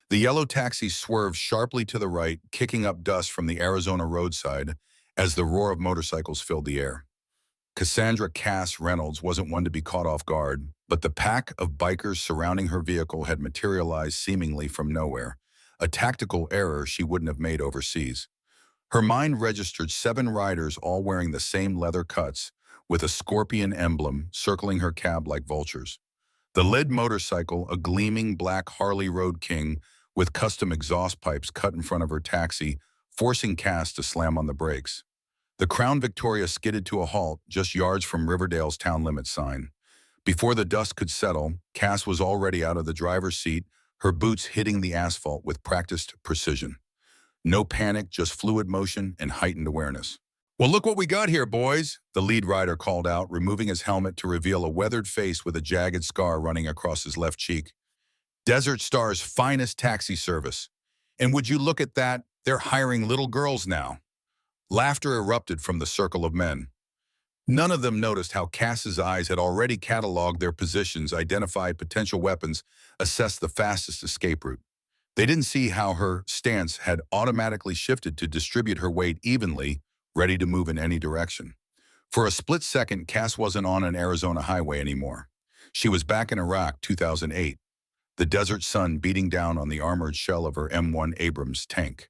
The yellow taxi swerved sharply to the right, kicking up dust from the Arizona roadside as the roar of motorcycles filled the air. Cassandra Cass Reynolds wasn't one to be caught off guard, but the pack of bikers surrounding her vehicle had materialized seemingly from nowhere, a tactical error she wouldn't have made overseas. Her mind registered 7 riders all wearing the same leather cuts, with a scorpion emblem circling her cab like vultures. The lead motorcycle, a gleaming black Harley Road King with custom exhaust pipes cut in front of her taxi, forcing Cass to slam on the brakes. The Crown Victoria skidded to a halt just yards from Riverdale's town limit sign. Before the dust could settle, Cass was already out of the driver's seat, her boots hitting the asphalt with practiced precision. No panic, just fluid motion and heightened awareness. "Well, look what we got here, boys," the lead rider called out, removing his helmet to reveal a weathered face with a jagged scar running across his left cheek. "Desert Star's finest taxi service. And would you look at that, they're hiring little girls now." Laughter erupted from the circle of men. None of them noticed how Cass's eyes had already cataloged their positions, identified potential weapons, assessed the fastest escape route. They didn't see how her stance had automatically shifted to distribute her weight evenly, ready to move in any direction. For a split second, Cass wasn't on an Arizona highway anymore. She was back in Iraq, 2008, the desert sun beating down on the armored shell of her M1 Abrams tank,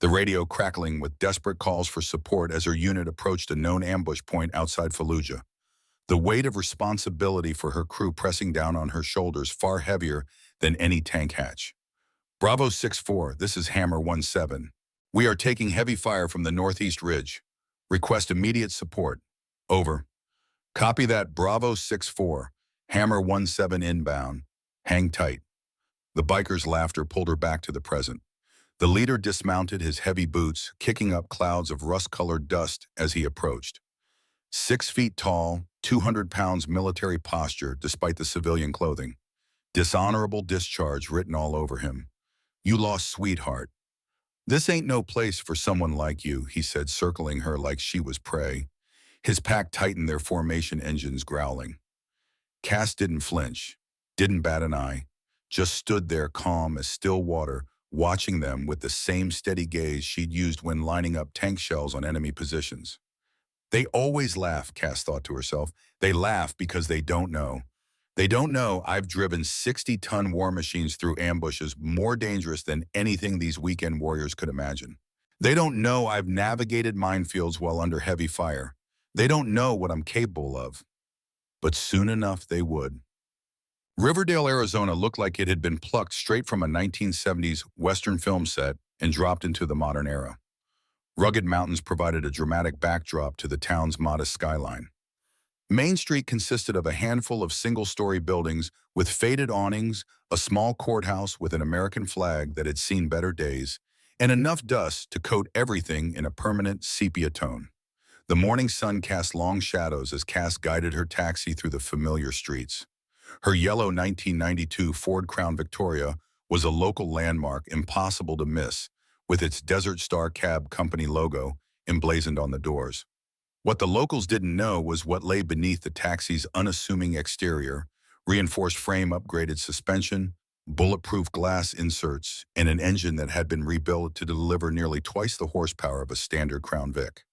the radio crackling with desperate calls for support as her unit approached a known ambush point outside Fallujah. The weight of responsibility for her crew pressing down on her shoulders far heavier than any tank hatch. "Bravo 6-4, this is Hammer 17. We are taking heavy fire from the northeast ridge. Request immediate support. Over." "Copy that, Bravo 6-4. Hammer 17 inbound. Hang tight." The biker's laughter pulled her back to the present. The leader dismounted, his heavy boots kicking up clouds of rust-colored dust as he approached. 6 feet tall, 200 pounds military posture despite the civilian clothing. Dishonorable discharge written all over him. "You lost, sweetheart. This ain't no place for someone like you," he said, circling her like she was prey. His pack tightened, their formation engines growling. Cass didn't flinch, didn't bat an eye, just stood there calm as still water, watching them with the same steady gaze she'd used when lining up tank shells on enemy positions. They always laugh, Cass thought to herself. They laugh because they don't know. They don't know I've driven 60-ton war machines through ambushes more dangerous than anything these weekend warriors could imagine. They don't know I've navigated minefields while under heavy fire. They don't know what I'm capable of. But soon enough they would. Riverdale, Arizona looked like it had been plucked straight from a 1970s Western film set and dropped into the modern era. Rugged mountains provided a dramatic backdrop to the town's modest skyline. Main Street consisted of a handful of single-story buildings with faded awnings, a small courthouse with an American flag that had seen better days, and enough dust to coat everything in a permanent sepia tone. The morning sun cast long shadows as Cass guided her taxi through the familiar streets. Her yellow 1992 Ford Crown Victoria was a local landmark impossible to miss, with its Desert Star Cab Company logo emblazoned on the doors. What the locals didn't know was what lay beneath the taxi's unassuming exterior: reinforced frame, upgraded suspension, bulletproof glass inserts, and an engine that had been rebuilt to deliver nearly twice the horsepower of a standard Crown Vic.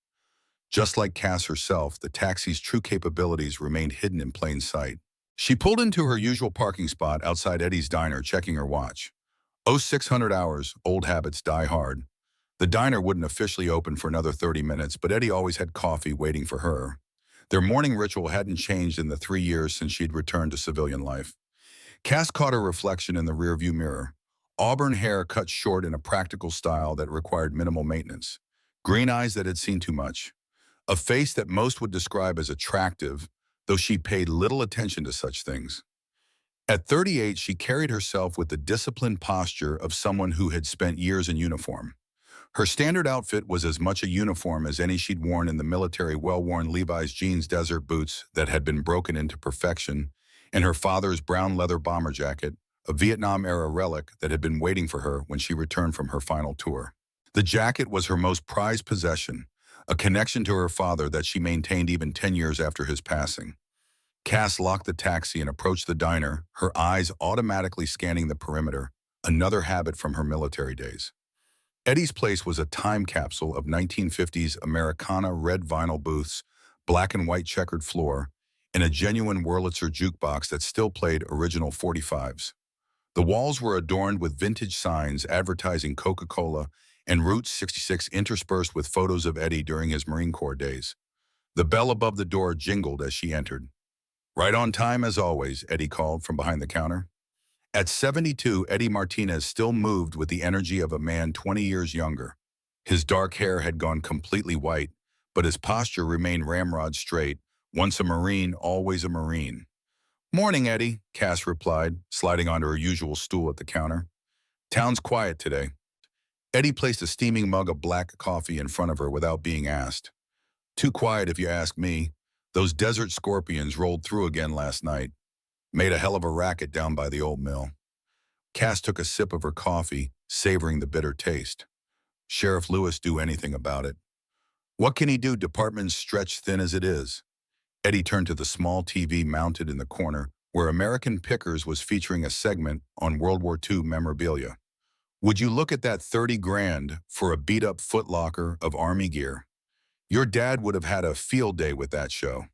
Just like Cass herself, the taxi's true capabilities remained hidden in plain sight. She pulled into her usual parking spot outside Eddie's Diner, checking her watch. 0600 hours, old habits die hard. The diner wouldn't officially open for another 30 minutes, but Eddie always had coffee waiting for her. Their morning ritual hadn't changed in the 3 years since she'd returned to civilian life. Cass caught her reflection in the rearview mirror. Auburn hair cut short in a practical style that required minimal maintenance. Green eyes that had seen too much. A face that most would describe as attractive, though she paid little attention to such things. At 38, she carried herself with the disciplined posture of someone who had spent years in uniform. Her standard outfit was as much a uniform as any she'd worn in the military, well-worn Levi's jeans desert boots that had been broken into perfection, and her father's brown leather bomber jacket, a Vietnam-era relic that had been waiting for her when she returned from her final tour. The jacket was her most prized possession, a connection to her father that she maintained even 10 years after his passing. Cass locked the taxi and approached the diner, her eyes automatically scanning the perimeter, another habit from her military days. Eddie's place was a time capsule of 1950s Americana red vinyl booths, black and white checkered floor, and a genuine Wurlitzer jukebox that still played original 45s. The walls were adorned with vintage signs advertising Coca-Cola and Route 66 interspersed with photos of Eddie during his Marine Corps days. The bell above the door jingled as she entered. "Right on time as always," Eddie called from behind the counter. At 72, Eddie Martinez still moved with the energy of a man 20 years younger. His dark hair had gone completely white, but his posture remained ramrod straight. Once a Marine, always a Marine. "Morning, Eddie," Cass replied, sliding onto her usual stool at the counter. "Town's quiet today." Eddie placed a steaming mug of black coffee in front of her without being asked. "Too quiet if you ask me. Those desert scorpions rolled through again last night. Made a hell of a racket down by the old mill." Cass took a sip of her coffee, savoring the bitter taste. "Sheriff Lewis do anything about it?" "What can he do, department's stretched thin as it is?" Eddie turned to the small TV mounted in the corner, where American Pickers was featuring a segment on World War II memorabilia. "Would you look at that 30 grand for a beat-up footlocker of Army gear? Your dad would have had a field day with that show."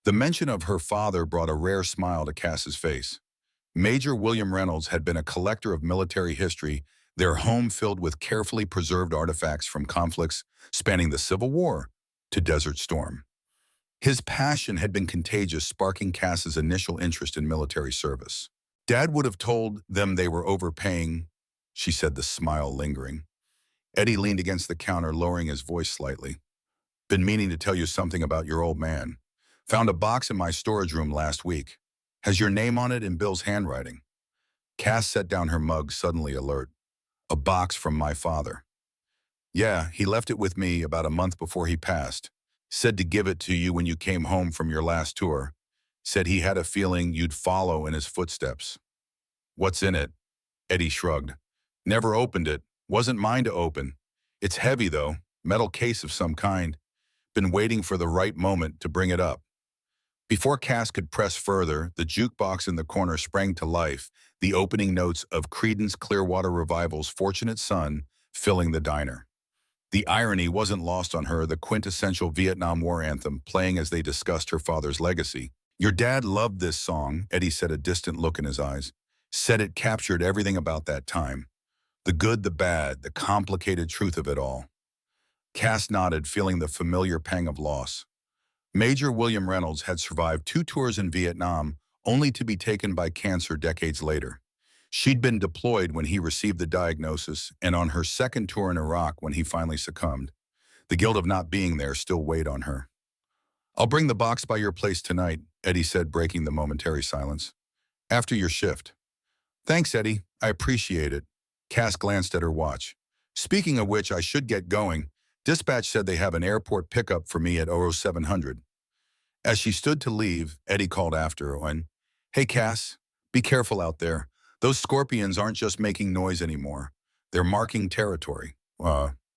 The mention of her father brought a rare smile to Cass's face. Major William Reynolds had been a collector of military history, their home filled with carefully preserved artifacts from conflicts spanning the Civil War to Desert Storm. His passion had been contagious, sparking Cass's initial interest in military service. "Dad would have told them they were overpaying," she said, the smile lingering. Eddie leaned against the counter, lowering his voice slightly. "Been meaning to tell you something about your old man. Found a box in my storage room last week. Has your name on it in Bill's handwriting." Cass set down her mug, suddenly alert. "A box from my father." "Yeah, he left it with me about a month before he passed. Said to give it to you when you came home from your last tour. Said he had a feeling you'd follow in his footsteps." "What's in it?" Eddie shrugged. "Never opened it. Wasn't mine to open. It's heavy, though. Metal case of some kind. Been waiting for the right moment to bring it up." Before Cass could press further, the jukebox in the corner sprang to life, the opening notes of Creedence Clearwater Revival's "Fortunate Son" filling the diner. The irony wasn't lost on her, the quintessential Vietnam War anthem playing as they discussed her father's legacy. "Your dad loved this song," Eddie said, a distant look in his eyes. "Said it captured everything about that time. The good, the bad, the complicated truth of it all." Cass nodded, feeling the familiar pang of loss. Major William Reynolds had survived 2 tours in Vietnam, only to be taken by cancer decades later. She'd been deployed when he received the diagnosis, and on her second tour in Iraq when he finally succumbed. The guilt of not being there still weighed on her. "I'll bring the box by your place tonight," Eddie said, breaking the momentary silence. "After your shift." "Thanks, Eddie. I appreciate it." Cass glanced at her watch. "Speaking of which, I should get going. Dispatch said they have an airport pickup for me at 0700. As she stood to leave, Eddie called after her and, "Hey, Cass, be careful out there. Those scorpions aren't just making noise anymore. They're marking territory."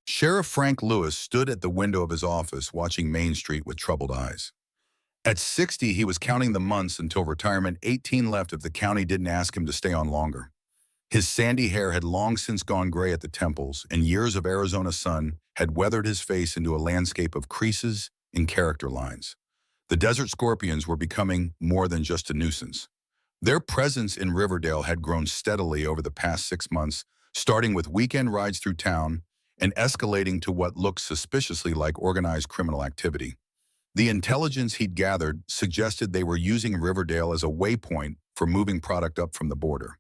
Sheriff Frank Lewis stood at the window of his office watching Main Street with troubled eyes. At 60, he was counting the months until retirement, 18 left if the county didn't ask him to stay on longer. His sandy hair had long since gone gray at the temples, and years of Arizona sun had weathered his face into a landscape of creases and character lines. The desert scorpions were becoming more than just a nuisance. Their presence in Riverdale had grown steadily over the past 6 months, starting with weekend rides through town and escalating to what looked suspiciously like organized criminal activity. The intelligence he'd gathered suggested they were using Riverdale as a waypoint for moving product up from the border.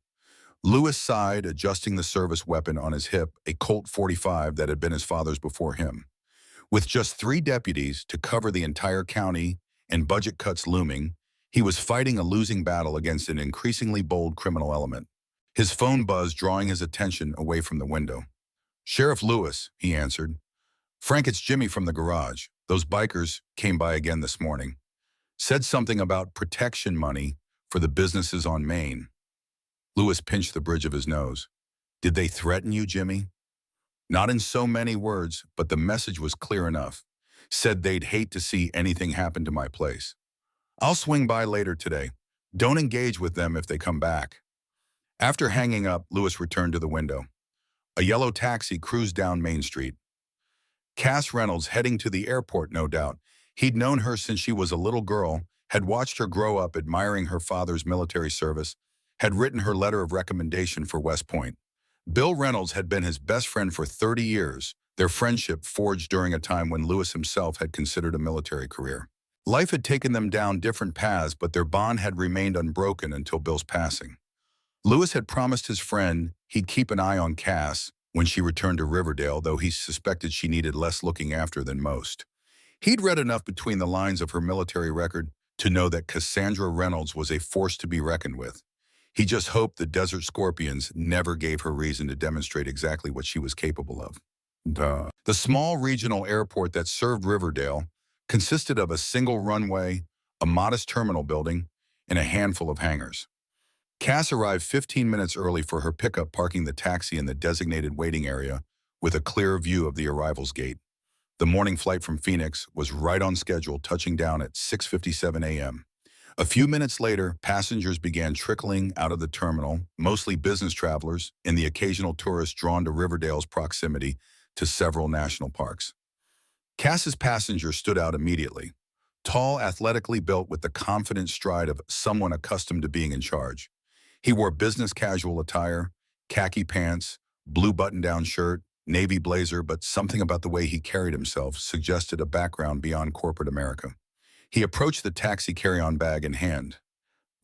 Lewis sighed, adjusting the service weapon on his hip, a Colt 45 that had been his father's before him. With just 3 deputies to cover the entire county and budget cuts looming, he was fighting a losing battle against an increasingly bold criminal element. His phone buzzed, drawing his attention away from the window. "Sheriff Lewis," he answered. "Frank, it's Jimmy from the garage. Those bikers came by again this morning. Said something about protection money for the businesses on Main." Lewis pinched the bridge of his nose. "Did they threaten you, Jimmy?" "Not in so many words, but the message was clear enough. Said they'd hate to see anything happen to my place. I'll swing by later today. Don't engage with them if they come back." After hanging up, Lewis returned to the window. A yellow taxi cruised down Main Street. Cass Reynolds heading to the airport, no doubt. He'd known her since she was a little girl, had watched her grow up admiring her father's military service, had written her letter of recommendation for West Point. Bill Reynolds had been his best friend for 30 years, their friendship forged during a time when Lewis himself had considered a military career. Life had taken them down different paths, but their bond had remained unbroken until Bill's passing. Lewis had promised his friend he'd keep an eye on Cass when she returned to Riverdale, though he suspected she needed less looking after than most. He'd read enough between the lines of her military record to know that Cassandra Reynolds was a force to be reckoned with. He just hoped the Desert Scorpions never gave her reason to demonstrate exactly what she was capable of. The small regional airport that served Riverdale consisted of a single runway, a modest terminal building, and a handful of hangars. Cass arrived 15 minutes early for her pickup, parking the taxi in the designated waiting area with a clear view of the arrivals gate. The morning flight from Phoenix was right on schedule, touching down at 6:57 a.m. A few minutes later, passengers began trickling out of the terminal, mostly business travelers and the occasional tourist drawn to Riverdale's proximity to several national parks. Cass's passenger stood out immediately, tall, athletically built with the confident stride of someone accustomed to being in charge. He wore business casual attire, khaki pants, blue button-down shirt, navy blazer, but something about the way he carried himself suggested a background beyond corporate America. He approached the taxi carry-on bag in hand.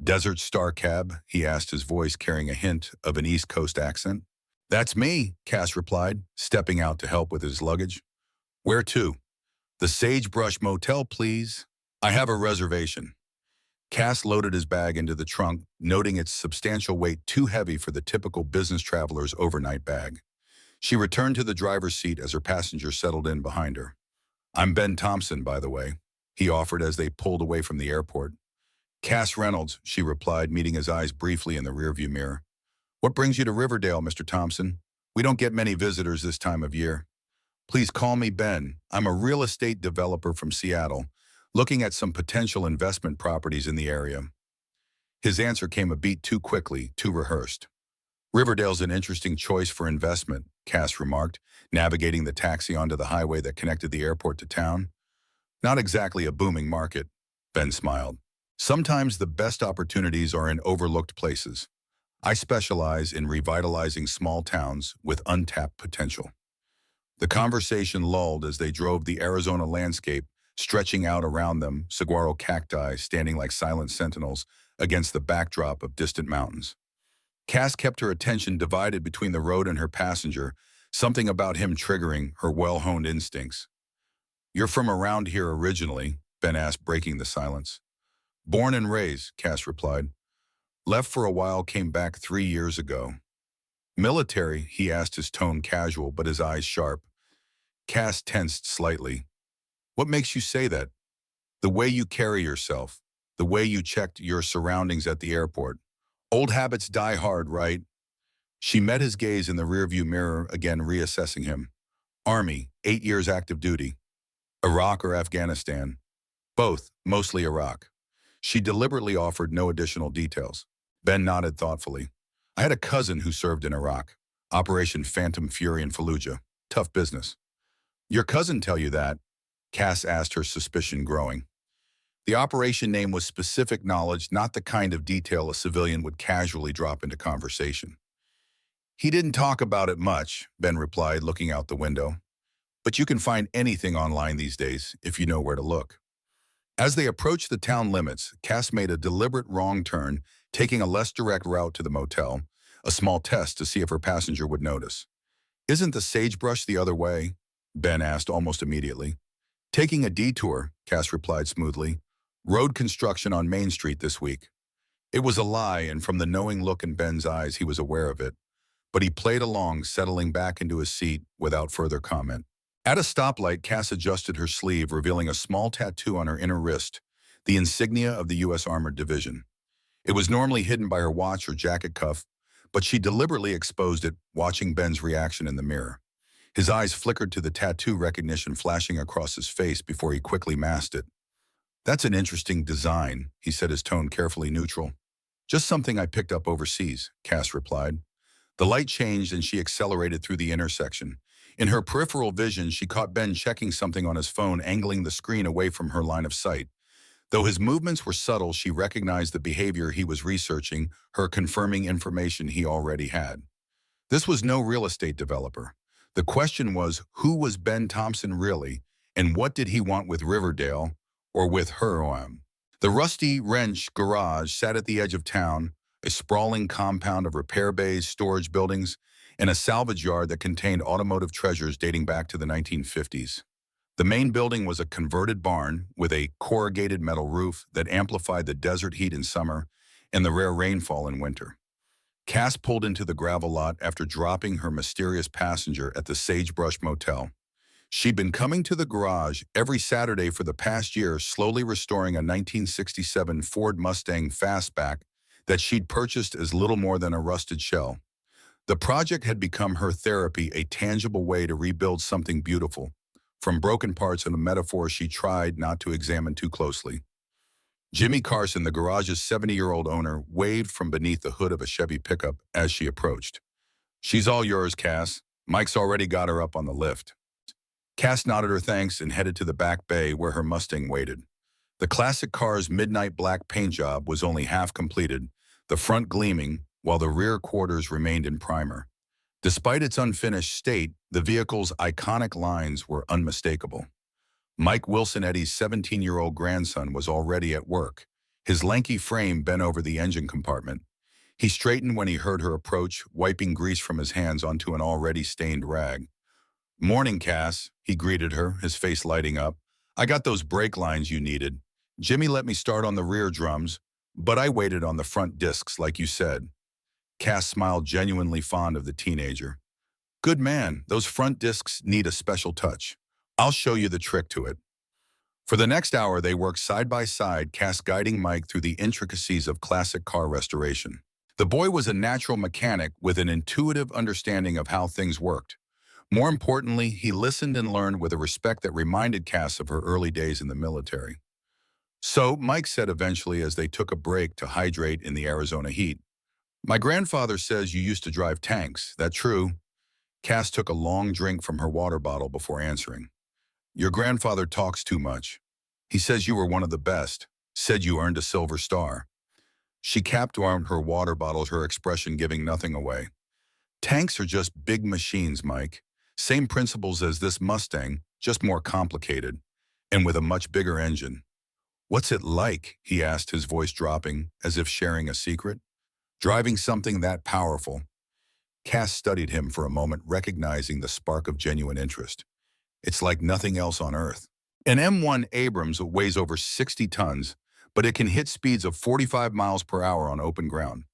"Desert Star Cab?" he asked, his voice carrying a hint of an East Coast accent. "That's me," Cass replied, stepping out to help with his luggage. "Where to?" "The Sagebrush Motel, please. I have a reservation." Cass loaded his bag into the trunk, noting its substantial weight too heavy for the typical business traveler's overnight bag. She returned to the driver's seat as her passenger settled in behind her. "I'm Ben Thompson, by the way," he offered as they pulled away from the airport. "Cass Reynolds," she replied, meeting his eyes briefly in the rearview mirror. "What brings you to Riverdale, Mr. Thompson? We don't get many visitors this time of year." "Please call me Ben. I'm a real estate developer from Seattle, looking at some potential investment properties in the area." His answer came a beat too quickly, too rehearsed. "Riverdale's an interesting choice for investment," Cass remarked, navigating the taxi onto the highway that connected the airport to town. "Not exactly a booming market," Ben smiled. "Sometimes the best opportunities are in overlooked places. I specialize in revitalizing small towns with untapped potential." The conversation lulled as they drove the Arizona landscape stretching out around them, saguaro cacti standing like silent sentinels against the backdrop of distant mountains. Cass kept her attention divided between the road and her passenger, something about him triggering her well-honed instincts. "You're from around here originally?" Ben asked, breaking the silence. "Born and raised," Cass replied. "Left for a while, came back 3 years ago." "Military?" he asked, his tone casual but his eyes sharp. Cass tensed slightly. "What makes you say that?" "The way you carry yourself, the way you checked your surroundings at the airport. Old habits die hard, right?" She met his gaze in the rearview mirror, again reassessing him. "Army, 8 years active duty." "Iraq or Afghanistan?" "Both, mostly Iraq." She deliberately offered no additional details. Ben nodded thoughtfully. "I had a cousin who served in Iraq. Operation Phantom Fury in Fallujah. Tough business." "Your cousin tell you that?" Cass asked, her suspicion growing. The operation name was specific knowledge, not the kind of detail a civilian would casually drop into conversation. "He didn't talk about it much," Ben replied, looking out the window. "But you can find anything online these days if you know where to look." As they approached the town limits, Cass made a deliberate wrong turn, taking a less direct route to the motel, a small test to see if her passenger would notice. "Isn't the sagebrush the other way?" Ben asked almost immediately. "Taking a detour," Cass replied smoothly. "Road construction on Main Street this week." It was a lie, and from the knowing look in Ben's eyes, he was aware of it. But he played along, settling back into his seat without further comment. At a stoplight, Cass adjusted her sleeve, revealing a small tattoo on her inner wrist, the insignia of the U.S. Armored Division. It was normally hidden by her watch or jacket cuff, but she deliberately exposed it, watching Ben's reaction in the mirror. His eyes flickered to the tattoo recognition flashing across his face before he quickly masked it. "That's an interesting design," he said, his tone carefully neutral. Just something I picked up overseas, Cass replied. The light changed and she accelerated through the intersection. In her peripheral vision, she caught Ben checking something on his phone, angling the screen away from her line of sight. Though his movements were subtle, she recognized the behavior he was researching, her confirming information he already had. This was no real estate developer. The question was, who was Ben Thompson really, and what did he want with Riverdale, or with her? The rusty wrench garage sat at the edge of town, a sprawling compound of repair bays, storage buildings, and a salvage yard that contained automotive treasures dating back to the 1950s. The main building was a converted barn with a corrugated metal roof that amplified the desert heat in summer and the rare rainfall in winter. Cass pulled into the gravel lot after dropping her mysterious passenger at the Sagebrush Motel. She'd been coming to the garage every Saturday for the past year, slowly restoring a 1967 Ford Mustang Fastback that she'd purchased as little more than a rusted shell. The project had become her therapy, a tangible way to rebuild something beautiful, from broken parts and a metaphor she tried not to examine too closely. Jimmy Carson, the garage's 70-year-old owner, waved from beneath the hood of a Chevy pickup as she approached. "She's all yours, Cass. Mike's already got her up on the lift." Cass nodded her thanks and headed to the back bay where her Mustang waited. The classic car's midnight black paint job was only half completed, the front gleaming, while the rear quarters remained in primer. Despite its unfinished state, the vehicle's iconic lines were unmistakable. Mike Wilson, Eddie's 17-year-old grandson, was already at work, his lanky frame bent over the engine compartment. He straightened when he heard her approach, wiping grease from his hands onto an already stained rag. "Morning, Cass," he greeted her, his face lighting up. "I got those brake lines you needed. Jimmy let me start on the rear drums, but I waited on the front discs like you said." Cass smiled, genuinely fond of the teenager. "Good man, those front discs need a special touch. I'll show you the trick to it." For the next hour, they worked side by side, Cass guiding Mike through the intricacies of classic car restoration. The boy was a natural mechanic with an intuitive understanding of how things worked. More importantly, he listened and learned with a respect that reminded Cass of her early days in the military. "So," Mike said eventually as they took a break to hydrate in the Arizona heat, "my grandfather says you used to drive tanks. That true?" Cass took a long drink from her water bottle before answering. "Your grandfather talks too much. He says you were one of the best, said you earned a silver star." She capped around her water bottle, her expression giving nothing away. "Tanks are just big machines, Mike. Same principles as this Mustang, just more complicated, and with a much bigger engine." "What's it like?" he asked, his voice dropping, as if sharing a secret. "Driving something that powerful?" Cass studied him for a moment, recognizing the spark of genuine interest. "It's like nothing else on Earth. An M1 Abrams weighs over 60 tons, but it can hit speeds of 45 miles per hour on open ground.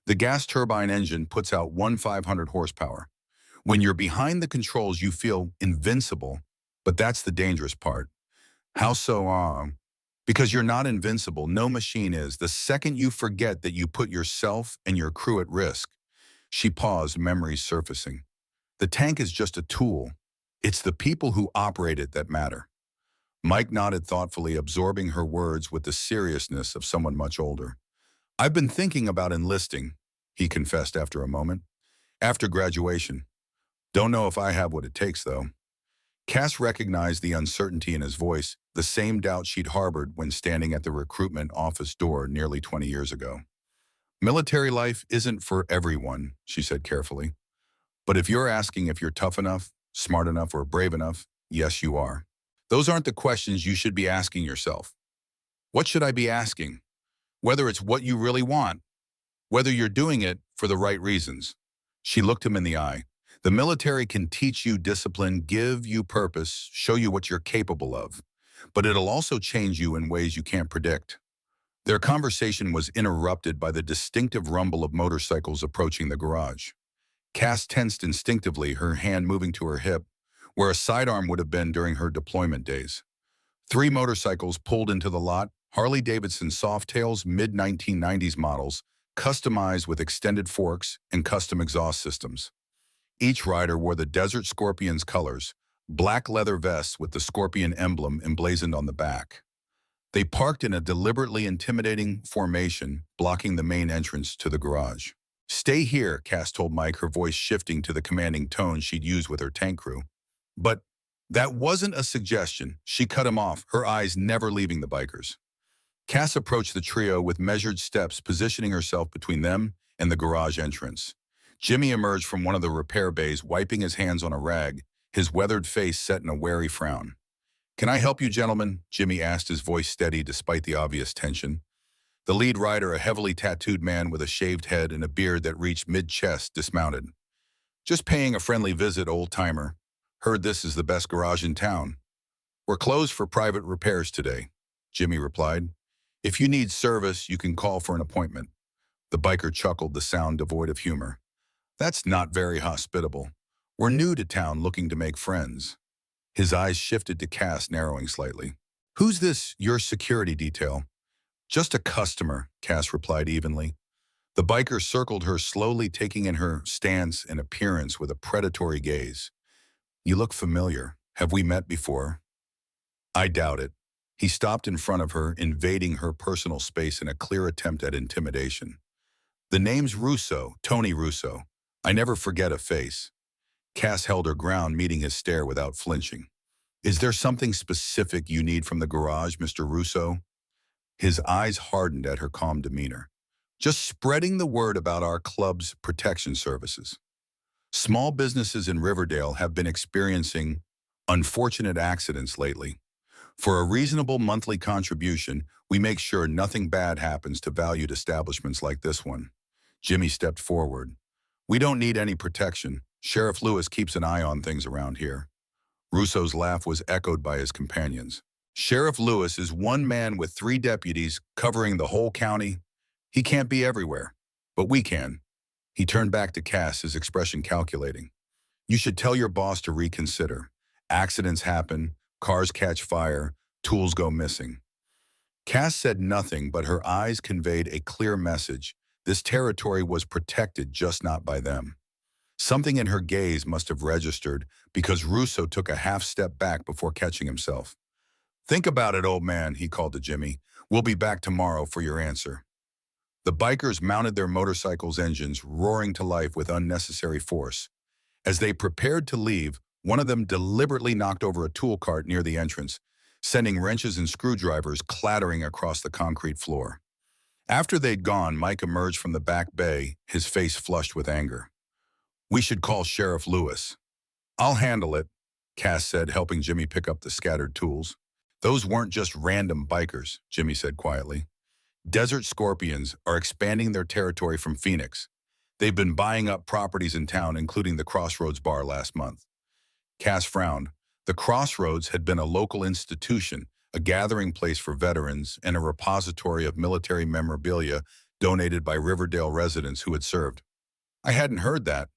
The gas turbine engine puts out 1,500 horsepower. When you're behind the controls, you feel invincible, but that's the dangerous part." "How so?" "Because you're not invincible. No machine is. The second you forget that, you put yourself and your crew at risk." She paused, memories surfacing. "The tank is just a tool. It's the people who operate it that matter." Mike nodded thoughtfully, absorbing her words with the seriousness of someone much older. "I've been thinking about enlisting," he confessed after a moment. "After graduation. Don't know if I have what it takes, though." Cass recognized the uncertainty in his voice, the same doubt she'd harbored when standing at the recruitment office door nearly 20 years ago. "Military life isn't for everyone," she said carefully. "But if you're asking if you're tough enough, smart enough, or brave enough, yes, you are. Those aren't the questions you should be asking yourself. What should I be asking? Whether it's what you really want, whether you're doing it for the right reasons." She looked him in the eye. "The military can teach you discipline, give you purpose, show you what you're capable of, but it'll also change you in ways you can't predict." Their conversation was interrupted by the distinctive rumble of motorcycles approaching the garage. Cass tensed instinctively, her hand moving to her hip, where a sidearm would have been during her deployment days. 3 motorcycles pulled into the lot, Harley-Davidson Softails, mid-1990s models, customized with extended forks and custom exhaust systems. Each rider wore the Desert Scorpion's colors, black leather vests with the Scorpion emblem emblazoned on the back. They parked in a deliberately intimidating formation, blocking the main entrance to the garage. "Stay here," Cass told Mike, her voice shifting to the commanding tone she'd used with her tank crew. But that wasn't a suggestion. She cut him off, her eyes never leaving the bikers. Cass approached the trio with measured steps, positioning herself between them and the garage entrance. Jimmy emerged from one of the repair bays, wiping his hands on a rag, his weathered face set in a wary frown. "Can I help you, gentlemen?" Jimmy asked, his voice steady despite the obvious tension. The lead rider, a heavily tattooed man with a shaved head and a beard that reached mid-chest, dismounted. "Just paying a friendly visit, old-timer. Heard this is the best garage in town." "We're closed for private repairs today," Jimmy replied. "If you need service, you can call for an appointment." The biker chuckled, the sound devoid of humor. "That's not very hospitable. We're new to town looking to make friends." His eyes shifted to Cass, narrowing slightly. "Who's this, your security detail?" "Just a customer," Cass replied evenly. The biker circled her, slowly taking in her stance and appearance with a predatory gaze. "You look familiar. Have we met before?" "I doubt it." He stopped in front of her, invading her personal space in a clear attempt at intimidation. "The name's Russo, Tony Russo. I never forget a face." Cass held her ground, meeting his stare without flinching. "Is there something specific you need from the garage, Mr. Russo?" His eyes hardened at her calm demeanor. "Just spreading the word about our club's protection services. Small businesses in Riverdale have been experiencing unfortunate accidents lately. For a reasonable monthly contribution, we make sure nothing bad happens to valued establishments like this one." Jimmy stepped forward. "We don't need any protection. Sheriff Lewis keeps an eye on things around here." Russo's laugh was echoed by his companions. "Sheriff Lewis is one man with 3 deputies covering the whole county. He can't be everywhere, but we can." He turned back to Cass, his expression calculating. "You should tell your boss to reconsider. Accidents happen, cars catch fire, tools go missing." Cass said nothing, but her eyes conveyed a clear message. This territory was protected, just not by them. Something in her gaze must have registered, because Russo took a half step back before catching himself. "Think about it, old man," he called to Jimmy. "We'll be back tomorrow for your answer." The bikers mounted their motorcycles' engines, roaring to life with unnecessary force. As they prepared to leave, one of them deliberately knocked over a tool cart near the entrance, sending wrenches and screwdrivers clattering across the concrete floor. After they'd gone, Mike emerged from the back bay, his face flushed with anger. "We should call Sheriff Lewis." "I'll handle it," Cass said, helping Jimmy pick up the scattered tools. "Those weren't just random bikers," Jimmy said quietly. "Desert Scorpions are expanding their territory from Phoenix. They've been buying up properties in town, including the Crossroads bar last month." Cass frowned. The Crossroads had been a local institution, a gathering place for veterans and a repository of military memorabilia donated by Riverdale residents who had served. "I hadn't heard that."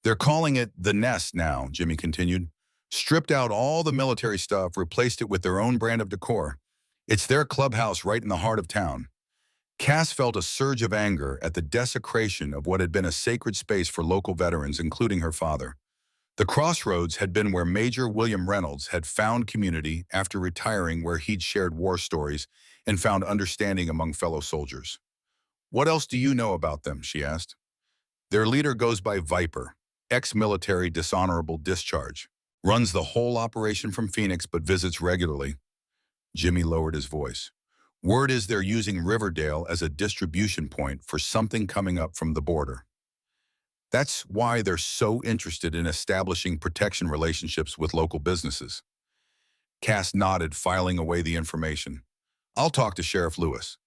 "They're calling it the Nest now," Jimmy continued. "Stripped out all the military stuff, replaced it with their own brand of decor. It's their clubhouse right in the heart of town." Cass felt a surge of anger at the desecration of what had been a sacred space for local veterans, including her father. The Crossroads had been where Major William Reynolds had found community after retiring, where he'd shared war stories and found understanding among fellow soldiers. "What else do you know about them?" she asked. "Their leader goes by Viper, ex-military dishonorable discharge. Runs the whole operation from Phoenix but visits regularly." Jimmy lowered his voice. "Word is they're using Riverdale as a distribution point for something coming up from the border. That's why they're so interested in establishing protection relationships with local businesses." Cass nodded, filing away the information. "I'll talk to Sheriff Lewis."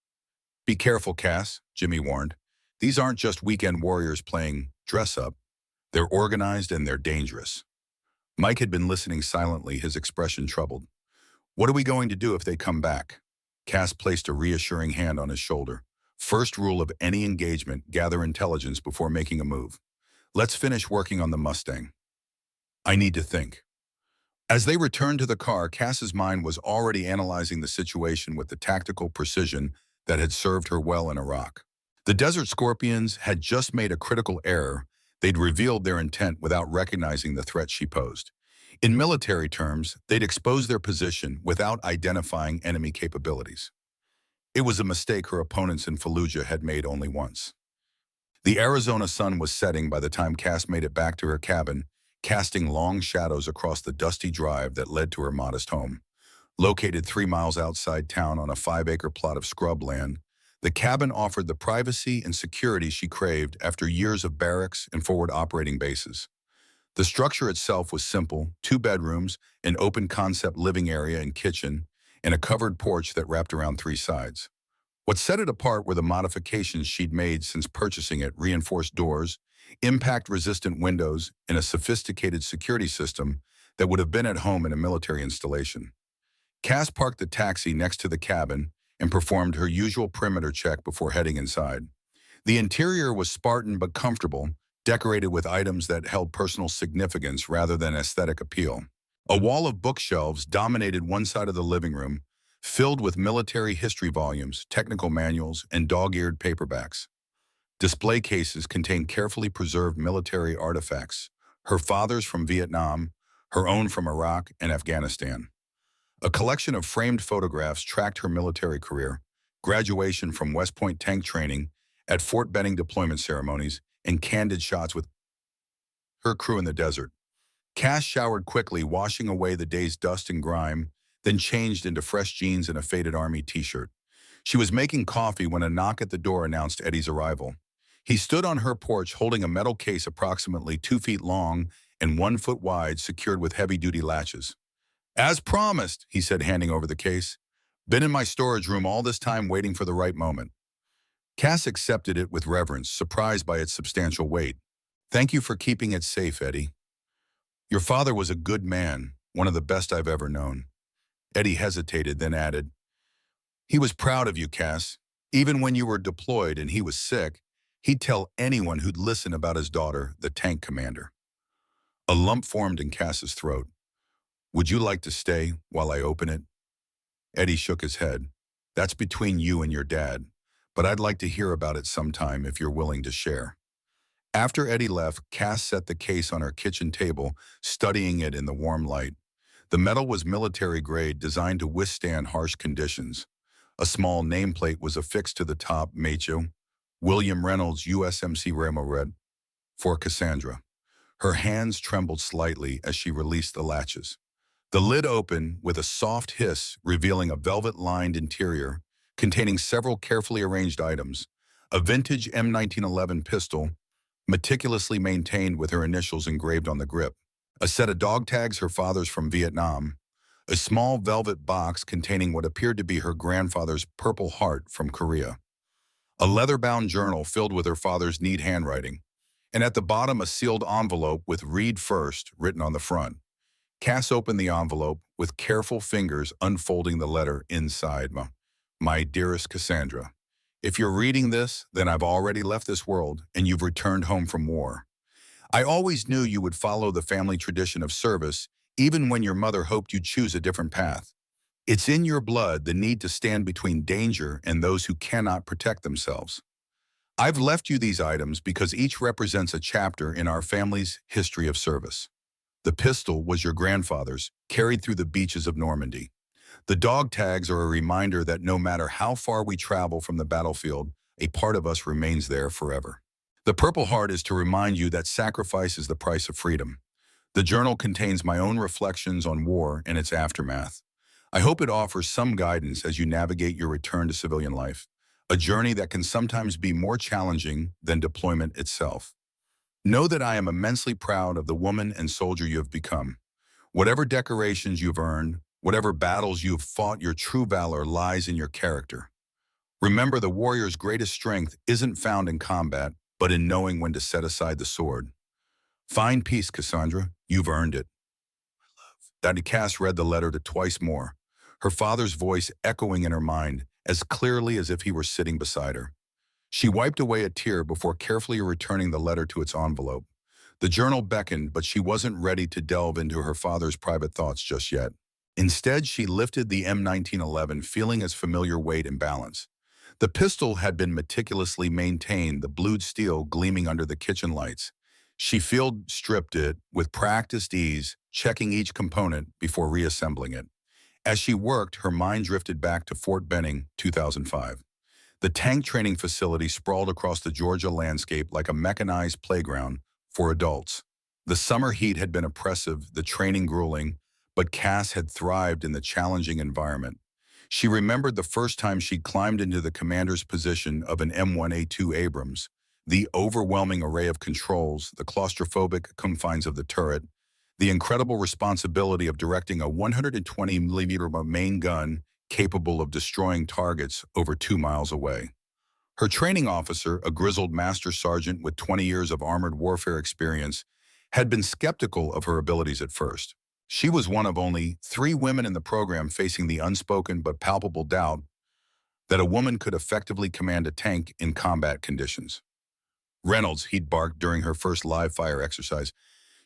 "Be careful, Cass," Jimmy warned. "These aren't just weekend warriors playing dress-up. They're organized and they're dangerous." Mike had been listening silently, his expression troubled. "What are we going to do if they come back?" Cass placed a reassuring hand on his shoulder. "First rule of any engagement, gather intelligence before making a move. Let's finish working on the Mustang. I need to think." As they returned to the car, Cass's mind was already analyzing the situation with the tactical precision that had served her well in Iraq. The Desert Scorpions had just made a critical error. They'd revealed their intent without recognizing the threat she posed. In military terms, they'd expose their position without identifying enemy capabilities. It was a mistake her opponents in Fallujah had made only once. The Arizona sun was setting by the time Cass made it back to her cabin, casting long shadows across the dusty drive that led to her modest home. Located 3 miles outside town on a 5-acre plot of scrubland, the cabin offered the privacy and security she craved after years of barracks and forward operating bases. The structure itself was simple: 2 bedrooms, an open-concept living area and kitchen, and a covered porch that wrapped around 3 sides. What set it apart were the modifications she'd made since purchasing it: reinforced doors, impact-resistant windows, and a sophisticated security system that would have been at home in a military installation. Cass parked the taxi next to the cabin and performed her usual perimeter check before heading inside. The interior was Spartan but comfortable, decorated with items that held personal significance rather than aesthetic appeal. A wall of bookshelves dominated one side of the living room, filled with military history volumes, technical manuals, and dog-eared paperbacks. Display cases contained carefully preserved military artifacts, her father's from Vietnam, her own from Iraq and Afghanistan. A collection of framed photographs tracked her military career: graduation from West Point tank training, at Fort Benning deployment ceremonies, and candid shots with her crew in the desert. Cass showered quickly, washing away the day's dust and grime, then changed into fresh jeans and a faded army t-shirt. She was making coffee when a knock at the door announced Eddie's arrival. He stood on her porch holding a metal case approximately 2 feet long and 1 foot wide, secured with heavy-duty latches. "As promised," he said, handing over the case. "Been in my storage room all this time waiting for the right moment." Cass accepted it with reverence, surprised by its substantial weight. "Thank you for keeping it safe, Eddie. Your father was a good man, one of the best I've ever known." Eddie hesitated, then added, "He was proud of you, Cass. Even when you were deployed and he was sick, he'd tell anyone who'd listen about his daughter, the tank commander." A lump formed in Cass's throat. "Would you like to stay while I open it?" Eddie shook his head. "That's between you and your dad, but I'd like to hear about it sometime if you're willing to share." After Eddie left, Cass set the case on her kitchen table, studying it in the warm light. The metal was military grade, designed to withstand harsh conditions. A small nameplate was affixed to the top: Macho, William Reynolds, USMC Remoret, for Cassandra. Her hands trembled slightly as she released the latches. The lid opened with a soft hiss, revealing a velvet-lined interior containing several carefully arranged items: a vintage M1911 pistol, meticulously maintained with her initials engraved on the grip; a set of dog tags, her father's from Vietnam; a small velvet box containing what appeared to be her grandfather's Purple Heart from Korea; a leather-bound journal filled with her father's neat handwriting; and at the bottom a sealed envelope with "Read First" written on the front. Cass opened the envelope, with careful fingers unfolding the letter inside. "My dearest Cassandra, if you're reading this, then I've already left this world and you've returned home from war. I always knew you would follow the family tradition of service, even when your mother hoped you'd choose a different path. It's in your blood, the need to stand between danger and those who cannot protect themselves. I've left you these items because each represents a chapter in our family's history of service. The pistol was your grandfather's, carried through the beaches of Normandy. The dog tags are a reminder that no matter how far we travel from the battlefield, a part of us remains there forever. The Purple Heart is to remind you that sacrifice is the price of freedom. The journal contains my own reflections on war and its aftermath. I hope it offers some guidance as you navigate your return to civilian life, a journey that can sometimes be more challenging than deployment itself. Know that I am immensely proud of the woman and soldier you have become. Whatever decorations you've earned, whatever battles you've fought, your true valor lies in your character. Remember, the warrior's greatest strength isn't found in combat, but in knowing when to set aside the sword. Find peace, Cassandra. You've earned it." Daddy Cass read the letter to twice more, her father's voice echoing in her mind as clearly as if he were sitting beside her. She wiped away a tear before carefully returning the letter to its envelope. The journal beckoned, but she wasn't ready to delve into her father's private thoughts just yet. Instead, she lifted the M1911, feeling its familiar weight and balance. The pistol had been meticulously maintained, the blued steel gleaming under the kitchen lights. She field stripped it with practiced ease, checking each component before reassembling it. As she worked, her mind drifted back to Fort Benning, 2005. The tank training facility sprawled across the Georgia landscape like a mechanized playground for adults. The summer heat had been oppressive, the training grueling, but Cass had thrived in the challenging environment. She remembered the first time she climbed into the commander's position of an M1A2 Abrams, the overwhelming array of controls, the claustrophobic confines of the turret, the incredible responsibility of directing a 120 millimeter main gun capable of destroying targets over 2 miles away. Her training officer, a grizzled master sergeant with 20 years of armored warfare experience, had been skeptical of her abilities at first. She was one of only 3 women in the program facing the unspoken but palpable doubt that a woman could effectively command a tank in combat conditions. Reynolds, he'd barked during her first live fire exercise,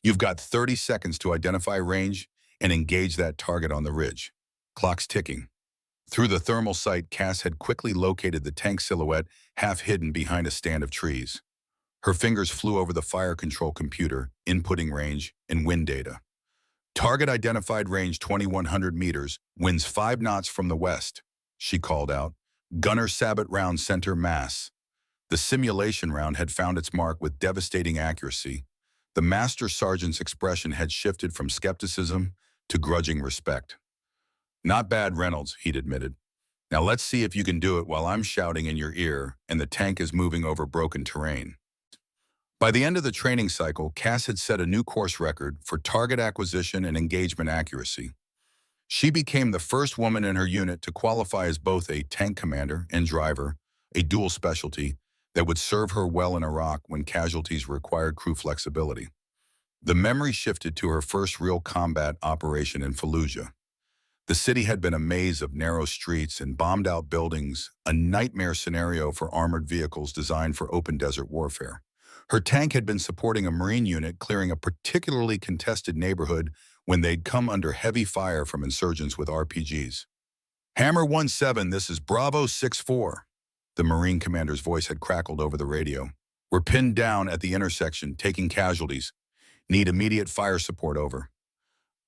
"You've got 30 seconds to identify range and engage that target on the ridge." Clock's ticking. Through the thermal sight, Cass had quickly located the tank silhouette half hidden behind a stand of trees. Her fingers flew over the fire control computer, inputting range and wind data. "Target identified, range 2,100 meters, winds 5 knots from the west," she called out. "Gunner sabot round center mass." The simulation round had found its mark with devastating accuracy. The master sergeant's expression had shifted from skepticism to grudging respect. "Not bad, Reynolds," he'd admitted. "Now let's see if you can do it while I'm shouting in your ear and the tank is moving over broken terrain." By the end of the training cycle, Cass had set a new course record for target acquisition and engagement accuracy. She became the first woman in her unit to qualify as both a tank commander and driver, a dual specialty that would serve her well in Iraq when casualties required crew flexibility. The memory shifted to her first real combat operation in Fallujah. The city had been a maze of narrow streets and bombed-out buildings, a nightmare scenario for armored vehicles designed for open desert warfare. Her tank had been supporting a Marine unit clearing a particularly contested neighborhood when they'd come under heavy fire from insurgents with RPGs. "Hammer 17, this is Bravo 64. The Marine commander's voice had crackled over the radio. "We're pinned down at the intersection, taking casualties. Need immediate fire support, over."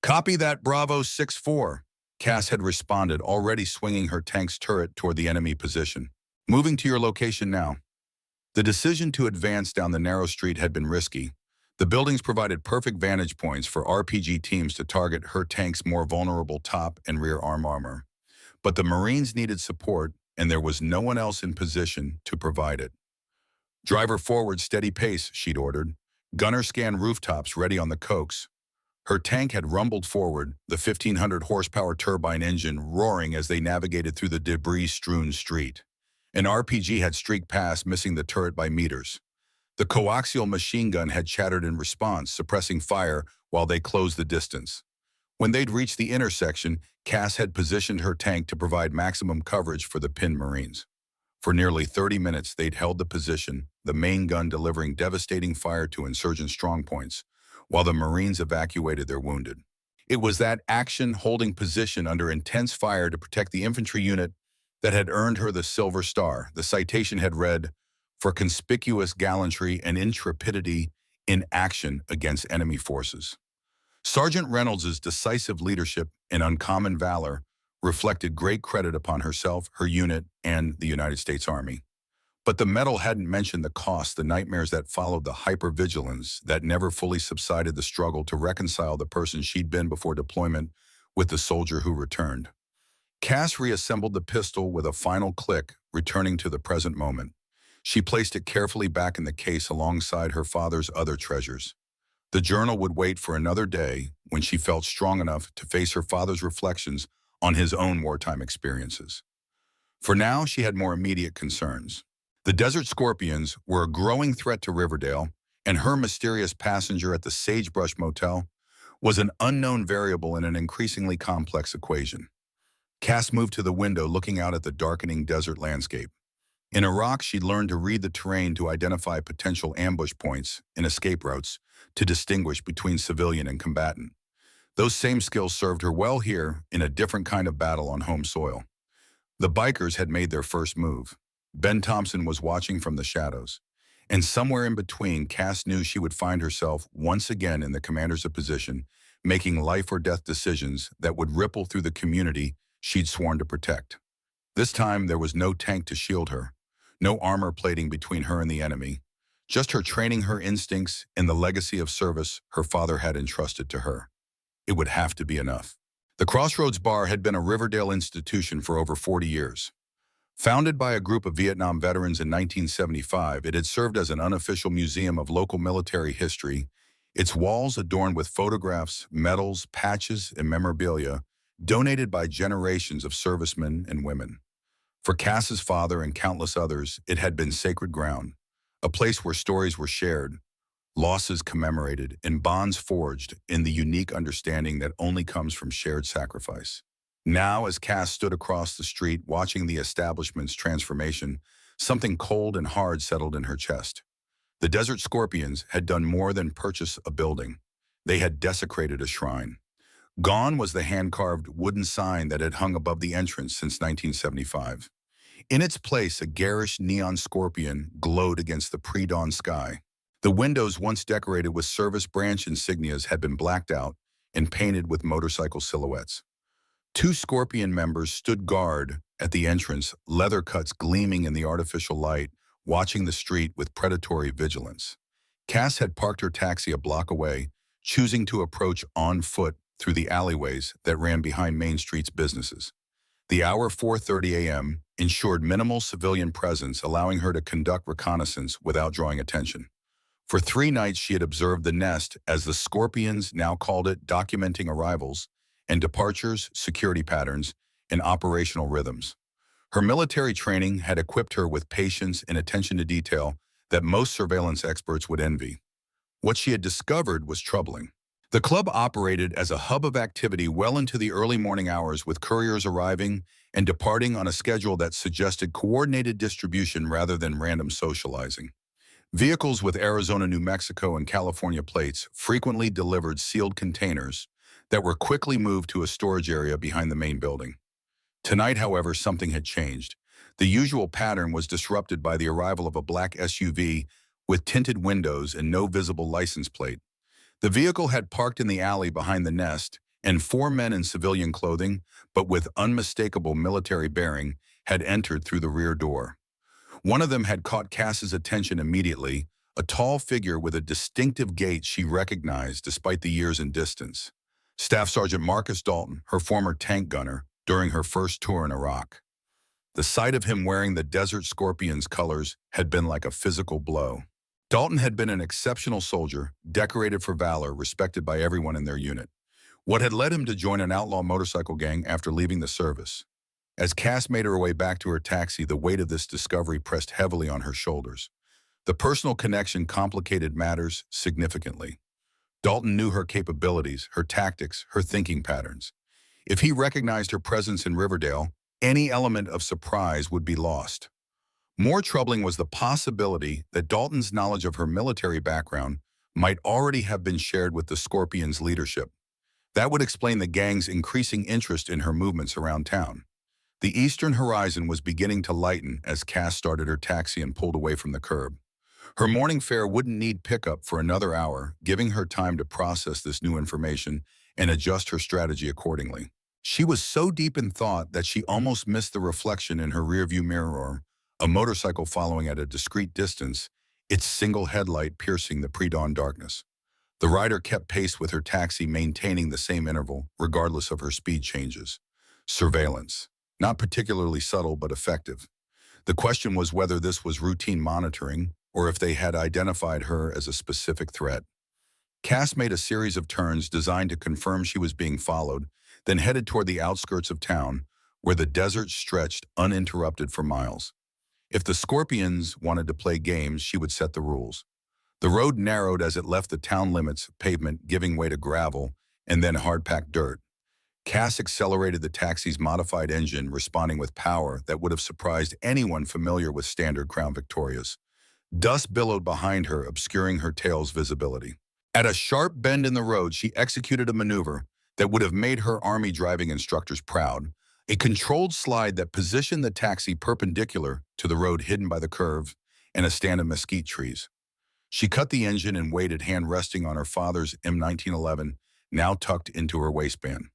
"Copy that, Bravo 64. Cass had responded, already swinging her tank's turret toward the enemy position. "Moving to your location now." The decision to advance down the narrow street had been risky. The buildings provided perfect vantage points for RPG teams to target her tank's more vulnerable top and rear armor. But the Marines needed support, and there was no one else in position to provide it. "Driver forward, steady pace," she'd ordered. "Gunner scan rooftops, ready on the cokes." Her tank had rumbled forward, the 1,500 horsepower turbine engine roaring as they navigated through the debris-strewn street. An RPG had streaked past, missing the turret by meters. The coaxial machine gun had chattered in response, suppressing fire while they closed the distance. When they'd reached the intersection, Cass had positioned her tank to provide maximum coverage for the pinned Marines. For nearly 30 minutes, they'd held the position, the main gun delivering devastating fire to insurgent strongpoints, while the Marines evacuated their wounded. It was that action, holding position under intense fire to protect the infantry unit, that had earned her the Silver Star. The citation had read, "For conspicuous gallantry and intrepidity in action against enemy forces." Sergeant Reynolds's decisive leadership and uncommon valor reflected great credit upon herself, her unit, and the United States Army. But the medal hadn't mentioned the cost, the nightmares that followed, the hypervigilance that never fully subsided, the struggle to reconcile the person she'd been before deployment with the soldier who returned. Cass reassembled the pistol with a final click, returning to the present moment. She placed it carefully back in the case alongside her father's other treasures. The journal would wait for another day when she felt strong enough to face her father's reflections on his own wartime experiences. For now, she had more immediate concerns. The Desert Scorpions were a growing threat to Riverdale, and her mysterious passenger at the Sagebrush Motel was an unknown variable in an increasingly complex equation. Cass moved to the window, looking out at the darkening desert landscape. In Iraq, she'd learned to read the terrain to identify potential ambush points and escape routes, to distinguish between civilian and combatant. Those same skills served her well here, in a different kind of battle on home soil. The bikers had made their first move. Ben Thompson was watching from the shadows. And somewhere in between, Cass knew she would find herself once again in the commander's position, making life or death decisions that would ripple through the community she'd sworn to protect. This time, there was no tank to shield her, no armor plating between her and the enemy, just her training her instincts and the legacy of service her father had entrusted to her. It would have to be enough. The Crossroads Bar had been a Riverdale institution for over 40 years. Founded by a group of Vietnam veterans in 1975, it had served as an unofficial museum of local military history, its walls adorned with photographs, medals, patches, and memorabilia donated by generations of servicemen and women. For Cass's father and countless others, it had been sacred ground, a place where stories were shared, losses commemorated, and bonds forged in the unique understanding that only comes from shared sacrifice. Now, as Cass stood across the street watching the establishment's transformation, something cold and hard settled in her chest. The Desert Scorpions had done more than purchase a building. They had desecrated a shrine. Gone was the hand-carved wooden sign that had hung above the entrance since 1975. In its place, a garish neon scorpion glowed against the pre-dawn sky. The windows, once decorated with service branch insignias, had been blacked out and painted with motorcycle silhouettes. Two Scorpion members stood guard at the entrance, leather cuts gleaming in the artificial light, watching the street with predatory vigilance. Cass had parked her taxi a block away, choosing to approach on foot through the alleyways that ran behind Main Street's businesses. The hour 4:30 a.m. ensured minimal civilian presence, allowing her to conduct reconnaissance without drawing attention. For 3 nights, she had observed the nest, as the Scorpions now called it, documenting arrivals and departures, security patterns, and operational rhythms. Her military training had equipped her with patience and attention to detail that most surveillance experts would envy. What she had discovered was troubling. The club operated as a hub of activity well into the early morning hours, with couriers arriving and departing on a schedule that suggested coordinated distribution rather than random socializing. Vehicles with Arizona, New Mexico, and California plates frequently delivered sealed containers that were quickly moved to a storage area behind the main building. Tonight, however, something had changed. The usual pattern was disrupted by the arrival of a black SUV with tinted windows and no visible license plate. The vehicle had parked in the alley behind the nest, and 4 men in civilian clothing, but with unmistakable military bearing, had entered through the rear door. One of them had caught Cass's attention immediately, a tall figure with a distinctive gait she recognized despite the years and distance. Staff Sergeant Marcus Dalton, her former tank gunner, during her first tour in Iraq. The sight of him wearing the Desert Scorpions colors had been like a physical blow. Dalton had been an exceptional soldier, decorated for valor, respected by everyone in their unit. What had led him to join an outlaw motorcycle gang after leaving the service? As Cass made her way back to her taxi, the weight of this discovery pressed heavily on her shoulders. The personal connection complicated matters significantly. Dalton knew her capabilities, her tactics, her thinking patterns. If he recognized her presence in Riverdale, any element of surprise would be lost. More troubling was the possibility that Dalton's knowledge of her military background might already have been shared with the Scorpions' leadership. That would explain the gang's increasing interest in her movements around town. The eastern horizon was beginning to lighten as Cass started her taxi and pulled away from the curb. Her morning fare wouldn't need pickup for another hour, giving her time to process this new information and adjust her strategy accordingly. She was so deep in thought that she almost missed the reflection in her rearview mirror, a motorcycle following at a discreet distance, its single headlight piercing the pre-dawn darkness. The rider kept pace with her taxi, maintaining the same interval, regardless of her speed changes. Surveillance. Not particularly subtle, but effective. The question was whether this was routine monitoring or if they had identified her as a specific threat. Cass made a series of turns designed to confirm she was being followed, then headed toward the outskirts of town, where the desert stretched uninterrupted for miles. If the Scorpions wanted to play games, she would set the rules. The road narrowed as it left the town limits, pavement giving way to gravel and then hard-packed dirt. Cass accelerated the taxi's modified engine, responding with power that would have surprised anyone familiar with standard Crown Victorias. Dust billowed behind her, obscuring her tail's visibility. At a sharp bend in the road, she executed a maneuver that would have made her Army driving instructors proud, a controlled slide that positioned the taxi perpendicular to the road hidden by the curve, and a stand of mesquite trees. She cut the engine and waited, hand resting on her father's M1911, now tucked into her waistband.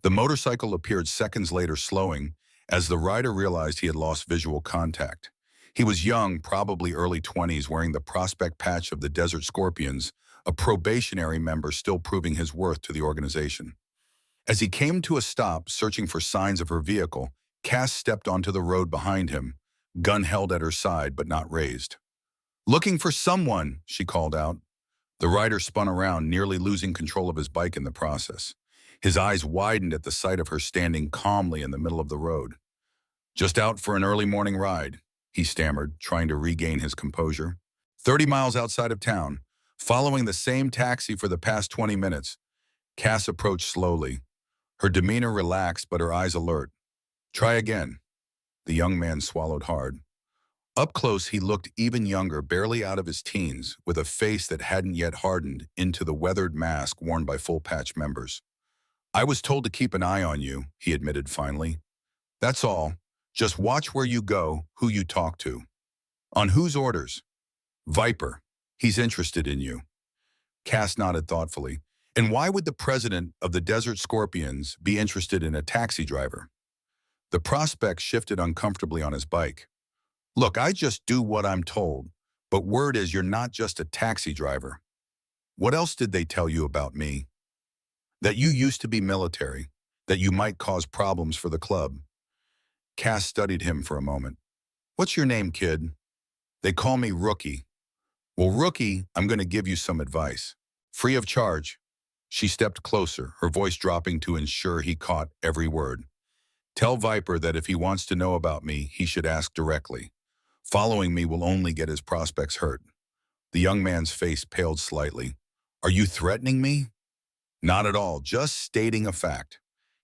The motorcycle appeared seconds later, slowing, as the rider realized he had lost visual contact. He was young, probably early 20s, wearing the prospect patch of the Desert Scorpions, a probationary member still proving his worth to the organization. As he came to a stop, searching for signs of her vehicle, Cass stepped onto the road behind him, gun held at her side but not raised. "Looking for someone," she called out. The rider spun around, nearly losing control of his bike in the process. His eyes widened at the sight of her standing calmly in the middle of the road. "Just out for an early morning ride," he stammered, trying to regain his composure. 30 miles outside of town, following the same taxi for the past 20 minutes. Cass approached slowly, her demeanor relaxed but her eyes alert. "Try again." The young man swallowed hard. Up close, he looked even younger, barely out of his teens, with a face that hadn't yet hardened into the weathered mask worn by full-patch members. "I was told to keep an eye on you," he admitted finally. "That's all. Just watch where you go, who you talk to." "On whose orders?" "Viper. He's interested in you." Cass nodded thoughtfully. "And why would the president of the Desert Scorpions be interested in a taxi driver?" The prospect shifted uncomfortably on his bike. "Look, I just do what I'm told, but word is you're not just a taxi driver." "What else did they tell you about me?" "That you used to be military, that you might cause problems for the club." Cass studied him for a moment. "What's your name, kid?" "They call me Rookie." "Well, Rookie, I'm going to give you some advice. Free of charge." She stepped closer, her voice dropping to ensure he caught every word. "Tell Viper that if he wants to know about me, he should ask directly. Following me will only get his prospects hurt." The young man's face paled slightly. "Are you threatening me?" "Not at all, just stating a fact."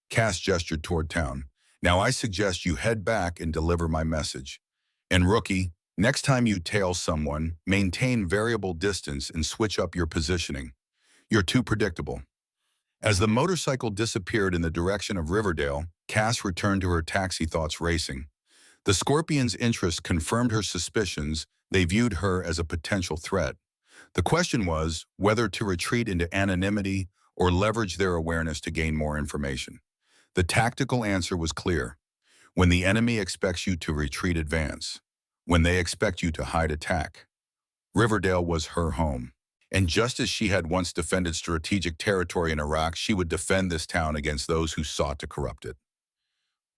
Cass gestured toward town. "Now I suggest you head back and deliver my message. And Rookie, next time you tail someone, maintain variable distance and switch up your positioning. You're too predictable." As the motorcycle disappeared in the direction of Riverdale, Cass returned to her taxi, thoughts racing. The Scorpions' interest confirmed her suspicions. They viewed her as a potential threat. The question was whether to retreat into anonymity or leverage their awareness to gain more information. The tactical answer was clear. When the enemy expects you to retreat, advance. When they expect you to hide, attack. Riverdale was her home. And just as she had once defended strategic territory in Iraq, she would defend this town against those who sought to corrupt it.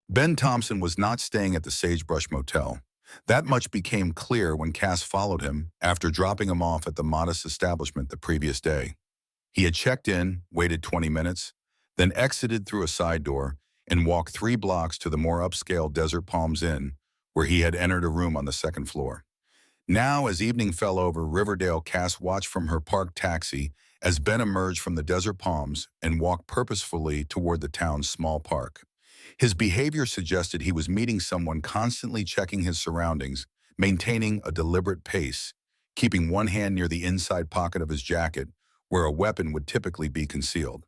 Ben Thompson was not staying at the Sagebrush Motel. That much became clear when Cass followed him after dropping him off at the modest establishment the previous day. He had checked in, waited 20 minutes, then exited through a side door and walked 3 blocks to the more upscale Desert Palms Inn, where he had entered a room on the second floor. Now, as evening fell over Riverdale, Cass watched from her parked taxi as Ben emerged from the Desert Palms and walked purposefully toward the town's small park. His behavior suggested he was meeting someone, constantly checking his surroundings, maintaining a deliberate pace, keeping one hand near the inside pocket of his jacket, where a weapon would typically be concealed.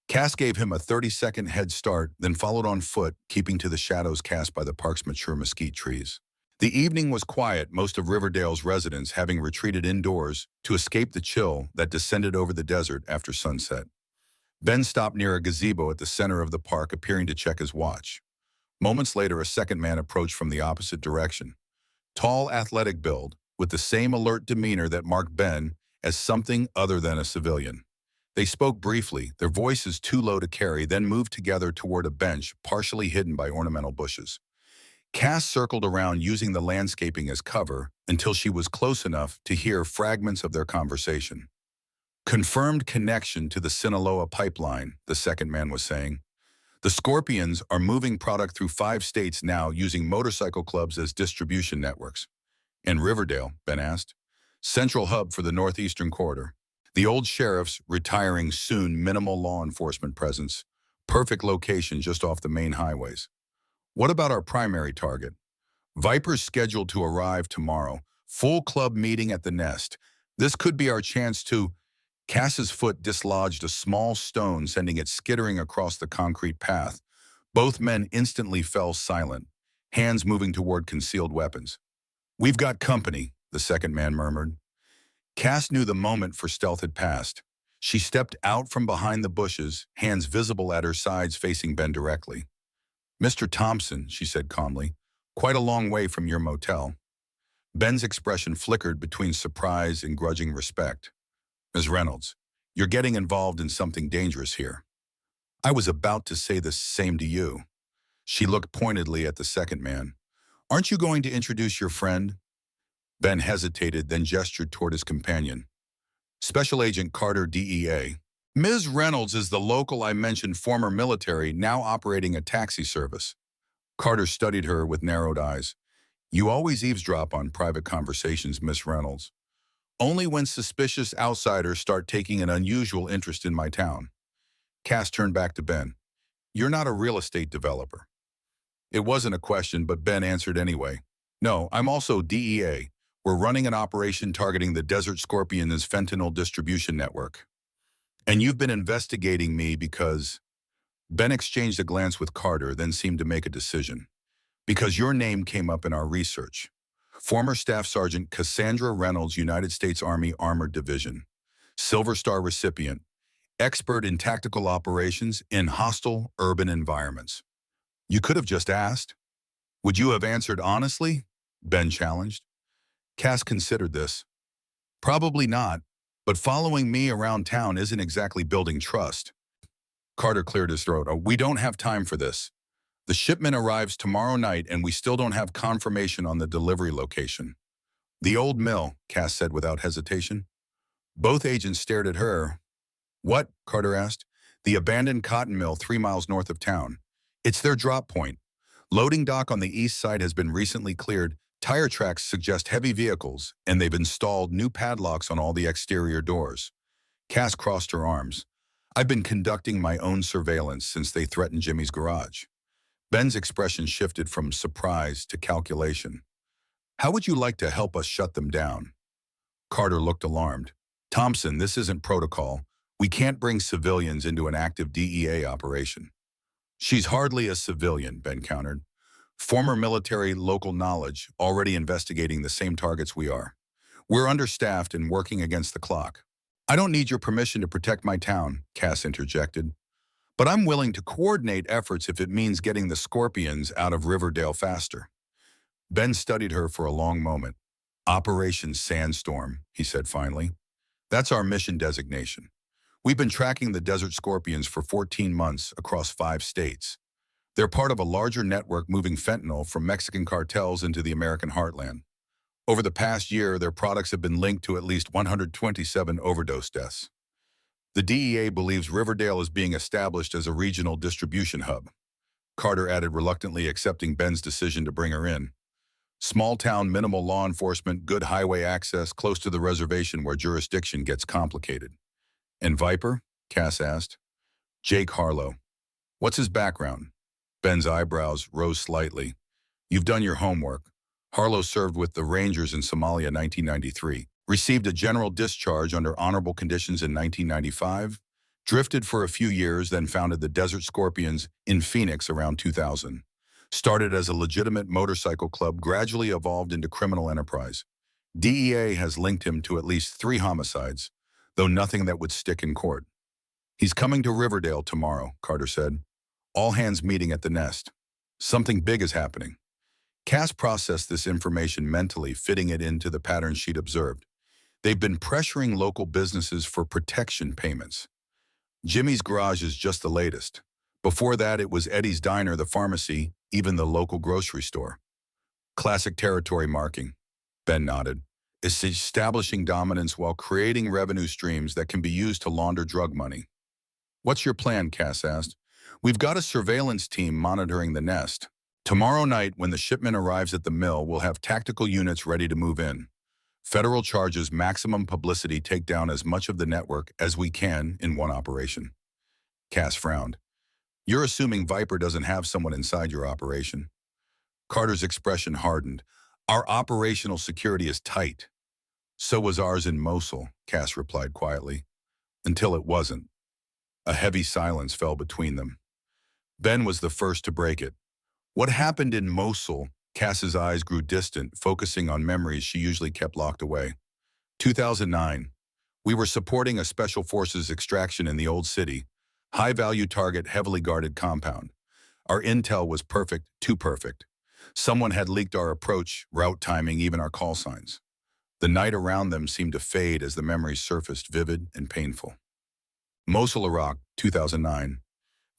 Cass gave him a 30-second head start, then followed on foot, keeping to the shadows cast by the park's mature mesquite trees. The evening was quiet, most of Riverdale's residents having retreated indoors to escape the chill that descended over the desert after sunset. Ben stopped near a gazebo at the center of the park, appearing to check his watch. Moments later, a second man approached from the opposite direction. Tall, athletic build, with the same alert demeanor that marked Ben as something other than a civilian. They spoke briefly, their voices too low to carry, then moved together toward a bench partially hidden by ornamental bushes. Cass circled around, using the landscaping as cover until she was close enough to hear fragments of their conversation. "Confirmed connection to the Sinaloa pipeline," the second man was saying. "The Scorpions are moving product through 5 states now, using motorcycle clubs as distribution networks." "And Riverdale?" Ben asked. "Central hub for the northeastern corridor. The old sheriff's retiring soon, minimal law enforcement presence. Perfect location just off the main highways." "What about our primary target?" "Viper's scheduled to arrive tomorrow. Full club meeting at the Nest. This could be our chance to—" Cass's foot dislodged a small stone, sending it skittering across the concrete path. Both men instantly fell silent, hands moving toward concealed weapons. "We've got company," the second man murmured. Cass knew the moment for stealth had passed. She stepped out from behind the bushes, hands visible at her sides facing Ben directly. "Mr. Thompson," she said calmly, "quite a long way from your motel." Ben's expression flickered between surprise and grudging respect. "Ms. Reynolds, you're getting involved in something dangerous here." "I was about to say the same to you." She looked pointedly at the second man. "Aren't you going to introduce your friend?" Ben hesitated, then gestured toward his companion. "Special Agent Carter, DEA. Ms. Reynolds is the local I mentioned, former military, now operating a taxi service." Carter studied her with narrowed eyes. "You always eavesdrop on private conversations, Miss Reynolds. Only when suspicious outsiders start taking an unusual interest in my town." Cass turned back to Ben. "You're not a real estate developer." It wasn't a question, but Ben answered anyway. "No, I'm also DEA. We're running an operation targeting the Desert Scorpion's fentanyl distribution network. And you've been investigating me because—" Ben exchanged a glance with Carter, then seemed to make a decision. "Because your name came up in our research. Former Staff Sergeant Cassandra Reynolds, United States Army Armored Division. Silver Star recipient. Expert in tactical operations in hostile urban environments." "You could have just asked." "Would you have answered honestly?" Ben challenged. Cass considered this. "Probably not, but following me around town isn't exactly building trust." Carter cleared his throat. "Oh, we don't have time for this. The shipment arrives tomorrow night and we still don't have confirmation on the delivery location." "The old mill," Cass said without hesitation. Both agents stared at her. "What?" Carter asked. "The abandoned cotton mill 3 miles north of town. It's their drop point. Loading dock on the east side has been recently cleared. Tire tracks suggest heavy vehicles, and they've installed new padlocks on all the exterior doors." Cass crossed her arms. "I've been conducting my own surveillance since they threatened Jimmy's garage." Ben's expression shifted from surprise to calculation. "How would you like to help us shut them down?" Carter looked alarmed. "Thompson, this isn't protocol. We can't bring civilians into an active DEA operation." "She's hardly a civilian," Ben countered. "Former military, local knowledge, already investigating the same targets we are. We're understaffed and working against the clock." "I don't need your permission to protect my town," Cass interjected. "But I'm willing to coordinate efforts if it means getting the Scorpions out of Riverdale faster." Ben studied her for a long moment. "Operation Sandstorm," he said finally. "That's our mission designation. We've been tracking the Desert Scorpions for 14 months across 5 states. They're part of a larger network moving fentanyl from Mexican cartels into the American heartland. Over the past year, their products have been linked to at least 127 overdose deaths. The DEA believes Riverdale is being established as a regional distribution hub." Carter added, reluctantly accepting Ben's decision to bring her in. "Small town, minimal law enforcement, good highway access, close to the reservation where jurisdiction gets complicated." "And Viper?" Cass asked. "Jake Harlow." "What's his background?" Ben's eyebrows rose slightly. "You've done your homework. Harlow served with the Rangers in Somalia 1993, received a general discharge under honorable conditions in 1995, drifted for a few years, then founded the Desert Scorpions in Phoenix around 2000. Started as a legitimate motorcycle club, gradually evolved into criminal enterprise. DEA has linked him to at least 3 homicides, though nothing that would stick in court." "He's coming to Riverdale tomorrow," Carter said. "All hands meeting at the Nest. Something big is happening." Cass processed this information mentally, fitting it into the pattern she'd observed. They've been pressuring local businesses for protection payments. Jimmy's garage is just the latest. Before that, it was Eddie's Diner, the pharmacy, even the local grocery store. "Classic territory marking," Ben nodded. "It's establishing dominance while creating revenue streams that can be used to launder drug money." "What's your plan?" Cass asked. "We've got a surveillance team monitoring the Nest. Tomorrow night, when the shipment arrives at the mill, we'll have tactical units ready to move in. Federal charges maximum publicity, take down as much of the network as we can in one operation." Cass frowned. "You're assuming Viper doesn't have someone inside your operation." Carter's expression hardened. "Our operational security is tight." "So was ours in Mosul," Cass replied quietly. "Until it wasn't." A heavy silence fell between them. Ben was the first to break it. "What happened in Mosul Cass's eyes grew distant, focusing on memories she usually kept locked away. 2009. We were supporting a Special Forces extraction in the Old City, high-value target, heavily guarded compound. Our intel was perfect, too perfect. Someone had leaked our approach, route timing, even our call signs. The night around them seemed to fade as the memories surfaced, vivid and painful. Mosul, Iraq, 2009.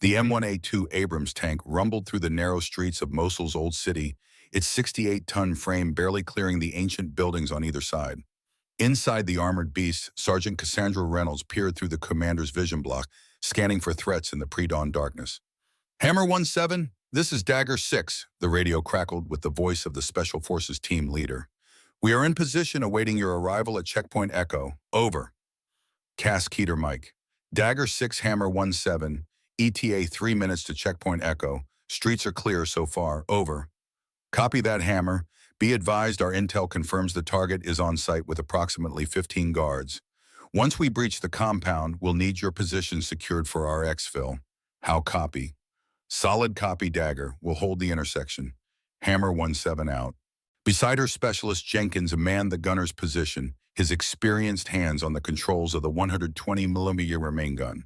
The M1A2 Abrams tank rumbled through the narrow streets of Mosul's Old City, its 68-ton frame barely clearing the ancient buildings on either side. Inside the armored beast, Sergeant Cassandra Reynolds peered through the commander's vision block, scanning for threats in the pre-dawn darkness. Hammer 17, this is Dagger 6, the radio crackled with the voice of the Special Forces team leader. We are in position awaiting your arrival at Checkpoint Echo. Over. Cass keyed her mic. Dagger 6, Hammer 17, ETA 3 minutes to Checkpoint Echo. Streets are clear so far. Over. Copy that, Hammer. Be advised our intel confirms the target is on site with approximately 15 guards. Once we breach the compound, we'll need your position secured for our exfil. How copy? Solid copy, Dagger. We'll hold the intersection. Hammer 17 out. Beside her, Specialist Jenkins manned the gunner's position, his experienced hands on the controls of the 120mm main gun.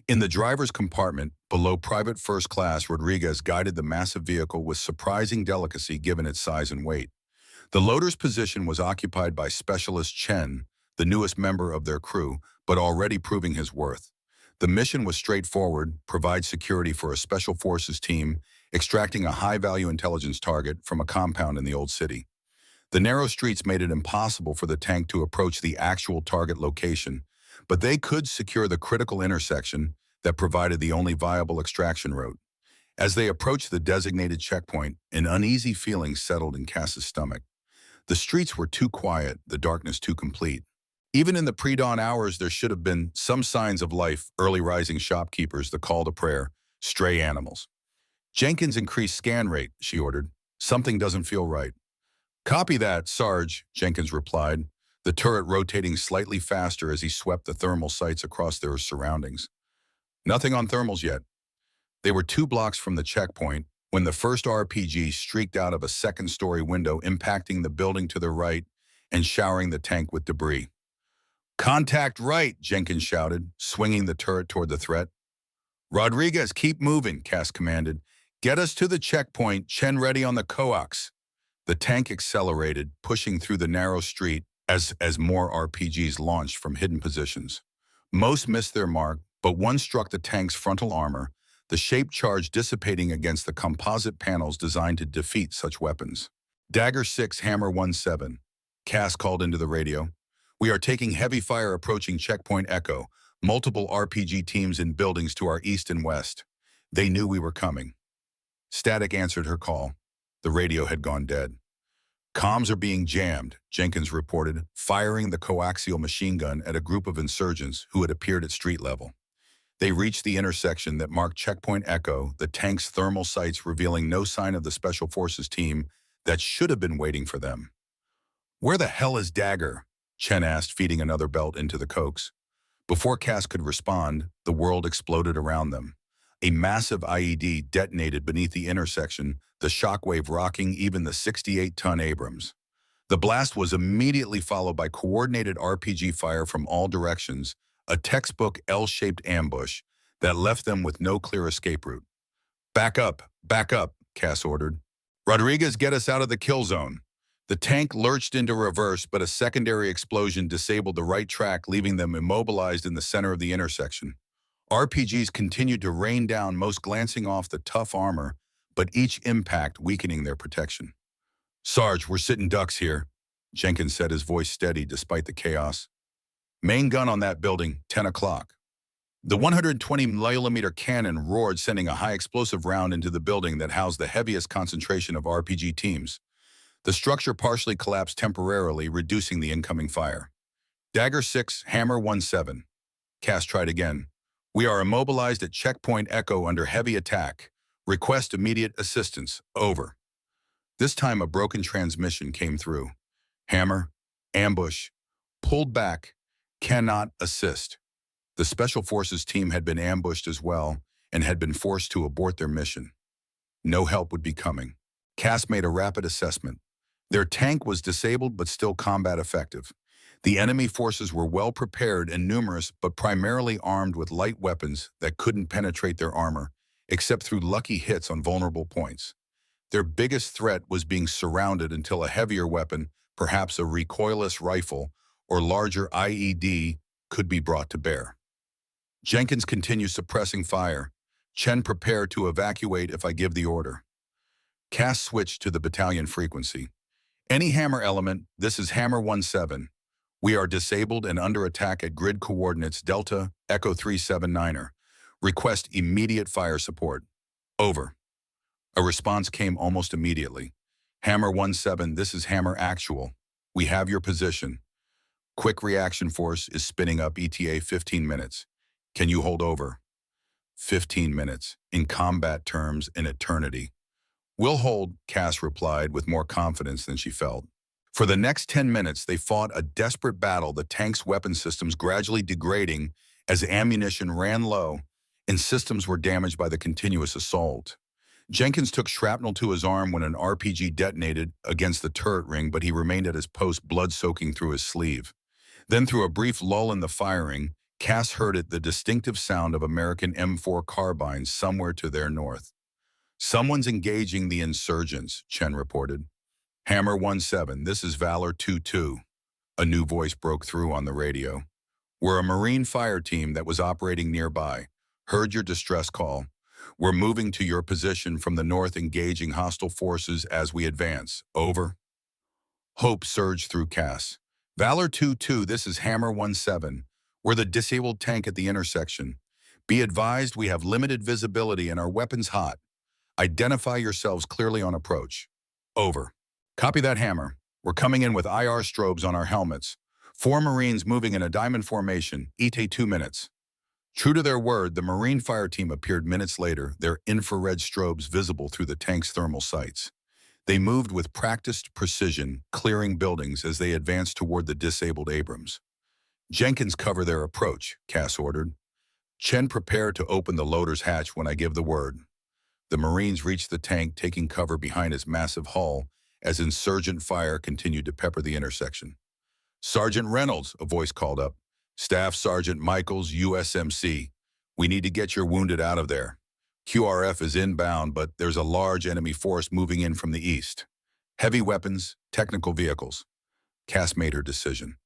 In the driver's compartment, below Private First Class, Rodriguez guided the massive vehicle with surprising delicacy given its size and weight. The loader's position was occupied by Specialist Chen, the newest member of their crew, but already proving his worth. The mission was straightforward: provide security for a Special Forces team extracting a high-value intelligence target from a compound in the Old City. The narrow streets made it impossible for the tank to approach the actual target location, but they could secure the critical intersection that provided the only viable extraction route. As they approached the designated checkpoint, an uneasy feeling settled in Cass's stomach. The streets were too quiet, the darkness too complete. Even in the pre-dawn hours, there should have been some signs of life: early rising shopkeepers, the call to prayer, stray animals. Jenkins increased scan rate, she ordered. Something doesn't feel right. Copy that, Sarge, Jenkins replied, the turret rotating slightly faster as he swept the thermal sights across their surroundings. Nothing on thermals yet. They were 2 blocks from the checkpoint when the first RPG streaked out of a second-story window, impacting the building to their right and showering the tank with debris. Contact right, Jenkins shouted, swinging the turret toward the threat. Rodriguez, keep moving, Cass commanded. Get us to the checkpoint, Chen ready on the coax. The tank accelerated, pushing through the narrow street as more RPGs launched from hidden positions. Most missed their mark, but one struck the tank's frontal armor, the shaped charge dissipating against the composite panels designed to defeat such weapons. Dagger 6, Hammer 17, Cass called into the radio. We are taking heavy fire approaching Checkpoint Echo, multiple RPG teams in buildings to our east and west. They knew we were coming. Static answered her call. The radio had gone dead. Comms are being jammed, Jenkins reported, firing the coaxial machine gun at a group of insurgents who had appeared at street level. They reached the intersection that marked Checkpoint Echo, the tank's thermal sights revealing no sign of the Special Forces team that should have been waiting for them. Where the hell is Dagger? Chen asked, feeding another belt into the coax. Before Cass could respond, the world exploded around them. A massive IED detonated beneath the intersection, the shockwave rocking even the 68-ton Abrams. The blast was immediately followed by coordinated RPG fire from all directions, a textbook L-shaped ambush that left them with no clear escape route. Back up, Cass ordered. Rodriguez, get us out of the kill zone. The tank lurched into reverse, but a secondary explosion disabled the right track, leaving them immobilized in the center of the intersection. RPGs continued to rain down, most glancing off the tough armor, but each impact weakening their protection. Sarge, we're sitting ducks here, Jenkins said, his voice steady despite the chaos. Main gun on that building, 10 o'clock. The 120mm cannon roared, sending a high explosive round into the building that housed the heaviest concentration of RPG teams. The structure partially collapsed temporarily, reducing the incoming fire. Dagger 6, Hammer 17. Cass tried again. We are immobilized at Checkpoint Echo under heavy attack. Request immediate assistance. Over. This time a broken transmission came through. Hammer, ambush, pulled back, cannot assist. The Special Forces team had been ambushed as well and had been forced to abort their mission. No help would be coming. Cass made a rapid assessment. Their tank was disabled but still combat effective. The enemy forces were well prepared and numerous, but primarily armed with light weapons that couldn't penetrate their armor, except through lucky hits on vulnerable points. Their biggest threat was being surrounded until a heavier weapon, perhaps a recoilless rifle or larger IED, could be brought to bear. Jenkins continued suppressing fire. Chen, prepare to evacuate if I give the order. Cass switched to the battalion frequency. Any hammer element, this is Hammer 17. We are disabled and under attack at grid coordinates Delta Echo 379er. Request immediate fire support. Over. A response came almost immediately. Hammer 17, this is Hammer Actual. We have your position. Quick reaction force is spinning up ETA 15 minutes. Can you hold over? 15 minutes. In combat terms, an eternity. We'll hold, Cass replied with more confidence than she felt. For the next 10 minutes, they fought a desperate battle, the tank's weapon systems gradually degrading as ammunition ran low and systems were damaged by the continuous assault. Jenkins took shrapnel to his arm when an RPG detonated against the turret ring, but he remained at his post, blood soaking through his sleeve. Then, through a brief lull in the firing, Cass heard the distinctive sound of American M4 carbines somewhere to their north. Someone's engaging the insurgents, Chen reported. Hammer 17, this is Valor 22. A new voice broke through on the radio. We're a Marine fire team that was operating nearby. Heard your distress call. We're moving to your position from the north, engaging hostile forces as we advance. Over. Hope surged through Cass. Valor 22, this is Hammer 17. We're the disabled tank at the intersection. Be advised we have limited visibility and our weapons hot. Identify yourselves clearly on approach. Over. Copy that, Hammer. We're coming in with IR strobes on our helmets. 4 Marines moving in a diamond formation, ETA 2 minutes. True to their word, the Marine fire team appeared minutes later, their infrared strobes visible through the tank's thermal sights. They moved with practiced precision, clearing buildings as they advanced toward the disabled Abrams. Jenkins, cover their approach, Cass ordered. Chen, prepare to open the loader's hatch when I give the word. The Marines reached the tank, taking cover behind its massive hull as insurgent fire continued to pepper the intersection. Sergeant Reynolds, a voice called up. Staff Sergeant Michaels, USMC. We need to get your wounded out of there. QRF is inbound, but there's a large enemy force moving in from the east. Heavy weapons, technical vehicles. Cass made her decision.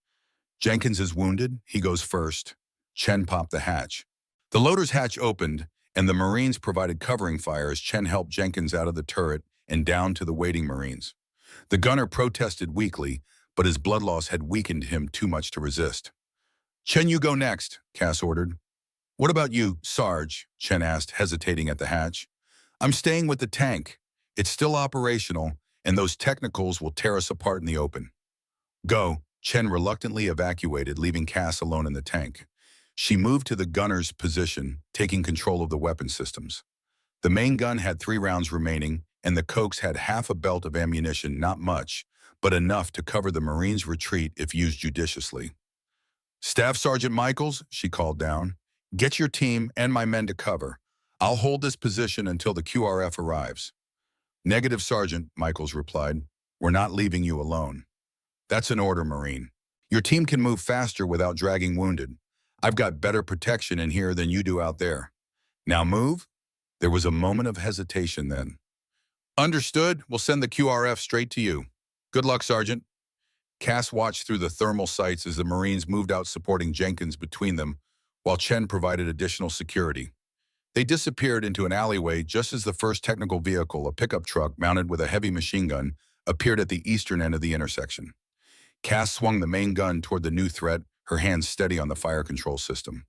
Jenkins is wounded. He goes first. Chen popped the hatch. The loader's hatch opened, and the Marines provided covering fire as Chen helped Jenkins out of the turret and down to the waiting Marines. The gunner protested weakly, but his blood loss had weakened him too much to resist. Chen, you go next, Cass ordered. What about you, Sarge? Chen asked, hesitating at the hatch. I'm staying with the tank. It's still operational, and those technicals will tear us apart in the open. Go. Chen reluctantly evacuated, leaving Cass alone in the tank. She moved to the gunner's position, taking control of the weapon systems. The main gun had 3 rounds remaining, and the Cokes had half a belt of ammunition, not much, but enough to cover the Marines' retreat if used judiciously. Staff Sergeant Michaels, she called down, get your team and my men to cover. I'll hold this position until the QRF arrives. Negative, Sergeant, Michaels replied. We're not leaving you alone. That's an order, Marine. Your team can move faster without dragging wounded. I've got better protection in here than you do out there. Now move? There was a moment of hesitation then. Understood. We'll send the QRF straight to you. Good luck, Sergeant. Cass watched through the thermal sights as the Marines moved out, supporting Jenkins between them, while Chen provided additional security. They disappeared into an alleyway just as the first technical vehicle, a pickup truck mounted with a heavy machine gun, appeared at the eastern end of the intersection. Cass swung the main gun toward the new threat, her hands steady on the fire control system.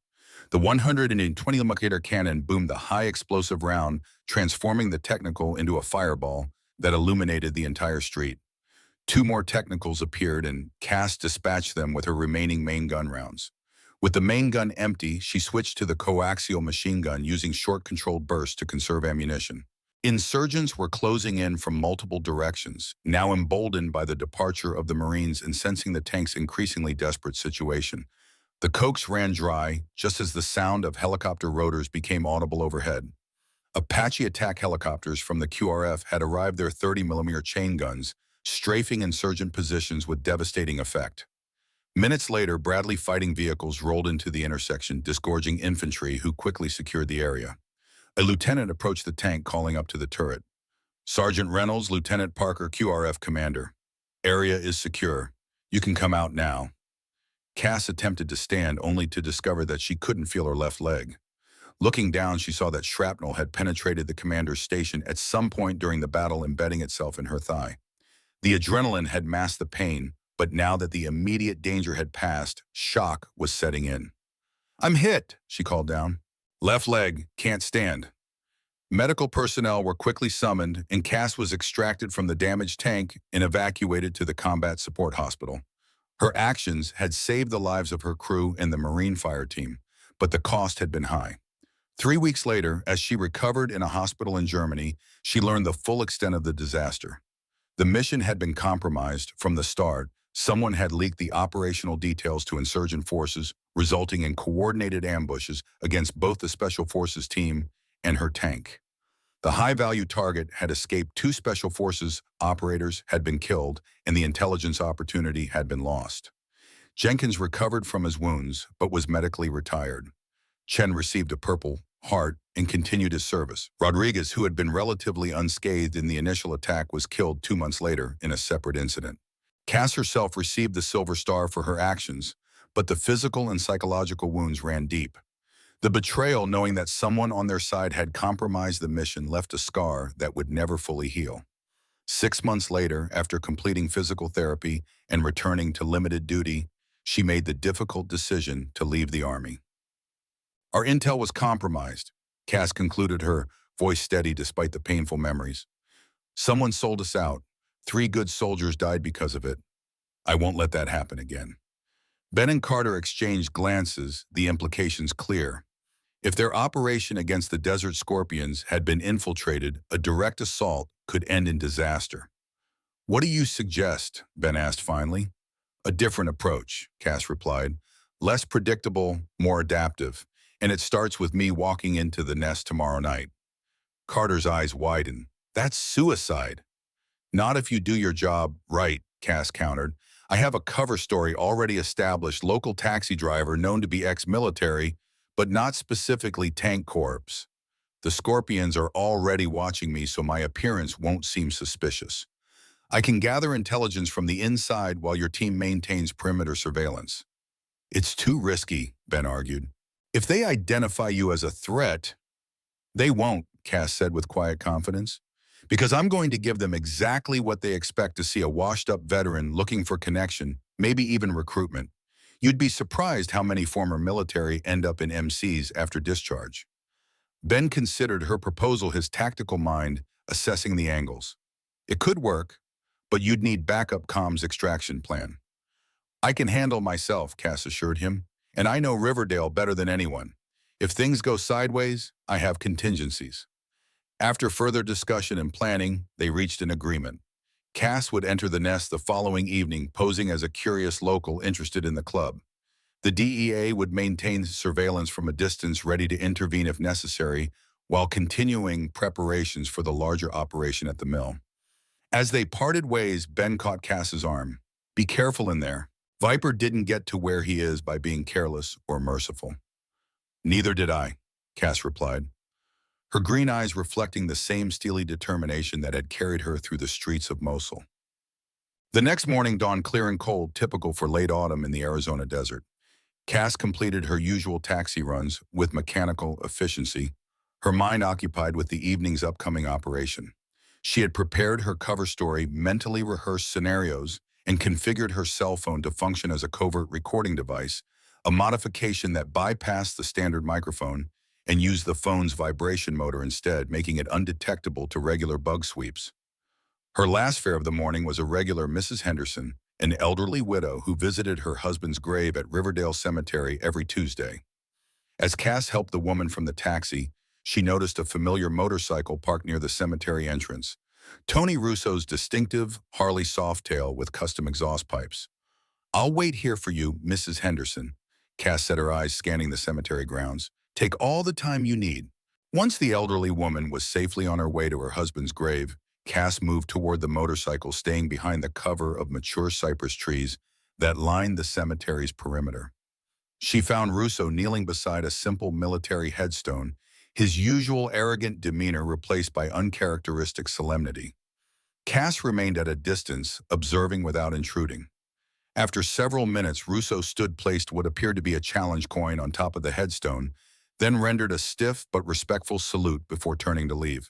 The 120mm cannon boomed the high explosive round, transforming the technical into a fireball that illuminated the entire street. 2 more technicals appeared, and Cass dispatched them with her remaining main gun rounds. With the main gun empty, she switched to the coaxial machine gun, using short-controlled bursts to conserve ammunition. Insurgents were closing in from multiple directions, now emboldened by the departure of the Marines and sensing the tank's increasingly desperate situation. The Cokes ran dry, just as the sound of helicopter rotors became audible overhead. Apache attack helicopters from the QRF had arrived their 30mm chain guns, strafing insurgent positions with devastating effect. Minutes later, Bradley fighting vehicles rolled into the intersection, disgorging infantry who quickly secured the area. A lieutenant approached the tank, calling up to the turret. "Sergeant Reynolds, Lieutenant Parker, QRF commander. Area is secure. You can come out now." Cass attempted to stand, only to discover that she couldn't feel her left leg. Looking down, she saw that shrapnel had penetrated the commander's station at some point during the battle, embedding itself in her thigh. The adrenaline had masked the pain, but now that the immediate danger had passed, shock was setting in. "I'm hit," she called down. "Left leg, can't stand." Medical personnel were quickly summoned, and Cass was extracted from the damaged tank and evacuated to the combat support hospital. Her actions had saved the lives of her crew and the Marine fire team, but the cost had been high. 3 weeks later, as she recovered in a hospital in Germany, she learned the full extent of the disaster. The mission had been compromised from the start. Someone had leaked the operational details to insurgent forces, resulting in coordinated ambushes against both the Special Forces team and her tank. The high-value target had escaped. 2 Special Forces operators had been killed, and the intelligence opportunity had been lost. Jenkins recovered from his wounds, but was medically retired. Chen received a Purple Heart and continued his service. Rodriguez, who had been relatively unscathed in the initial attack, was killed 2 months later in a separate incident. Cass herself received the Silver Star for her actions, but the physical and psychological wounds ran deep. The betrayal, knowing that someone on their side had compromised the mission, left a scar that would never fully heal. 6 months later, after completing physical therapy and returning to limited duty, she made the difficult decision to leave the Army. "Our intel was compromised," Cass concluded, her voice steady despite the painful memories. "Someone sold us out. 3 good soldiers died because of it. I won't let that happen again." Ben and Carter exchanged glances, the implications clear. If their operation against the Desert Scorpions had been infiltrated, a direct assault could end in disaster. "What do you suggest?" Ben asked finally. "A different approach," Cass replied. "Less predictable, more adaptive. And it starts with me walking into the nest tomorrow night." Carter's eyes widened. "That's suicide." "Not if you do your job right," Cass countered. "I have a cover story already established, local taxi driver known to be ex-military, but not specifically tank corps. The Scorpions are already watching me, so my appearance won't seem suspicious. I can gather intelligence from the inside while your team maintains perimeter surveillance." "It's too risky," Ben argued. "If they identify you as a threat—" "They won't," Cass said with quiet confidence, "because I'm going to give them exactly what they expect to see: a washed-up veteran looking for connection, maybe even recruitment. You'd be surprised how many former military end up in MCs after discharge." Ben considered her proposal, his tactical mind assessing the angles. "It could work, but you'd need backup comms extraction plan." "I can handle myself," Cass assured him, "and I know Riverdale better than anyone. If things go sideways, I have contingencies." After further discussion and planning, they reached an agreement. Cass would enter the nest the following evening, posing as a curious local interested in the club. The DEA would maintain surveillance from a distance, ready to intervene if necessary, while continuing preparations for the larger operation at the mill. As they parted ways, Ben caught Cass's arm. "Be careful in there. Viper didn't get to where he is by being careless or merciful." "Neither did I," Cass replied, her green eyes reflecting the same steely determination that had carried her through the streets of Mosul. The next morning dawned clear and cold, typical for late autumn in the Arizona desert. Cass completed her usual taxi runs with mechanical efficiency, her mind occupied with the evening's upcoming operation. She had prepared her cover story, mentally rehearsed scenarios, and configured her cell phone to function as a covert recording device, a modification that bypassed the standard microphone and used the phone's vibration motor instead, making it undetectable to regular bug sweeps. Her last fare of the morning was a regular Mrs. Henderson, an elderly widow who visited her husband's grave at Riverdale Cemetery every Tuesday. As Cass helped the woman from the taxi, she noticed a familiar motorcycle parked near the cemetery entrance. Tony Russo's distinctive Harley Softail with custom exhaust pipes. "I'll wait here for you, Mrs. Henderson," Cass said, her eyes scanning the cemetery grounds. "Take all the time you need." Once the elderly woman was safely on her way to her husband's grave, Cass moved toward the motorcycle, staying behind the cover of mature cypress trees that lined the cemetery's perimeter. She found Russo kneeling beside a simple military headstone, his usual arrogant demeanor replaced by uncharacteristic solemnity. Cass remained at a distance, observing without intruding. After several minutes, Russo stood placed what appeared to be a challenge coin on top of the headstone, then rendered a stiff but respectful salute before turning to leave.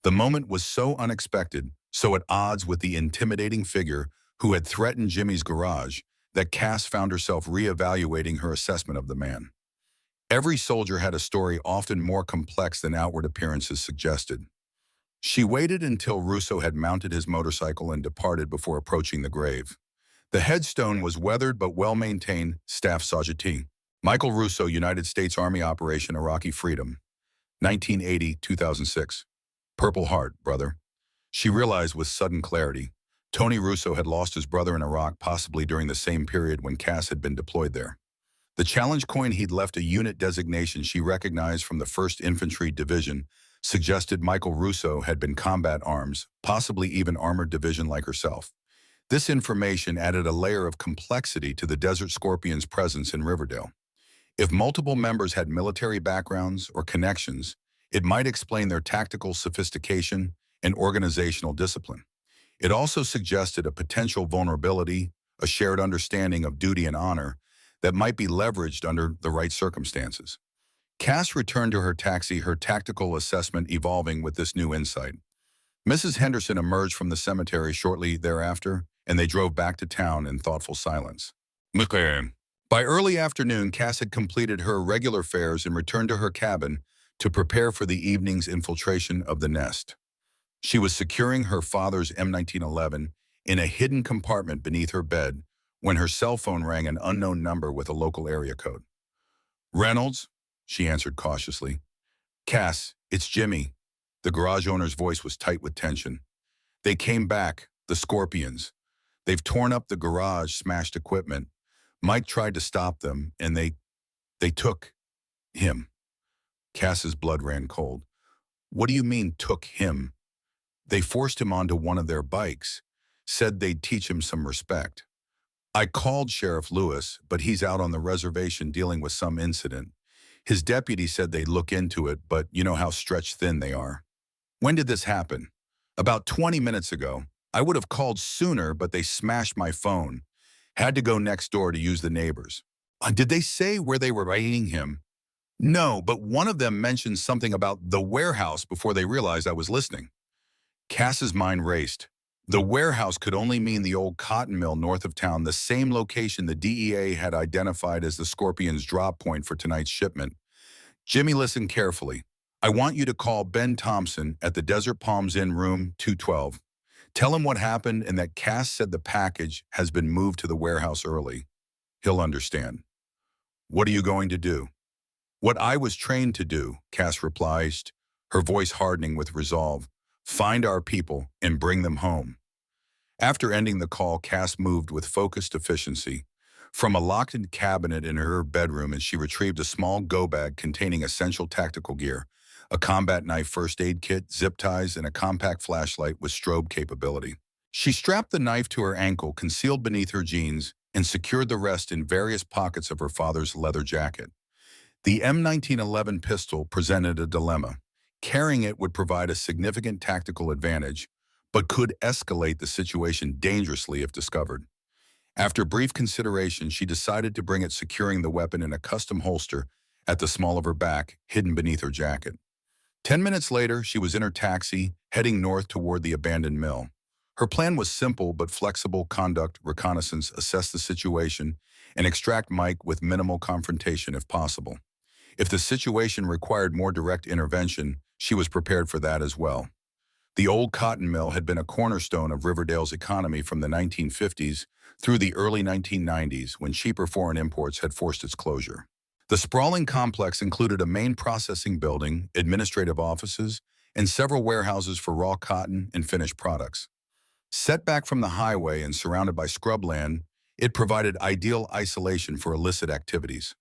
The moment was so unexpected, so at odds with the intimidating figure who had threatened Jimmy's garage, that Cass found herself reevaluating her assessment of the man. Every soldier had a story often more complex than outward appearances suggested. She waited until Russo had mounted his motorcycle and departed before approaching the grave. The headstone was weathered but well-maintained, Staff Sergeant Michael Russo, United States Army Operation Iraqi Freedom, 1980-2006. Purple Heart, brother. She realized with sudden clarity. Tony Russo had lost his brother in Iraq, possibly during the same period when Cass had been deployed there. The challenge coin he'd left a unit designation she recognized from the 1st Infantry Division suggested Michael Russo had been combat arms, possibly even armored division like herself. This information added a layer of complexity to the Desert Scorpion's presence in Riverdale. If multiple members had military backgrounds or connections, it might explain their tactical sophistication and organizational discipline. It also suggested a potential vulnerability, a shared understanding of duty and honor that might be leveraged under the right circumstances. Cass returned to her taxi, her tactical assessment evolving with this new insight. Mrs. Henderson emerged from the cemetery shortly thereafter, and they drove back to town in thoughtful silence. By early afternoon, Cass had completed her regular fares and returned to her cabin to prepare for the evening's infiltration of the nest. She was securing her father's M1911 in a hidden compartment beneath her bed when her cell phone rang, an unknown number with a local area code. "Reynolds," she answered cautiously. "Cass, it's Jimmy." The garage owner's voice was tight with tension. "They came back, the Scorpions. They've torn up the garage, smashed equipment. Mike tried to stop them, and they took him." Cass's blood ran cold. "What do you mean, took him?" "They forced him onto one of their bikes, said they'd teach him some respect. I called Sheriff Lewis, but he's out on the reservation dealing with some incident. His deputy said they'd look into it, but you know how stretched thin they are." "When did this happen?" "About 20 minutes ago. I would have called sooner, but they smashed my phone. Had to go next door to use the neighbors." "Did they say where they were writing him?" "No, but one of them mentioned something about the warehouse before they realized I was listening." Cass's mind raced. The warehouse could only mean the old cotton mill north of town, the same location the DEA had identified as the Scorpion's drop point for tonight's shipment. "Jimmy, listen carefully. I want you to call Ben Thompson at the Desert Palms Inn, room 212. Tell him what happened and that Cass said the package has been moved to the warehouse early. He'll understand." "What are you going to do?" "What I was trained to do," Cass replied, her voice hardening with resolve. "Find our people and bring them home." After ending the call, Cass moved with focused efficiency. From a locked-in cabinet in her bedroom, and she retrieved a small go-bag containing essential tactical gear, a combat knife, first aid kit, zip ties, and a compact flashlight with strobe capability. She strapped the knife to her ankle, concealed beneath her jeans, and secured the rest in various pockets of her father's leather jacket. The M1911 pistol presented a dilemma. Carrying it would provide a significant tactical advantage, but could escalate the situation dangerously if discovered. After brief consideration, she decided to bring it, securing the weapon in a custom holster at the small of her back, hidden beneath her jacket. 10 minutes later, she was in her taxi, heading north toward the abandoned mill. Her plan was simple but flexible: conduct reconnaissance, assess the situation, and extract Mike with minimal confrontation if possible. If the situation required more direct intervention, she was prepared for that as well. The old cotton mill had been a cornerstone of Riverdale's economy from the 1950s through the early 1990s, when cheaper foreign imports had forced its closure. The sprawling complex included a main processing building, administrative offices, and several warehouses for raw cotton and finished products. Set back from the highway and surrounded by scrubland, it provided ideal isolation for illicit activities.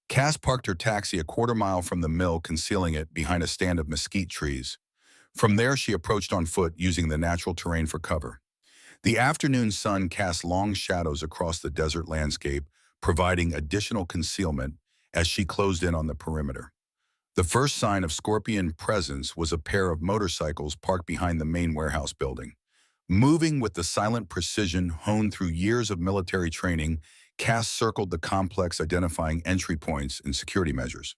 Cass parked her taxi a quarter mile from the mill, concealing it behind a stand of mesquite trees. From there, she approached on foot, using the natural terrain for cover. The afternoon sun cast long shadows across the desert landscape, providing additional concealment as she closed in on the perimeter. The first sign of Scorpion presence was a pair of motorcycles parked behind the main warehouse building. Moving with the silent precision honed through years of military training, Cass circled the complex, identifying entry points and security measures.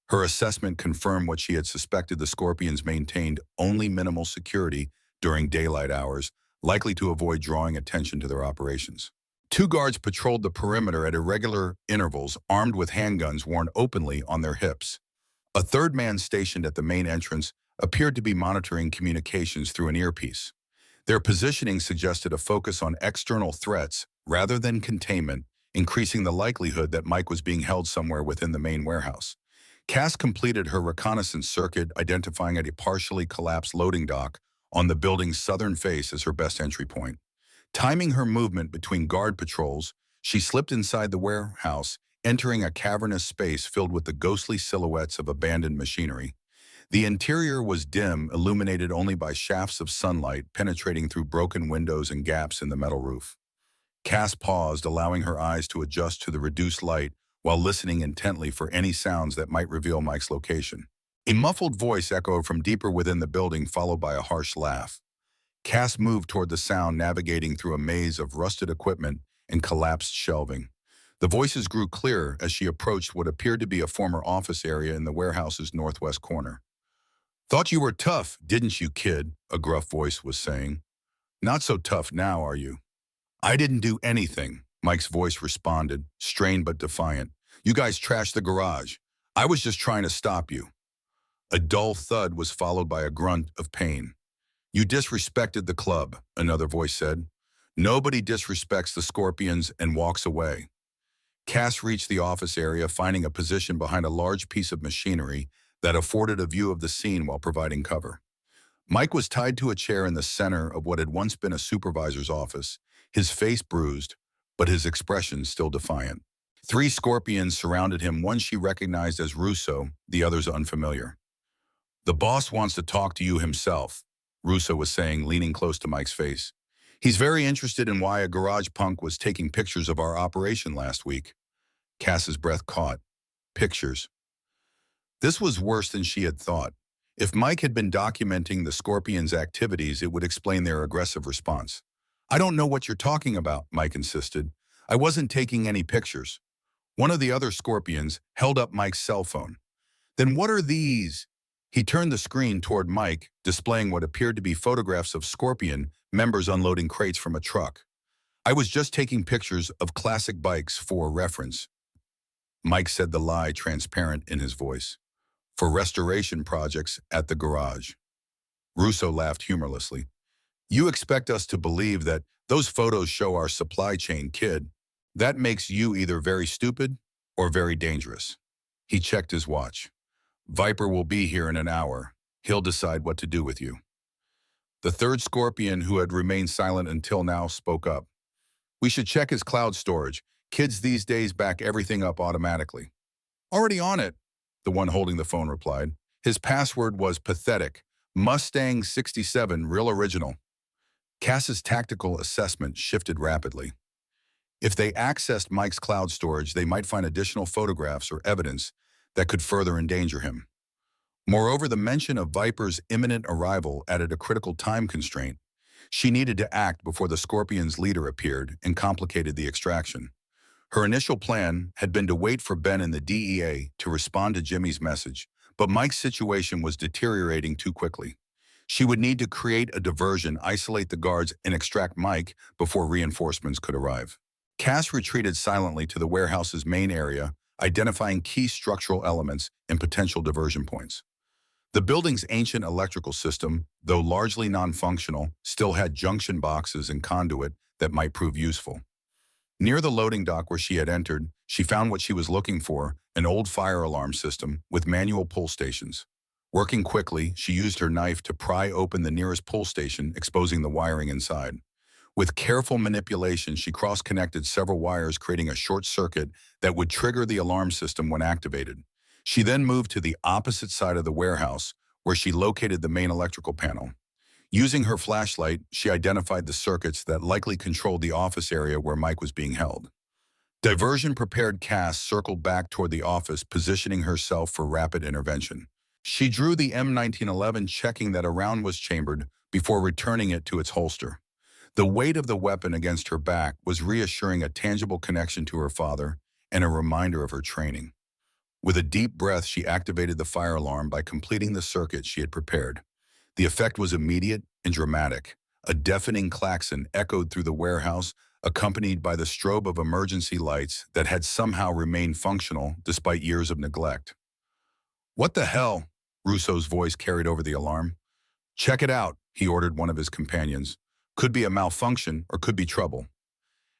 Her assessment confirmed what she had suspected: the Scorpions maintained only minimal security during daylight hours, likely to avoid drawing attention to their operations. Two guards patrolled the perimeter at irregular intervals, armed with handguns worn openly on their hips. A third man stationed at the main entrance appeared to be monitoring communications through an earpiece. Their positioning suggested a focus on external threats rather than containment, increasing the likelihood that Mike was being held somewhere within the main warehouse. Cass completed her reconnaissance circuit, identifying a partially collapsed loading dock on the building's southern face as her best entry point. Timing her movement between guard patrols, she slipped inside the warehouse, entering a cavernous space filled with the ghostly silhouettes of abandoned machinery. The interior was dim, illuminated only by shafts of sunlight penetrating through broken windows and gaps in the metal roof. Cass paused, allowing her eyes to adjust to the reduced light while listening intently for any sounds that might reveal Mike's location. A muffled voice echoed from deeper within the building, followed by a harsh laugh. Cass moved toward the sound, navigating through a maze of rusted equipment and collapsed shelving. The voices grew clearer as she approached what appeared to be a former office area in the warehouse's northwest corner. "Thought you were tough, didn't you, kid?" a gruff voice was saying. "Not so tough now, are you?" "I didn't do anything," Mike's voice responded, strained but defiant. "You guys trashed the garage. I was just trying to stop you." A dull thud was followed by a grunt of pain. "You disrespected the club," another voice said. "Nobody disrespects the Scorpions," and walks away. Cass reached the office area, finding a position behind a large piece of machinery that afforded a view of the scene while providing cover. Mike was tied to a chair in the center of what had once been a supervisor's office, his face bruised, but his expression still defiant. Three Scorpions surrounded him, one she recognized as Russo, the others unfamiliar. "The boss wants to talk to you himself," Russo was saying, leaning close to Mike's face. "He's very interested in why a garage punk was taking pictures of our operation last week." Cass's breath caught. Pictures. This was worse than she had thought. If Mike had been documenting the Scorpions' activities, it would explain their aggressive response. "I don't know what you're talking about," Mike insisted. "I wasn't taking any pictures." One of the other Scorpions held up Mike's cell phone. "Then what are these?" He turned the screen toward Mike, displaying what appeared to be photographs of Scorpion members unloading crates from a truck. "I was just taking pictures of classic bikes for reference." Mike said, the lie transparent in his voice. "For restoration projects at the garage." Russo laughed humorlessly. "You expect us to believe that those photos show our supply chain, kid? That makes you either very stupid or very dangerous." He checked his watch. "Viper will be here in an hour. He'll decide what to do with you." The third Scorpion, who had remained silent until now, spoke up. "We should check his cloud storage. Kids these days back everything up automatically." "Already on it," the one holding the phone replied. His password was pathetic. Mustang 67, real original. Cass's tactical assessment shifted rapidly. If they accessed Mike's cloud storage, they might find additional photographs or evidence that could further endanger him. Moreover, the mention of Viper's imminent arrival added a critical time constraint. She needed to act before the Scorpion's leader appeared and complicated the extraction. Her initial plan had been to wait for Ben and the DEA to respond to Jimmy's message, but Mike's situation was deteriorating too quickly. She would need to create a diversion, isolate the guards, and extract Mike before reinforcements could arrive. Cass retreated silently to the warehouse's main area, identifying key structural elements and potential diversion points. The building's ancient electrical system, though largely non-functional, still had junction boxes and conduit that might prove useful. Near the loading dock where she had entered, she found what she was looking for, an old fire alarm system with manual pull stations. Working quickly, she used her knife to pry open the nearest pull station, exposing the wiring inside. With careful manipulation, she cross-connected several wires, creating a short circuit that would trigger the alarm system when activated. She then moved to the opposite side of the warehouse, where she located the main electrical panel. Using her flashlight, she identified the circuits that likely controlled the office area where Mike was being held. Diversion-prepared Cass circled back toward the office, positioning herself for rapid intervention. She drew the M1911, checking that a round was chambered before returning it to its holster. The weight of the weapon against her back was reassuring, a tangible connection to her father and a reminder of her training. With a deep breath, she activated the fire alarm by completing the circuit she had prepared. The effect was immediate and dramatic. A deafening klaxon echoed through the warehouse, accompanied by the strobe of emergency lights that had somehow remained functional despite years of neglect. "What the hell?" Russo's voice carried over the alarm. "Check it out," he ordered one of his companions. "Could be a malfunction or could be trouble."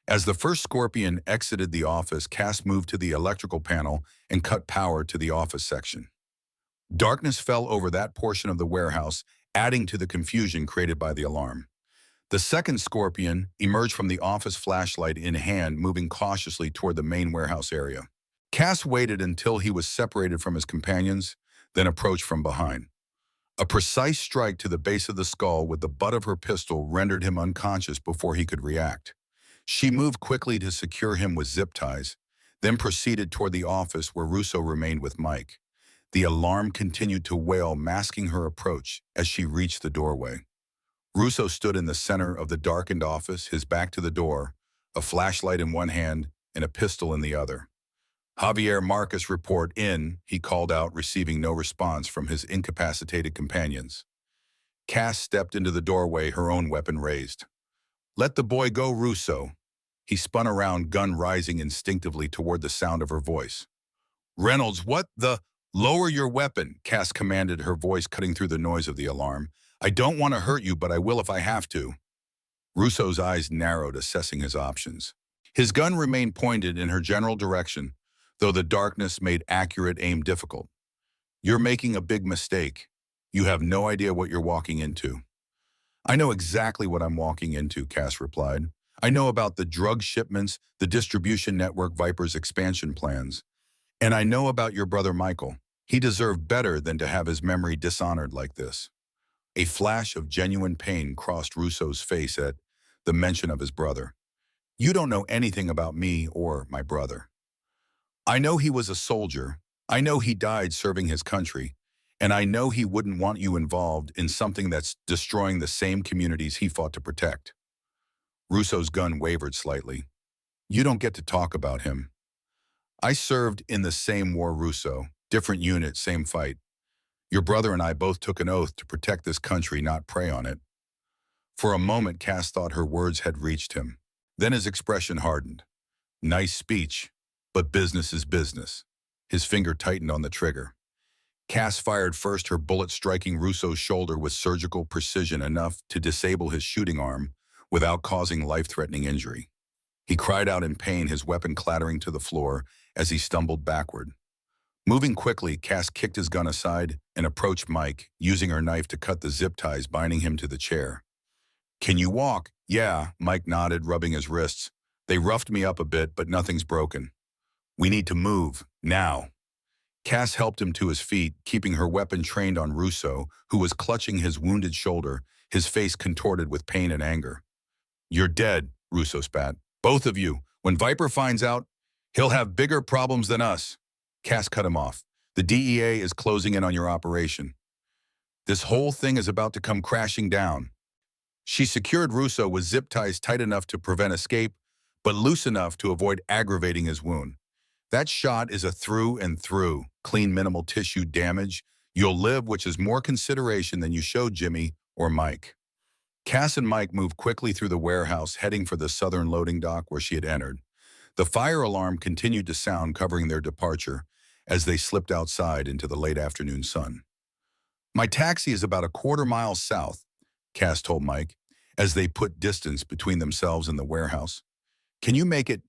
As the first Scorpion exited the office, Cass moved to the electrical panel and cut power to the office section. Darkness fell over that portion of the warehouse, adding to the confusion created by the alarm. The second Scorpion emerged from the office, flashlight in hand, moving cautiously toward the main warehouse area. Cass waited until he was separated from his companions, then approached from behind. A precise strike to the base of the skull with the butt of her pistol rendered him unconscious before he could react. She moved quickly to secure him with zip ties, then proceeded toward the office where Russo remained with Mike. The alarm continued to wail, masking her approach as she reached the doorway. Russo stood in the center of the darkened office, his back to the door, a flashlight in one hand and a pistol in the other. "Javier Marcus, report in," he called out, receiving no response from his incapacitated companions. Cass stepped into the doorway, her own weapon raised. "Let the boy go, Russo." He spun around, gun rising instinctively toward the sound of her voice. "Reynolds, what the—" "Lower your weapon," Cass commanded, her voice cutting through the noise of the alarm. "I don't want to hurt you, but I will if I have to." Russo's eyes narrowed, assessing his options. His gun remained pointed in her general direction, though the darkness made accurate aim difficult. "You're making a big mistake. You have no idea what you're walking into." "I know exactly what I'm walking into," Cass replied. "I know about the drug shipments, the distribution network, Viper's expansion plans. And I know about your brother Michael. He deserved better than to have his memory dishonored like this." A flash of genuine pain crossed Russo's face at the mention of his brother. "You don't know anything about me or my brother. I know he was a soldier. I know he died serving his country. And I know he wouldn't want you involved in something that's destroying the same communities he fought to protect." Russo's gun wavered slightly. "You don't get to talk about him. I served in the same war, Russo. Different unit, same fight. Your brother and I both took an oath to protect this country, not prey on it." For a moment, Cass thought her words had reached him. Then his expression hardened. "Nice speech, but business is business." His finger tightened on the trigger. Cass fired first, her bullet striking Russo's shoulder with surgical precision, enough to disable his shooting arm without causing life-threatening injury. He cried out in pain, his weapon clattering to the floor as he stumbled backward. Moving quickly, Cass kicked his gun aside and approached Mike, using her knife to cut the zip ties binding him to the chair. "Can you walk?" "Yeah," Mike nodded, rubbing his wrists. "They roughed me up a bit, but nothing's broken." "We need to move, now." Cass helped him to his feet, keeping her weapon trained on Russo, who was clutching his wounded shoulder, his face contorted with pain and anger. "You're dead," Russo spat. "Both of you. When Viper finds out, he'll have bigger problems than us." Cass cut him off. "The DEA is closing in on your operation. This whole thing is about to come crashing down." She secured Russo with zip ties tight enough to prevent escape, but loose enough to avoid aggravating his wound. "That shot is a through and through, clean, minimal tissue damage. You'll live, which is more consideration than you showed Jimmy or Mike." Cass and Mike moved quickly through the warehouse, heading for the southern loading dock where she had entered. The fire alarm continued to sound, covering their departure as they slipped outside into the late afternoon sun. "My taxi is about a quarter-mile south," Cass told Mike, as they put distance between themselves and the warehouse. "Can you make it?"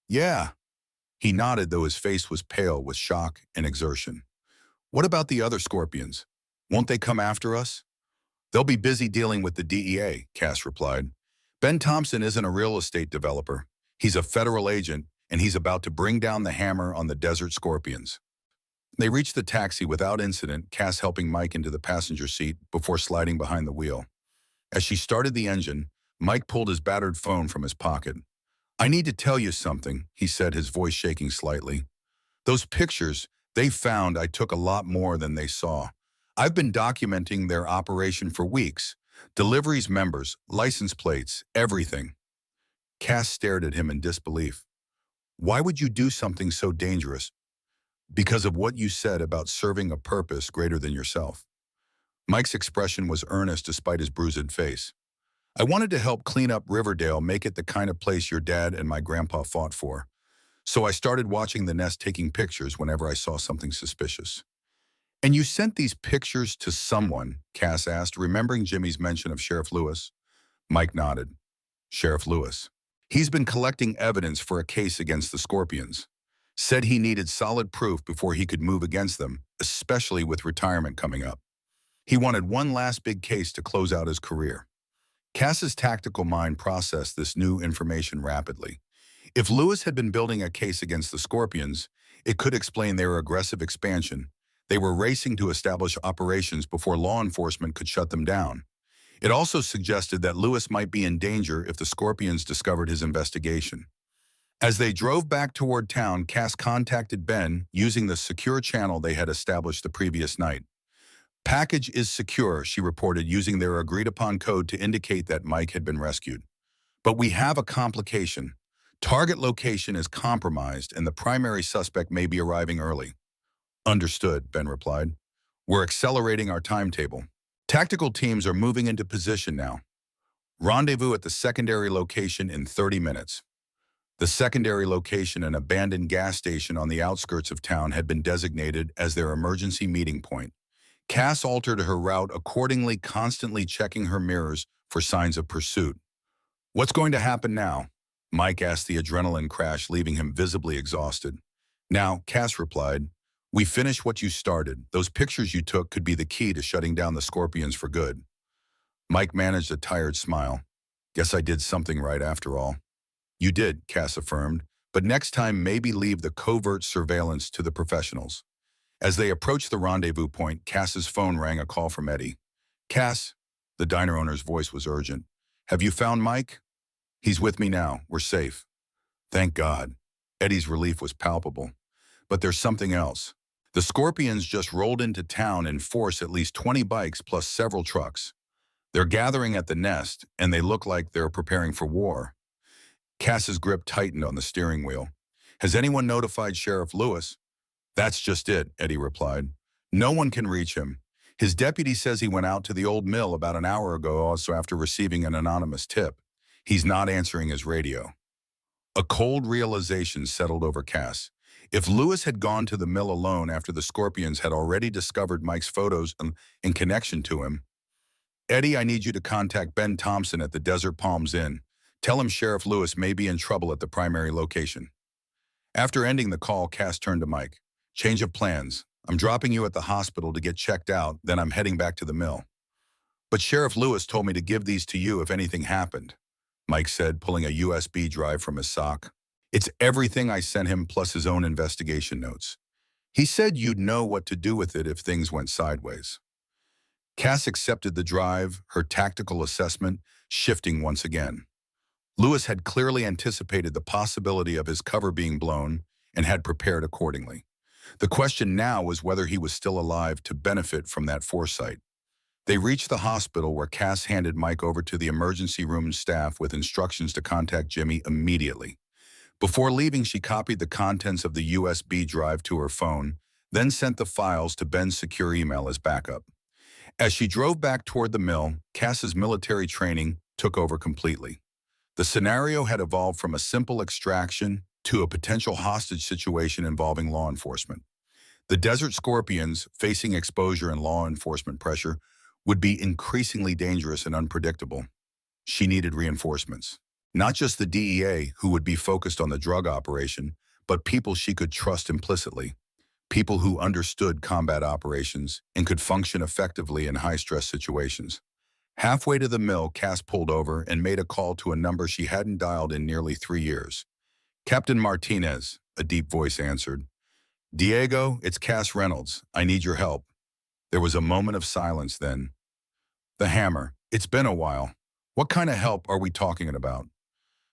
"Yeah." He nodded, though his face was pale with shock and exertion. "What about the other Scorpions? Won't they come after us?" "They'll be busy dealing with the DEA," Cass replied. Ben Thompson isn't a real estate developer. He's a federal agent, and he's about to bring down the hammer on the Desert Scorpions. They reached the taxi without incident, Cass helping Mike into the passenger seat before sliding behind the wheel. As she started the engine, Mike pulled his battered phone from his pocket. "I need to tell you something," he said, his voice shaking slightly. "Those pictures they found I took a lot more than they saw. I've been documenting their operation for weeks. Deliveries, members, license plates, everything." Cass stared at him in disbelief. "Why would you do something so dangerous?" "Because of what you said about serving a purpose greater than yourself." Mike's expression was earnest despite his bruised face. "I wanted to help clean up Riverdale, make it the kind of place your dad and my grandpa fought for. So I started watching the nest, taking pictures whenever I saw something suspicious." "And you sent these pictures to someone?" Cass asked, remembering Jimmy's mention of Sheriff Lewis. Mike nodded. "Sheriff Lewis. He's been collecting evidence for a case against the Scorpions. Said he needed solid proof before he could move against them, especially with retirement coming up. He wanted one last big case to close out his career." Cass's tactical mind processed this new information rapidly. If Lewis had been building a case against the Scorpions, it could explain their aggressive expansion. They were racing to establish operations before law enforcement could shut them down. It also suggested that Lewis might be in danger if the Scorpions discovered his investigation. As they drove back toward town, Cass contacted Ben using the secure channel they had established the previous night. "Package is secure," she reported, using their agreed-upon code to indicate that Mike had been rescued. "But we have a complication. Target location is compromised, and the primary suspect may be arriving early." "Understood," Ben replied. "We're accelerating our timetable. Tactical teams are moving into position now. Rendezvous at the secondary location in 30 minutes." The secondary location, an abandoned gas station on the outskirts of town, had been designated as their emergency meeting point. Cass altered her route accordingly, constantly checking her mirrors for signs of pursuit. "What's going to happen now?" Mike asked, the adrenaline crash leaving him visibly exhausted. "Now," Cass replied, "we finish what you started. Those pictures you took could be the key to shutting down the Scorpions for good." Mike managed a tired smile. "Guess I did something right after all." "You did," Cass affirmed, "but next time maybe leave the covert surveillance to the professionals." As they approached the rendezvous point, Cass's phone rang, a call from Eddie. "Cass," the diner owner's voice was urgent. "Have you found Mike?" "He's with me now. We're safe." "Thank God." Eddie's relief was palpable. "But there's something else. The Scorpions just rolled into town in force, at least 20 bikes plus several trucks. They're gathering at the nest, and they look like they're preparing for war." Cass's grip tightened on the steering wheel. "Has anyone notified Sheriff Lewis?" "That's just it," Eddie replied. "No one can reach him. His deputy says he went out to the old mill about an hour ago, also after receiving an anonymous tip. He's not answering his radio." A cold realization settled over Cass. If Lewis had gone to the mill alone after the Scorpions had already discovered Mike's photos in connection to him. "Eddie, I need you to contact Ben Thompson at the Desert Palms Inn. Tell him Sheriff Lewis may be in trouble at the primary location." After ending the call, Cass turned to Mike. "Change of plans. I'm dropping you at the hospital to get checked out, then I'm heading back to the mill." "But Sheriff Lewis told me to give these to you if anything happened," Mike said, pulling a USB drive from his sock. "It's everything I sent him plus his own investigation notes. He said you'd know what to do with it if things went sideways." Cass accepted the drive, her tactical assessment shifting once again. Lewis had clearly anticipated the possibility of his cover being blown and had prepared accordingly. The question now was whether he was still alive to benefit from that foresight. They reached the hospital, where Cass handed Mike over to the emergency room staff with instructions to contact Jimmy immediately. Before leaving, she copied the contents of the USB drive to her phone, then sent the files to Ben's secure email as backup. As she drove back toward the mill, Cass's military training took over completely. The scenario had evolved from a simple extraction to a potential hostage situation involving law enforcement. The Desert Scorpions, facing exposure and law enforcement pressure, would be increasingly dangerous and unpredictable. She needed reinforcements. Not just the DEA, who would be focused on the drug operation, but people she could trust implicitly. People who understood combat operations and could function effectively in high-stress situations. Halfway to the mill, Cass pulled over and made a call to a number she hadn't dialed in nearly 3 years. "Captain Martinez," a deep voice answered. "Diego, it's Cass Reynolds. I need your help." There was a moment of silence then. "The hammer. It's been a while. What kind of help are we talking about?"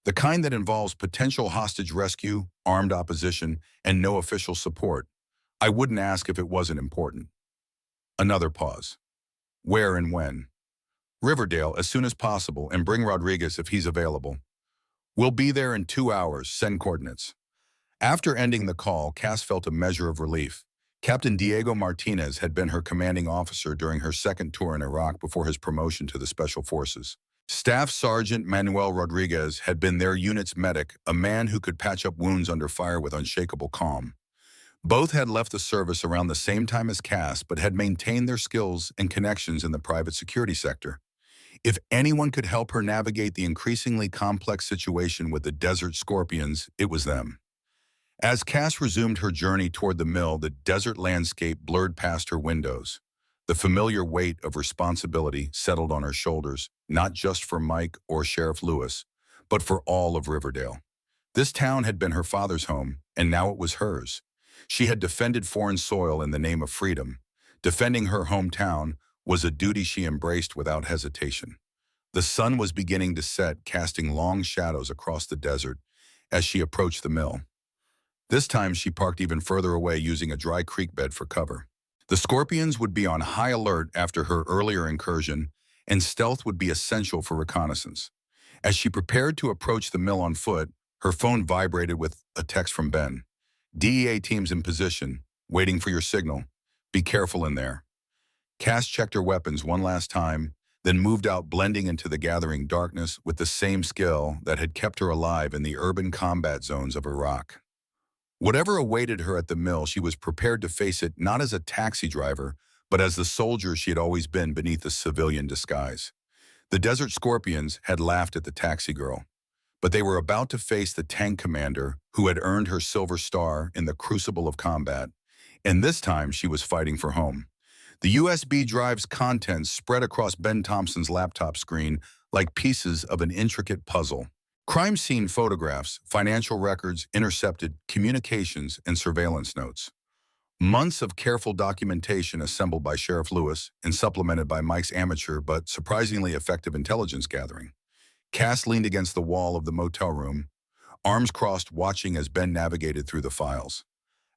"The kind that involves potential hostage rescue, armed opposition, and no official support. I wouldn't ask if it wasn't important." Another pause. "Where and when?" "Riverdale, as soon as possible, and bring Rodriguez if he's available." "We'll be there in 2 hours. Send coordinates." After ending the call, Cass felt a measure of relief. Captain Diego Martinez had been her commanding officer during her second tour in Iraq before his promotion to the Special Forces. Staff Sergeant Manuel Rodriguez had been their unit's medic, a man who could patch up wounds under fire with unshakable calm. Both had left the service around the same time as Cass, but had maintained their skills and connections in the private security sector. If anyone could help her navigate the increasingly complex situation with the Desert Scorpions, it was them. As Cass resumed her journey toward the mill, the desert landscape blurred past her windows. The familiar weight of responsibility settled on her shoulders, not just for Mike or Sheriff Lewis, but for all of Riverdale. This town had been her father's home, and now it was hers. She had defended foreign soil in the name of freedom. Defending her hometown was a duty she embraced without hesitation. The sun was beginning to set, casting long shadows across the desert as she approached the mill. This time she parked even further away, using a dry creek bed for cover. The Scorpions would be on high alert after her earlier incursion, and stealth would be essential for reconnaissance. As she prepared to approach the mill on foot, her phone vibrated with a text from Ben. "DEA teams in position, waiting for your signal. Be careful in there." Cass checked her weapons one last time, then moved out, blending into the gathering darkness with the same skill that had kept her alive in the urban combat zones of Iraq. Whatever awaited her at the mill, she was prepared to face it not as a taxi driver, but as the soldier she had always been beneath a civilian disguise. The Desert Scorpions had laughed at the taxi girl, but they were about to face the tank commander who had earned her Silver Star in the crucible of combat, and this time she was fighting for home. The USB drive's contents spread across Ben Thompson's laptop screen like pieces of an intricate puzzle. Crime scene photographs, financial records, intercepted communications, and surveillance notes. Months of careful documentation assembled by Sheriff Lewis and supplemented by Mike's amateur but surprisingly effective intelligence gathering. Cass leaned against the wall of the motel room, arms crossed, watching as Ben navigated through the files.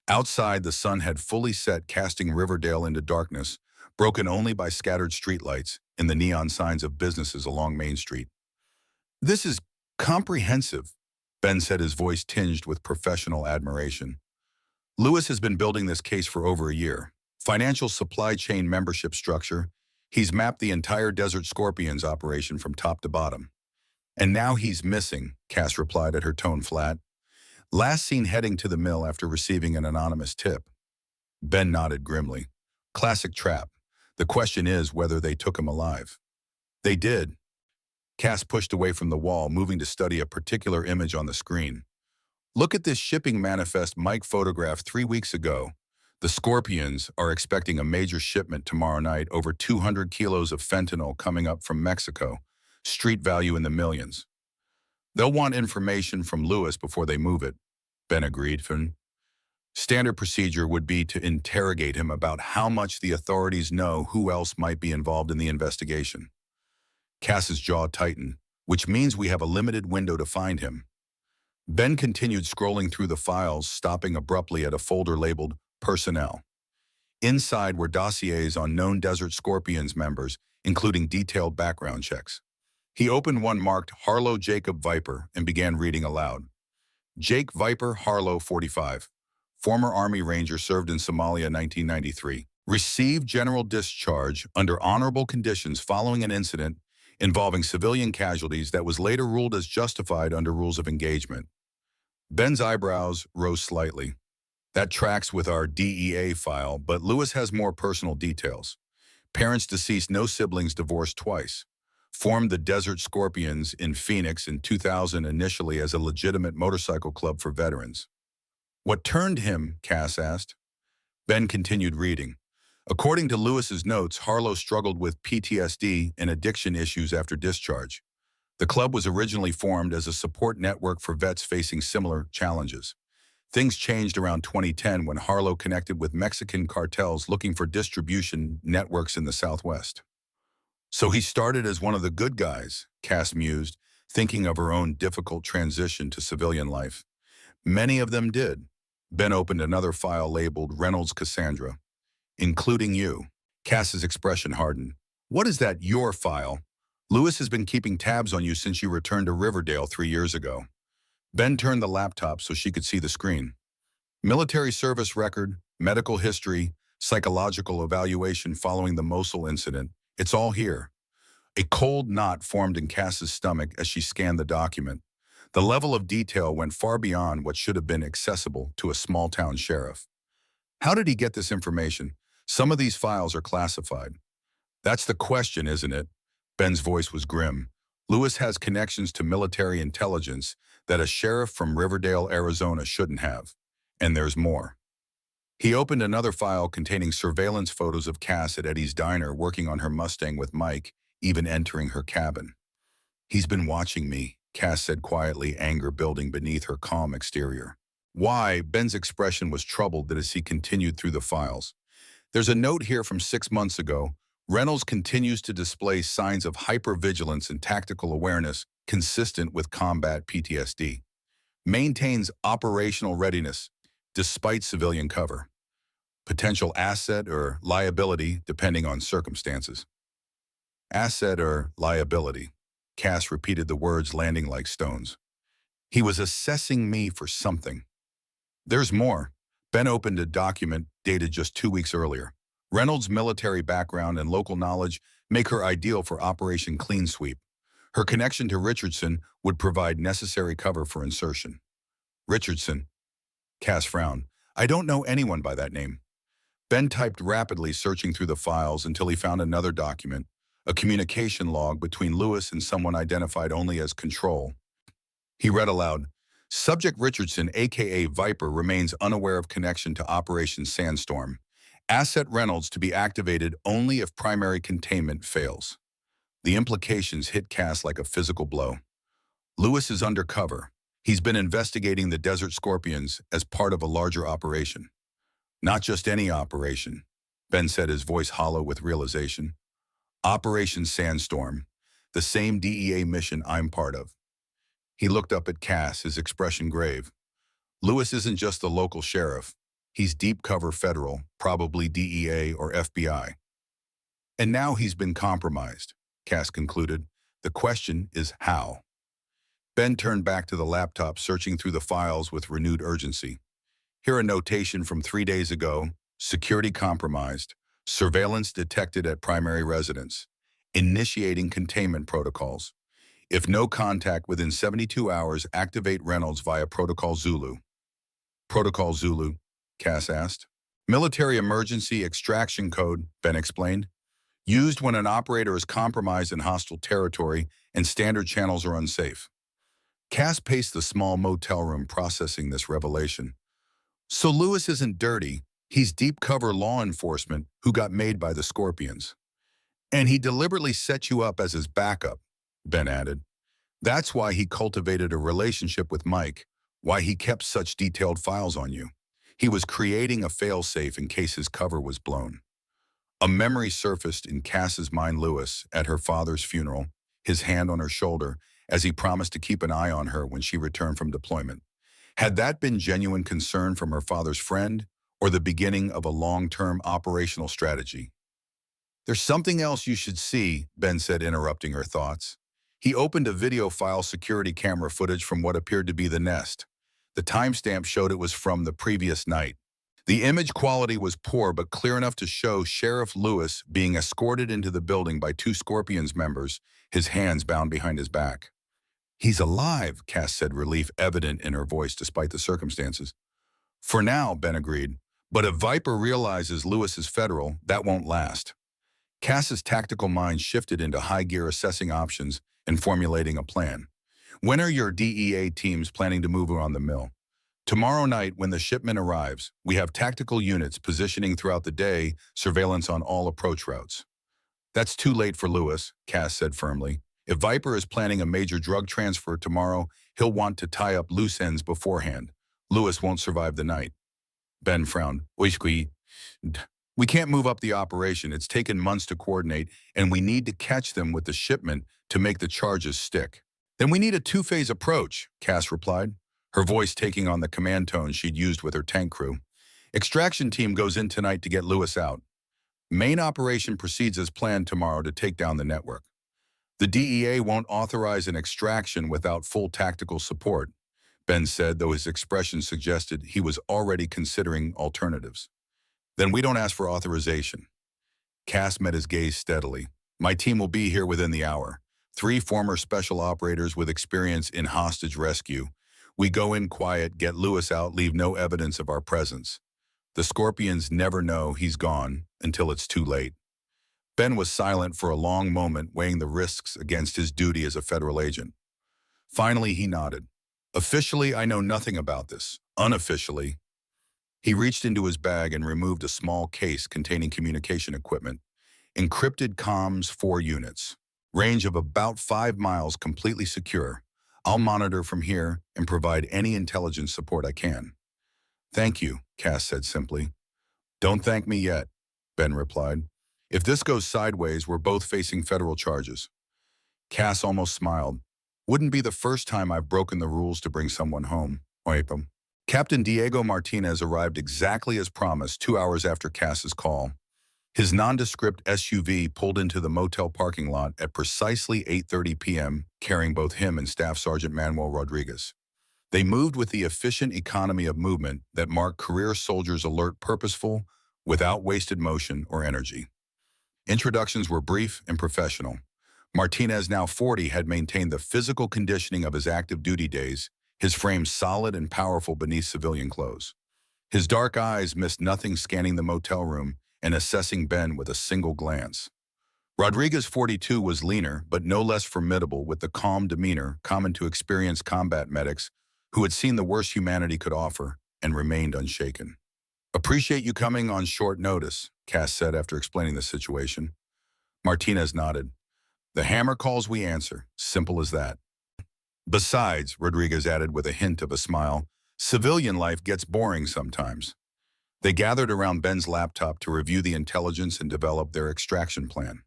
Outside, the sun had fully set, casting Riverdale into darkness, broken only by scattered streetlights and the neon signs of businesses along Main Street. "This is comprehensive," Ben said, his voice tinged with professional admiration. "Lewis has been building this case for over a year. Financial supply chain membership structure. He's mapped the entire Desert Scorpions operation from top to bottom." "And now he's missing," Cass replied, at her tone flat. "Last seen heading to the mill after receiving an anonymous tip." Ben nodded grimly. "Classic trap. The question is whether they took him alive." "They did." Cass pushed away from the wall, moving to study a particular image on the screen. "Look at this shipping manifest Mike photographed 3 weeks ago. The Scorpions are expecting a major shipment tomorrow night, over 200 kilos of fentanyl coming up from Mexico, street value in the millions. They'll want information from Lewis before they move it," Ben agreed. "Standard procedure would be to interrogate him about how much the authorities know, who else might be involved in the investigation." Cass's jaw tightened, "Which means we have a limited window to find him." Ben continued scrolling through the files, stopping abruptly at a folder labeled Personnel. Inside were dossiers on known Desert Scorpions members, including detailed background checks. He opened one marked Harlow Jacob Viper and began reading aloud. "Jake Viper Harlow, 45. Former Army Ranger, served in Somalia 1993. Received general discharge under honorable conditions following an incident involving civilian casualties that was later ruled as justified under rules of engagement." Ben's eyebrows rose slightly. "That tracks with our DEA file, but Lewis has more personal details. Parents deceased, no siblings, divorced twice. Formed the Desert Scorpions in Phoenix in 2000 initially as a legitimate motorcycle club for veterans." "What turned him?" Cass asked. Ben continued reading. According to Lewis's notes, Harlow struggled with PTSD and addiction issues after discharge. The club was originally formed as a support network for vets facing similar challenges. Things changed around 2010 when Harlow connected with Mexican cartels looking for distribution networks in the Southwest. So he started as one of the good guys, Cass mused, thinking of her own difficult transition to civilian life. Many of them did. Ben opened another file labeled Reynolds Cassandra, including you. Cass's expression hardened. What is that, your file? Lewis has been keeping tabs on you since you returned to Riverdale 3 years ago. Ben turned the laptop so she could see the screen. Military service record, medical history, psychological evaluation following the Mosul incident. It's all here. A cold knot formed in Cass's stomach as she scanned the document. The level of detail went far beyond what should have been accessible to a small-town sheriff. How did he get this information? Some of these files are classified. That's the question, isn't it? Ben's voice was grim. Lewis has connections to military intelligence that a sheriff from Riverdale, Arizona shouldn't have. And there's more. He opened another file containing surveillance photos of Cass at Eddie's diner working on her Mustang with Mike, even entering her cabin. He's been watching me, Cass said quietly, anger building beneath her calm exterior. Why? Ben's expression was troubled as he continued through the files. There's a note here from 6 months ago. Reynolds continues to display signs of hypervigilance and tactical awareness consistent with combat PTSD. Maintains operational readiness despite civilian cover. Potential asset or liability depending on circumstances. Asset or liability. Cass repeated the words, landing like stones. He was assessing me for something. There's more. Ben opened a document dated just 2 weeks earlier. Reynolds' military background and local knowledge make her ideal for Operation Clean Sweep. Her connection to Richardson would provide necessary cover for insertion. Richardson. Cass frowned. I don't know anyone by that name. Ben typed rapidly, searching through the files until he found another document, a communication log between Lewis and someone identified only as Control. He read aloud, Subject Richardson, a.k.a. Viper, remains unaware of connection to Operation Sandstorm. Asset Reynolds to be activated only if primary containment fails. The implications hit Cass like a physical blow. Lewis is undercover. He's been investigating the Desert Scorpions as part of a larger operation. Not just any operation, Ben said, his voice hollow with realization. Operation Sandstorm, the same DEA mission I'm part of. He looked up at Cass, his expression grave. Lewis isn't just the local sheriff. He's deep cover federal, probably DEA or FBI. And now he's been compromised, Cass concluded. The question is how. Ben turned back to the laptop, searching through the files with renewed urgency. Here a notation from 3 days ago. Security compromised. Surveillance detected at primary residence. Initiating containment protocols. If no contact within 72 hours, activate Reynolds via Protocol Zulu. Protocol Zulu, Cass asked. Military Emergency Extraction Code, Ben explained. Used when an operator is compromised in hostile territory and standard channels are unsafe. Cass paced the small motel room, processing this revelation. So Lewis isn't dirty. He's deep cover law enforcement who got made by the Scorpions. And he deliberately set you up as his backup, Ben added. That's why he cultivated a relationship with Mike, why he kept such detailed files on you. He was creating a failsafe in case his cover was blown. A memory surfaced in Cass's mind. Lewis, at her father's funeral, his hand on her shoulder, as he promised to keep an eye on her when she returned from deployment. Had that been genuine concern from her father's friend, or the beginning of a long-term operational strategy? There's something else you should see, Ben said, interrupting her thoughts. He opened a video file, security camera footage from what appeared to be the nest. The timestamp showed it was from the previous night. The image quality was poor but clear enough to show Sheriff Lewis being escorted into the building by 2 Scorpions members, his hands bound behind his back. He's alive, Cass said, relief evident in her voice despite the circumstances. For now, Ben agreed, but if Viper realizes Lewis is federal, that won't last. Cass's tactical mind shifted into high gear, assessing options and formulating a plan. When are your DEA teams planning to move around the mill? Tomorrow night, when the shipment arrives, we have tactical units positioning throughout the day, surveillance on all approach routes. That's too late for Lewis, Cass said firmly. If Viper is planning a major drug transfer tomorrow, he'll want to tie up loose ends beforehand. Lewis won't survive the night. Ben frowned. We can't move up the operation. It's taken months to coordinate, and we need to catch them with the shipment to make the charges stick. Then we need a two-phase approach, Cass replied, her voice taking on the command tone she'd used with her tank crew. Extraction team goes in tonight to get Lewis out. Main operation proceeds as planned tomorrow to take down the network. The DEA won't authorize an extraction without full tactical support, Ben said, though his expression suggested he was already considering alternatives. Then we don't ask for authorization. Cass met his gaze steadily. My team will be here within the hour. 3 former special operators with experience in hostage rescue. We go in quiet, get Lewis out, leave no evidence of our presence. The Scorpions never know he's gone until it's too late. Ben was silent for a long moment, weighing the risks against his duty as a federal agent. Finally, he nodded. Officially, I know nothing about this. Unofficially, he reached into his bag and removed a small case containing communication equipment. Encrypted comms 4 units. Range of about 5 miles, completely secure. I'll monitor from here and provide any intelligence support I can. Thank you, Cass said simply. Don't thank me yet, Ben replied. If this goes sideways, we're both facing federal charges. Cass almost smiled. Wouldn't be the first time I've broken the rules to bring someone home. Captain Diego Martinez arrived exactly as promised 2 hours after Cass's call. His nondescript SUV pulled into the motel parking lot at precisely 8:30 p.m., carrying both him and Staff Sergeant Manuel Rodriguez. They moved with the efficient economy of movement that marked career soldiers alert, purposeful, without wasted motion or energy. Introductions were brief and professional. Martinez, now 40, had maintained the physical conditioning of his active duty days, his frame solid and powerful beneath civilian clothes. His dark eyes missed nothing, scanning the motel room and assessing Ben with a single glance. Rodriguez, 42, was leaner, but no less formidable, with the calm demeanor common to experienced combat medics who had seen the worst humanity could offer and remained unshaken. Appreciate you coming on short notice, Cass said after explaining the situation. Martinez nodded. The hammer calls, we answer. Simple as that. Besides, Rodriguez added with a hint of a smile, civilian life gets boring sometimes. They gathered around Ben's laptop to review the intelligence and develop their extraction plan.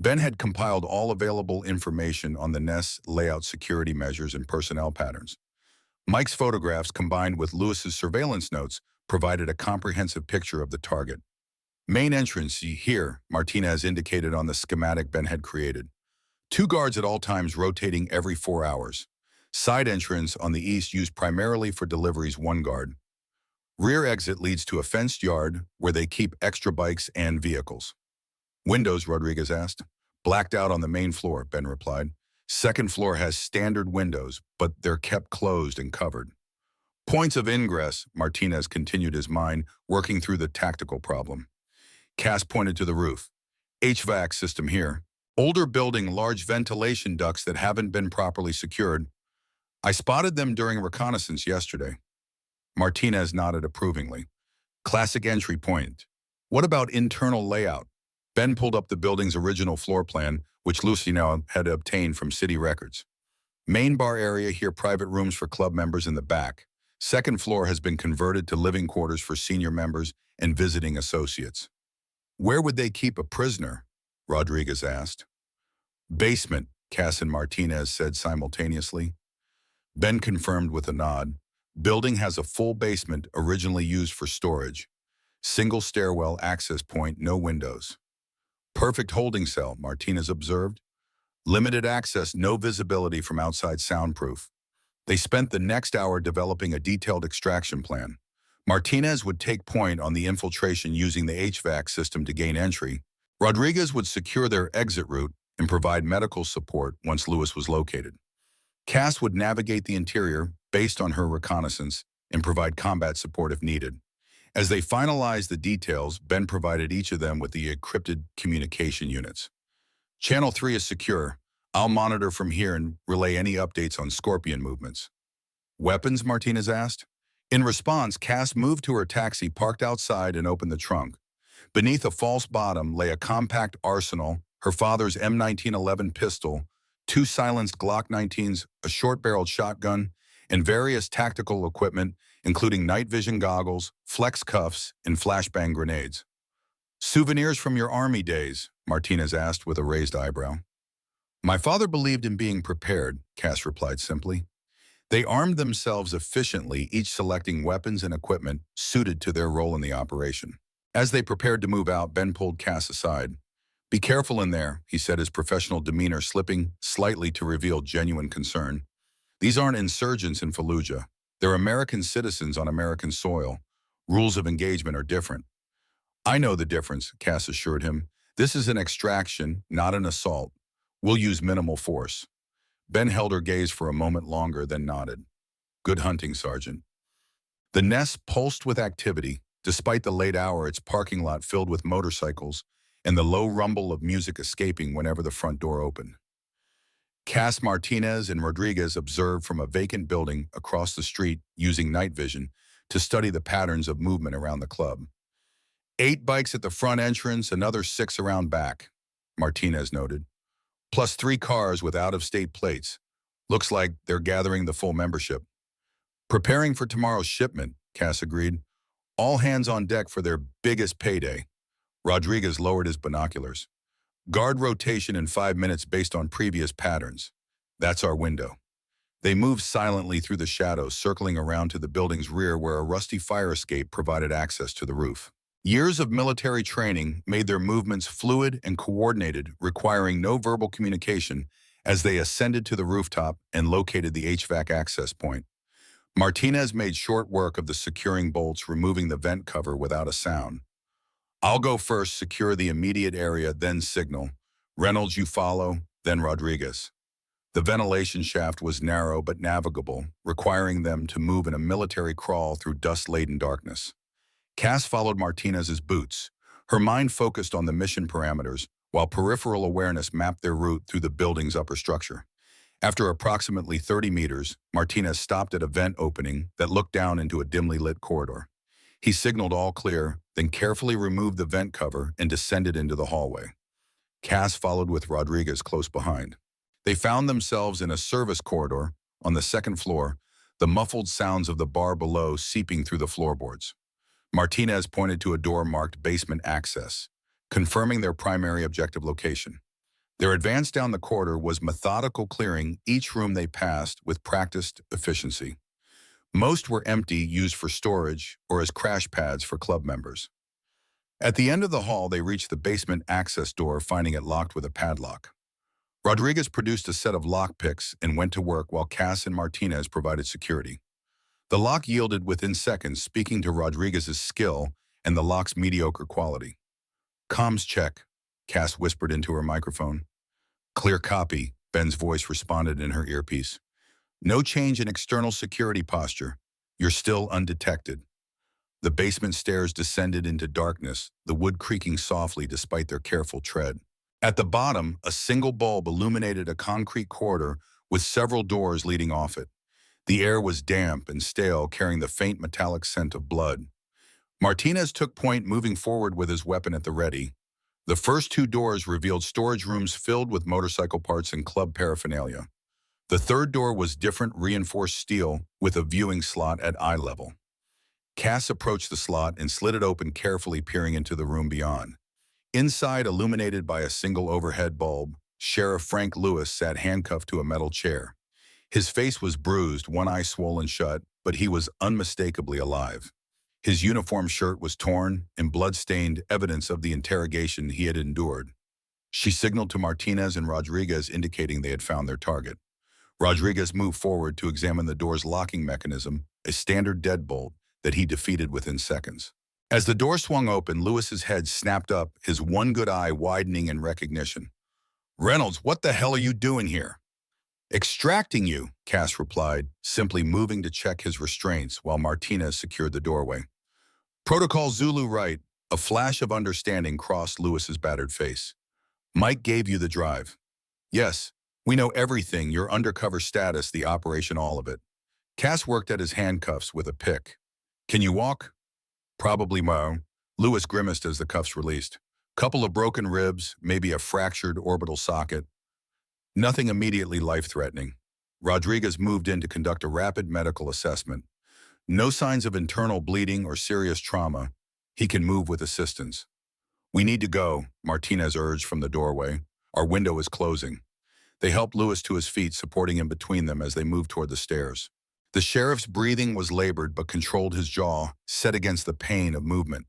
Ben had compiled all available information on the nest's layout, security measures, and personnel patterns. Mike's photographs, combined with Lewis's surveillance notes, provided a comprehensive picture of the target. Main entrance here, Martinez indicated on the schematic Ben had created. 2 guards at all times, rotating every 4 hours. Side entrance on the east used primarily for deliveries, 1 guard. Rear exit leads to a fenced yard where they keep extra bikes and vehicles. Windows, Rodriguez asked. Blacked out on the main floor, Ben replied. Second floor has standard windows, but they're kept closed and covered. Points of ingress, Martinez continued his mind, working through the tactical problem. Cass pointed to the roof. HVAC system here. Older building, large ventilation ducts that haven't been properly secured. I spotted them during reconnaissance yesterday. Martinez nodded approvingly. Classic entry point. What about internal layout? Ben pulled up the building's original floor plan, which Luciano had obtained from city records. Main bar area here, private rooms for club members in the back. Second floor has been converted to living quarters for senior members and visiting associates. Where would they keep a prisoner? Rodriguez asked. Basement, Cass and Martinez said simultaneously. Ben confirmed with a nod. Building has a full basement originally used for storage. Single stairwell access point, no windows. Perfect holding cell, Martinez observed. Limited access, no visibility from outside, soundproof. They spent the next hour developing a detailed extraction plan. Martinez would take point on the infiltration using the HVAC system to gain entry. Rodriguez would secure their exit route and provide medical support once Lewis was located. Cass would navigate the interior based on her reconnaissance and provide combat support if needed. As they finalized the details, Ben provided each of them with the encrypted communication units. Channel 3 is secure. I'll monitor from here and relay any updates on Scorpion movements. Weapons, Martinez asked. In response, Cass moved to her taxi parked outside and opened the trunk. Beneath a false bottom lay a compact arsenal, her father's M1911 pistol, two silenced Glock 19s, a short-barreled shotgun, and various tactical equipment, including night vision goggles, flex cuffs, and flashbang grenades. "Souvenirs from your army days?" Martinez asked with a raised eyebrow. "My father believed in being prepared," Cass replied simply. They armed themselves efficiently, each selecting weapons and equipment suited to their role in the operation. As they prepared to move out, Ben pulled Cass aside. "Be careful in there," he said, his professional demeanor slipping slightly to reveal genuine concern. "These aren't insurgents in Fallujah. They're American citizens on American soil. Rules of engagement are different." "I know the difference," Cass assured him. "This is an extraction, not an assault. We'll use minimal force." Ben held her gaze for a moment longer, then nodded. "Good hunting, Sergeant." The nest pulsed with activity, despite the late hour, its parking lot filled with motorcycles and the low rumble of music escaping whenever the front door opened. Cass, Martinez, and Rodriguez observed from a vacant building across the street using night vision to study the patterns of movement around the club. 8 bikes at the front entrance, another 6 around back, Martinez noted, plus 3 cars with out-of-state plates. Looks like they're gathering the full membership. "Preparing for tomorrow's shipment," Cass agreed. "All hands on deck for their biggest payday." Rodriguez lowered his binoculars. "Guard rotation in 5 minutes based on previous patterns. That's our window." They moved silently through the shadows, circling around to the building's rear where a rusty fire escape provided access to the roof. Years of military training made their movements fluid and coordinated, requiring no verbal communication as they ascended to the rooftop and located the HVAC access point. Martinez made short work of the securing bolts, removing the vent cover without a sound. "I'll go first, secure the immediate area, then signal. Reynolds, you follow, then Rodriguez." The ventilation shaft was narrow but navigable, requiring them to move in a military crawl through dust-laden darkness. Cass followed Martinez's boots, her mind focused on the mission parameters, while peripheral awareness mapped their route through the building's upper structure. After approximately 30 meters, Martinez stopped at a vent opening that looked down into a dimly lit corridor. He signaled all clear, then carefully removed the vent cover and descended into the hallway. Cass followed with Rodriguez close behind. They found themselves in a service corridor on the second floor, the muffled sounds of the bar below seeping through the floorboards. Martinez pointed to a door marked basement access, confirming their primary objective location. Their advance down the corridor was methodical, clearing each room they passed with practiced efficiency. Most were empty, used for storage or as crash pads for club members. At the end of the hall, they reached the basement access door, finding it locked with a padlock. Rodriguez produced a set of lockpicks and went to work while Cass and Martinez provided security. The lock yielded within seconds, speaking to Rodriguez's skill and the lock's mediocre quality. "Comms check," Cass whispered into her microphone. "Clear copy," Ben's voice responded in her earpiece. "No change in external security posture. You're still undetected." The basement stairs descended into darkness, the wood creaking softly despite their careful tread. At the bottom, a single bulb illuminated a concrete corridor with several doors leading off it. The air was damp and stale, carrying the faint metallic scent of blood. Martinez took point, moving forward with his weapon at the ready. The first 2 doors revealed storage rooms filled with motorcycle parts and club paraphernalia. The third door was different, reinforced steel with a viewing slot at eye level. Cass approached the slot and slid it open, carefully peering into the room beyond. Inside, illuminated by a single overhead bulb, Sheriff Frank Lewis sat handcuffed to a metal chair. His face was bruised, one eye swollen shut, but he was unmistakably alive. His uniform shirt was torn and blood-stained, evidence of the interrogation he had endured. She signaled to Martinez and Rodriguez, indicating they had found their target. Rodriguez moved forward to examine the door's locking mechanism, a standard deadbolt that he defeated within seconds. As the door swung open, Lewis's head snapped up, his one good eye widening in recognition. "Reynolds, what the hell are you doing here?" "Extracting you," Cass replied, simply moving to check his restraints while Martinez secured the doorway. "Protocol Zulu right." A flash of understanding crossed Lewis's battered face. "Mike gave you the drive." "Yes, we know everything, your undercover status, the operation, all of it." Cass worked at his handcuffs with a pick. Can you walk? Probably no. Lewis grimaced as the cuffs released. Couple of broken ribs, maybe a fractured orbital socket. Nothing immediately life-threatening. Rodriguez moved in to conduct a rapid medical assessment. No signs of internal bleeding or serious trauma. He can move with assistance. We need to go, Martinez urged from the doorway. Our window is closing. They helped Lewis to his feet, supporting him between them as they moved toward the stairs. The sheriff's breathing was labored but controlled his jaw, set against the pain of movement.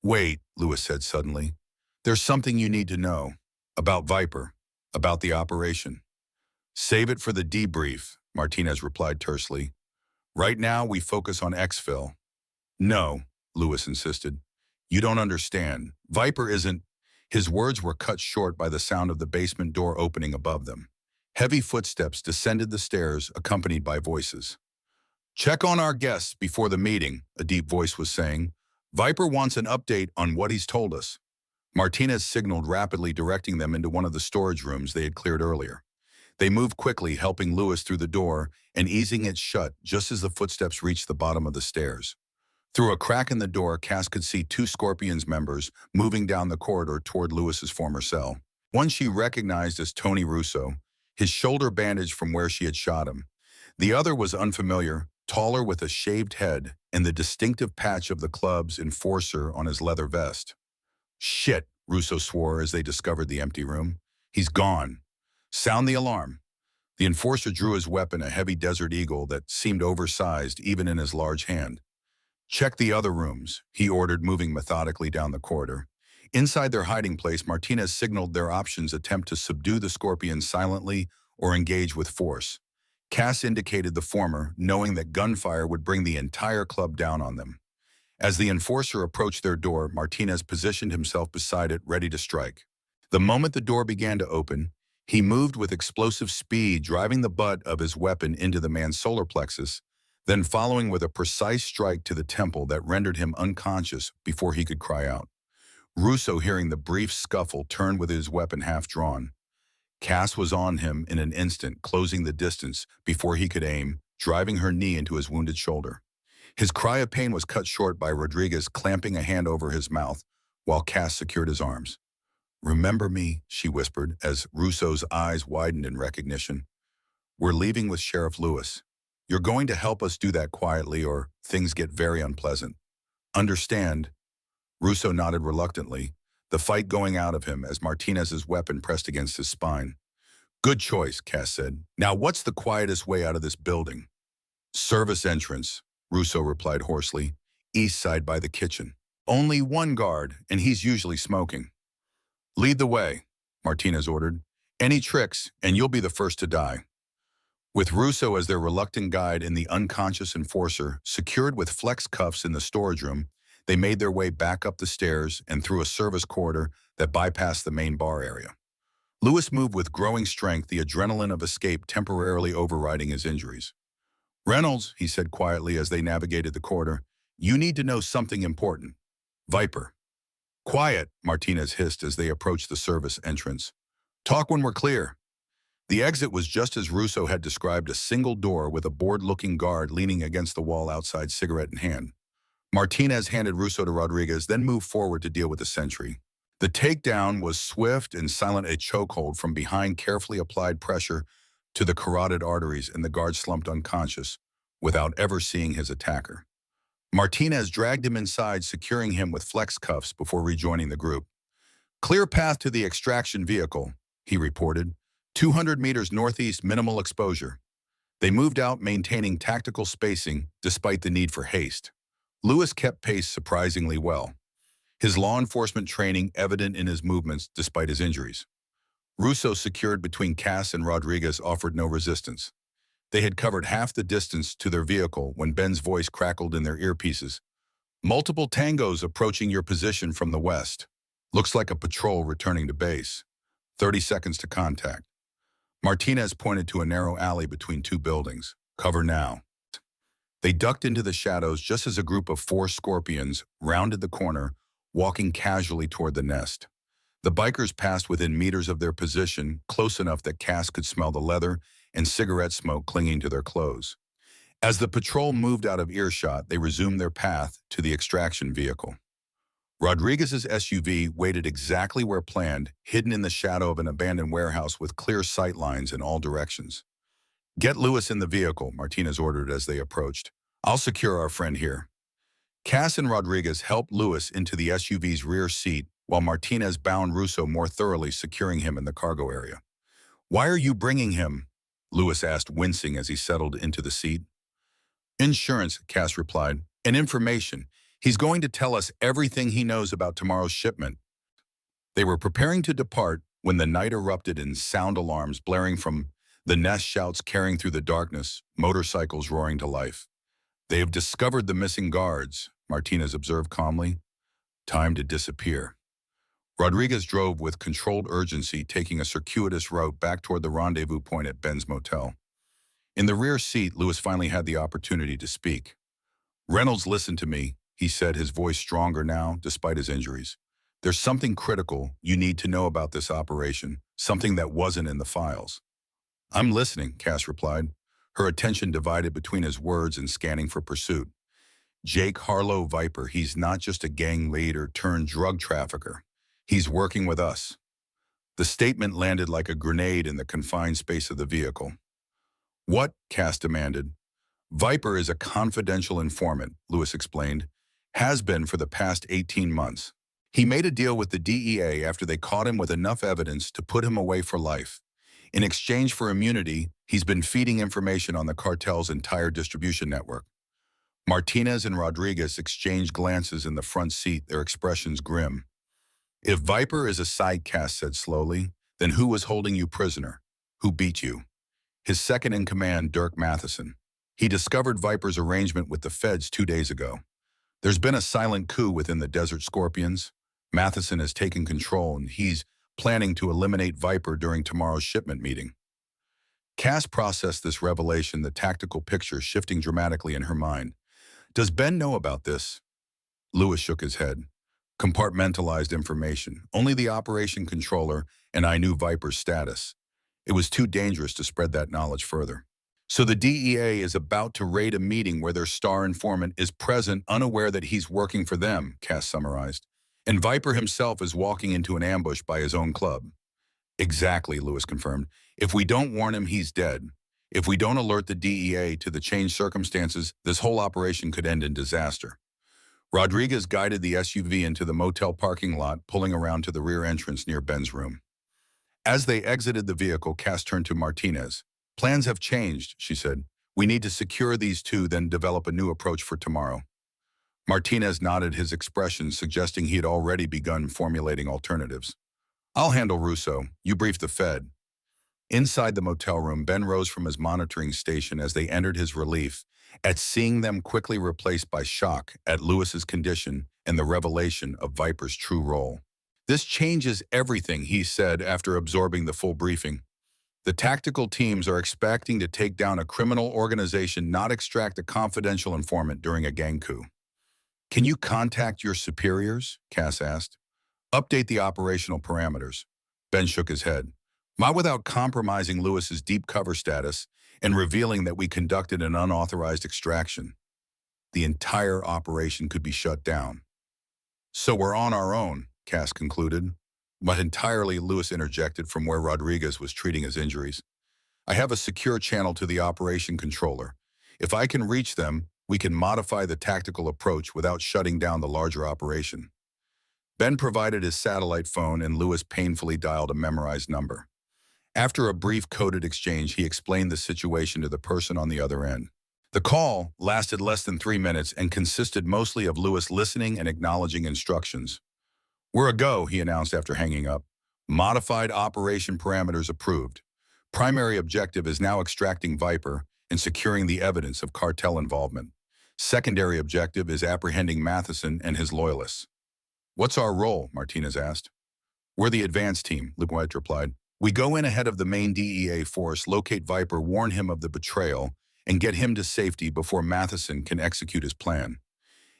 Wait, Lewis said suddenly. There's something you need to know. About Viper. About the operation. Save it for the debrief, Martinez replied tersely. Right now, we focus on exfil. No, Lewis insisted. You don't understand. Viper isn't... His words were cut short by the sound of the basement door opening above them. Heavy footsteps descended the stairs, accompanied by voices. Check on our guests before the meeting, a deep voice was saying. Viper wants an update on what he's told us. Martinez signaled rapidly, directing them into one of the storage rooms they had cleared earlier. They moved quickly, helping Lewis through the door and easing it shut just as the footsteps reached the bottom of the stairs. Through a crack in the door, Cass could see two Scorpions members moving down the corridor toward Lewis's former cell. One she recognized as Tony Russo, his shoulder bandaged from where she had shot him. The other was unfamiliar, taller with a shaved head and the distinctive patch of the club's enforcer on his leather vest. Shit, Russo swore as they discovered the empty room. He's gone. Sound the alarm. The enforcer drew his weapon, a heavy Desert Eagle that seemed oversized even in his large hand. Check the other rooms, he ordered, moving methodically down the corridor. Inside their hiding place, Martinez signaled their options: attempt to subdue the Scorpions silently or engage with force. Cass indicated the former, knowing that gunfire would bring the entire club down on them. As the enforcer approached their door, Martinez positioned himself beside it, ready to strike. The moment the door began to open, he moved with explosive speed, driving the butt of his weapon into the man's solar plexus, then following with a precise strike to the temple that rendered him unconscious before he could cry out. Russo, hearing the brief scuffle, turned with his weapon half drawn. Cass was on him in an instant, closing the distance before he could aim, driving her knee into his wounded shoulder. His cry of pain was cut short by Rodriguez clamping a hand over his mouth while Cass secured his arms. Remember me, she whispered as Russo's eyes widened in recognition. We're leaving with Sheriff Lewis. You're going to help us do that quietly or things get very unpleasant. Understand? Russo nodded reluctantly, the fight going out of him as Martinez's weapon pressed against his spine. Good choice, Cass said. Now what's the quietest way out of this building? Service entrance, Russo replied hoarsely. East side by the kitchen. Only one guard, and he's usually smoking. Lead the way, Martinez ordered. Any tricks, and you'll be the first to die. With Russo as their reluctant guide and the unconscious enforcer secured with flex cuffs in the storage room, they made their way back up the stairs and through a service corridor that bypassed the main bar area. Lewis moved with growing strength, the adrenaline of escape temporarily overriding his injuries. Reynolds, he said quietly as they navigated the corridor, you need to know something important. Viper. Quiet, Martinez hissed as they approached the service entrance. Talk when we're clear. The exit was just as Russo had described, a single door with a bored-looking guard leaning against the wall outside, cigarette in hand. Martinez handed Russo to Rodriguez, then moved forward to deal with the sentry. The takedown was swift and silent, a chokehold from behind, carefully applied pressure to the carotid arteries, and the guard slumped unconscious without ever seeing his attacker. Martinez dragged him inside, securing him with flex cuffs before rejoining the group. Clear path to the extraction vehicle, he reported. 200 meters northeast, minimal exposure. They moved out, maintaining tactical spacing despite the need for haste. Lewis kept pace surprisingly well, his law enforcement training evident in his movements despite his injuries. Russo, secured between Cass and Rodriguez, offered no resistance. They had covered half the distance to their vehicle when Ben's voice crackled in their earpieces. Multiple tangos approaching your position from the west. Looks like a patrol returning to base. 30 seconds to contact. Martinez pointed to a narrow alley between two buildings. Cover now. They ducked into the shadows just as a group of 4 Scorpions rounded the corner, walking casually toward the nest. The bikers passed within meters of their position, close enough that Cass could smell the leather and cigarette smoke clinging to their clothes. As the patrol moved out of earshot, they resumed their path to the extraction vehicle. Rodriguez's SUV waited exactly where planned, hidden in the shadow of an abandoned warehouse with clear sight lines in all directions. "Get Lewis in the vehicle," Martinez ordered as they approached. "I'll secure our friend here." Cass and Rodriguez helped Lewis into the SUV's rear seat, while Martinez bound Russo more thoroughly, securing him in the cargo area. "Why are you bringing him?" Lewis asked, wincing as he settled into the seat. "Insurance," Cass replied, "and information. He's going to tell us everything he knows about tomorrow's shipment." They were preparing to depart when the night erupted in sound alarms blaring from the nest, shouts carrying through the darkness, motorcycles roaring to life. "They have discovered the missing guards," Martinez observed calmly. "Time to disappear." Rodriguez drove with controlled urgency, taking a circuitous route back toward the rendezvous point at Ben's motel. In the rear seat, Lewis finally had the opportunity to speak. "Reynolds, listen to me," he said, his voice stronger now, despite his injuries. "There's something critical you need to know about this operation, something that wasn't in the files." "I'm listening," Cass replied, her attention divided between his words and scanning for pursuit. "Jake Harlow Viper, he's not just a gang leader turned drug trafficker. He's working with us." The statement landed like a grenade in the confined space of the vehicle. "What?" Cass demanded. "Viper is a confidential informant," Lewis explained. "Has been for the past 18 months. He made a deal with the DEA after they caught him with enough evidence to put him away for life. In exchange for immunity, he's been feeding information on the cartel's entire distribution network." Martinez and Rodriguez exchanged glances in the front seat, their expressions grim. "If Viper is a sidecast," said slowly, "then who was holding you prisoner? Who beat you?" "His second-in-command, Dirk Matheson. He discovered Viper's arrangement with the feds 2 days ago. There's been a silent coup within the Desert Scorpions. Matheson has taken control, and he's planning to eliminate Viper during tomorrow's shipment meeting." Cass processed this revelation, the tactical picture shifting dramatically in her mind. "Does Ben know about this?" Lewis shook his head. "Compartmentalized information. Only the operation controller and I knew Viper's status. It was too dangerous to spread that knowledge further." "So the DEA is about to raid a meeting where their star informant is present, unaware that he's working for them," Cass summarized. "And Viper himself is walking into an ambush by his own club." "Exactly," Lewis confirmed. "If we don't warn him, he's dead. If we don't alert the DEA to the changed circumstances, this whole operation could end in disaster." Rodriguez guided the SUV into the motel parking lot, pulling around to the rear entrance near Ben's room. As they exited the vehicle, Cass turned to Martinez. "Plans have changed," she said. "We need to secure these two, then develop a new approach for tomorrow." Martinez nodded, his expression suggesting he had already begun formulating alternatives. "I'll handle Russo. You brief the Fed." Inside the motel room, Ben rose from his monitoring station as they entered, his relief at seeing them quickly replaced by shock at Lewis's condition and the revelation of Viper's true role. "This changes everything," he said after absorbing the full briefing. "The tactical teams are expecting to take down a criminal organization, not extract a confidential informant during a gang coup." "Can you contact your superiors?" Cass asked. "Update the operational parameters." Ben shook his head. "Not without compromising Lewis's deep cover status and revealing that we conducted an unauthorized extraction. The entire operation could be shut down." "So we're on our own," Cass concluded. "But entirely," Lewis interjected from where Rodriguez was treating his injuries. "I have a secure channel to the operation controller. If I can reach them, we can modify the tactical approach without shutting down the larger operation." Ben provided his satellite phone, and Lewis painfully dialed a memorized number. After a brief coded exchange, he explained the situation to the person on the other end. The call lasted less than 3 minutes and consisted mostly of Lewis listening and acknowledging instructions. "We're a go," he announced after hanging up. "Modified operation parameters approved. Primary objective is now extracting Viper and securing the evidence of cartel involvement. Secondary objective is apprehending Matheson and his loyalists." "What's our role?" Martinez asked. "We're the advance team," Lewis replied. "We go in ahead of the main DEA force, locate Viper, warn him of the betrayal, and get him to safety before Matheson can execute his plan."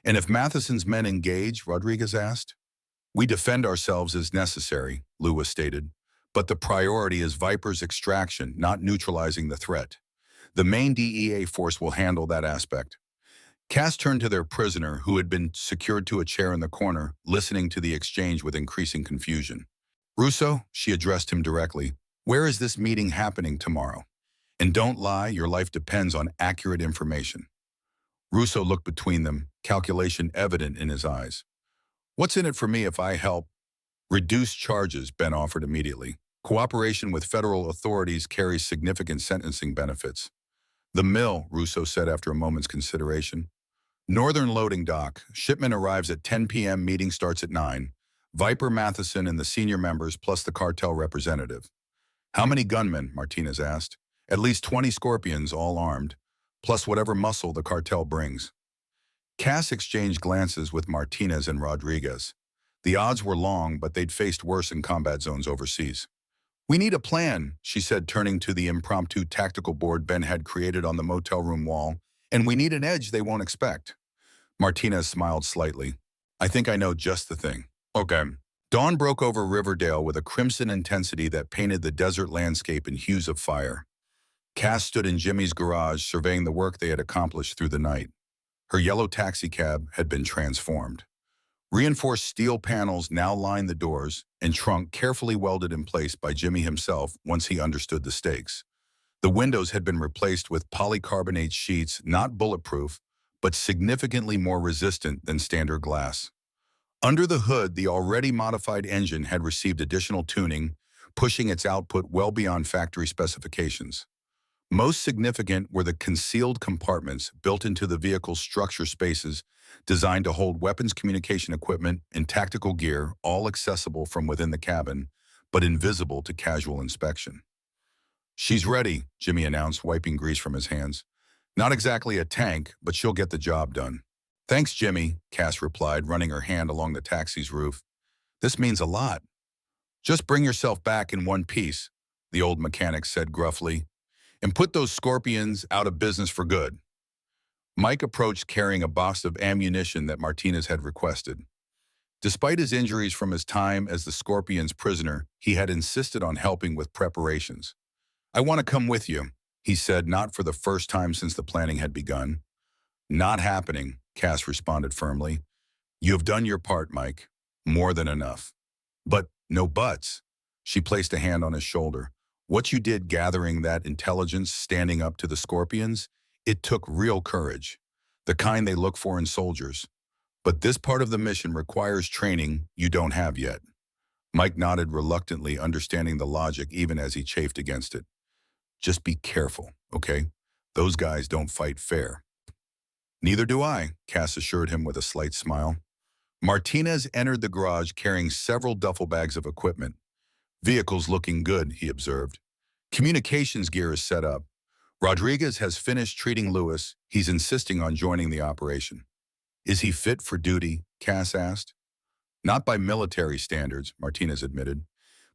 "And if Matheson's men engage?" Rodriguez asked. "We defend ourselves as necessary," Lewis stated. "But the priority is Viper's extraction, not neutralizing the threat. The main DEA force will handle that aspect. Cass turned to their prisoner, who had been secured to a chair in the corner, listening to the exchange with increasing confusion. Russo, she addressed him directly, where is this meeting happening tomorrow? And don't lie, your life depends on accurate information. Russo looked between them, calculation evident in his eyes. What's in it for me if I help? Reduce charges, Ben offered immediately. Cooperation with federal authorities carries significant sentencing benefits. The mill, Russo said after a moment's consideration. Northern loading dock. Shipment arrives at 10 p.m. Meeting starts at 9. Viper, Matheson, and the senior members, plus the cartel representative. How many gunmen? Martinez asked. At least 20 Scorpions, all armed, plus whatever muscle the cartel brings. Cass exchanged glances with Martinez and Rodriguez. The odds were long, but they'd faced worse in combat zones overseas. We need a plan, she said, turning to the impromptu tactical board Ben had created on the motel room wall, and we need an edge they won't expect. Martinez smiled slightly. I think I know just the thing. Okay. Dawn broke over Riverdale with a crimson intensity that painted the desert landscape in hues of fire. Cass stood in Jimmy's garage, surveying the work they had accomplished through the night. Her yellow taxicab had been transformed. Reinforced steel panels now lined the doors, and trunk carefully welded in place by Jimmy himself once he understood the stakes. The windows had been replaced with polycarbonate sheets, not bulletproof, but significantly more resistant than standard glass. Under the hood, the already modified engine had received additional tuning, pushing its output well beyond factory specifications. Most significant were the concealed compartments built into the vehicle's structure spaces designed to hold weapons communication equipment and tactical gear, all accessible from within the cabin, but invisible to casual inspection. She's ready, Jimmy announced, wiping grease from his hands. Not exactly a tank, but she'll get the job done. Thanks, Jimmy, Cass replied, running her hand along the taxi's roof. This means a lot. Just bring yourself back in one piece, the old mechanic said gruffly, and put those Scorpions out of business for good. Mike approached carrying a box of ammunition that Martinez had requested. Despite his injuries from his time as the Scorpion's prisoner, he had insisted on helping with preparations. I want to come with you, he said, not for the first time since the planning had begun. Not happening, Cass responded firmly. You have done your part, Mike. More than enough. But no buts. She placed a hand on his shoulder. What you did gathering that intelligence, standing up to the Scorpions, it took real courage, the kind they look for in soldiers. But this part of the mission requires training you don't have yet. Mike nodded reluctantly, understanding the logic even as he chafed against it. Just be careful, okay? Those guys don't fight fair. Neither do I, Cass assured him with a slight smile. Martinez entered the garage carrying several duffel bags of equipment. Vehicle's looking good, he observed. Communications gear is set up. Rodriguez has finished treating Lewis. He's insisting on joining the operation. Is he fit for duty? Cass asked. Not by military standards, Martinez admitted,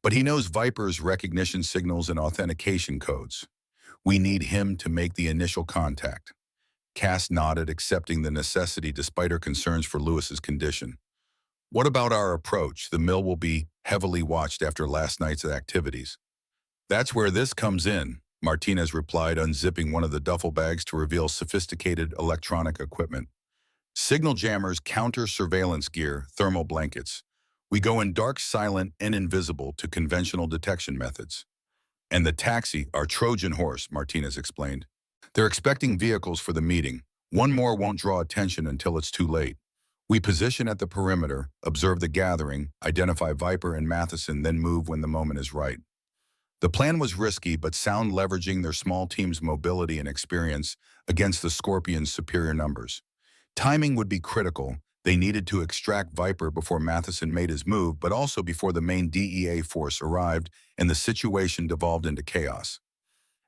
but he knows Viper's recognition signals and authentication codes. We need him to make the initial contact. Cass nodded, accepting the necessity despite her concerns for Lewis's condition. What about our approach? The mill will be heavily watched after last night's activities. That's where this comes in, Martinez replied, unzipping one of the duffel bags to reveal sophisticated electronic equipment. Signal jammers, counter-surveillance gear, thermal blankets. We go in dark, silent, and invisible to conventional detection methods. And the taxi, our Trojan horse, Martinez explained. They're expecting vehicles for the meeting. One more won't draw attention until it's too late. We position at the perimeter, observe the gathering, identify Viper and Matheson, then move when the moment is right. The plan was risky but sound, leveraging their small team's mobility and experience against the Scorpions' superior numbers. Timing would be critical. They needed to extract Viper before Matheson made his move, but also before the main DEA force arrived and the situation devolved into chaos.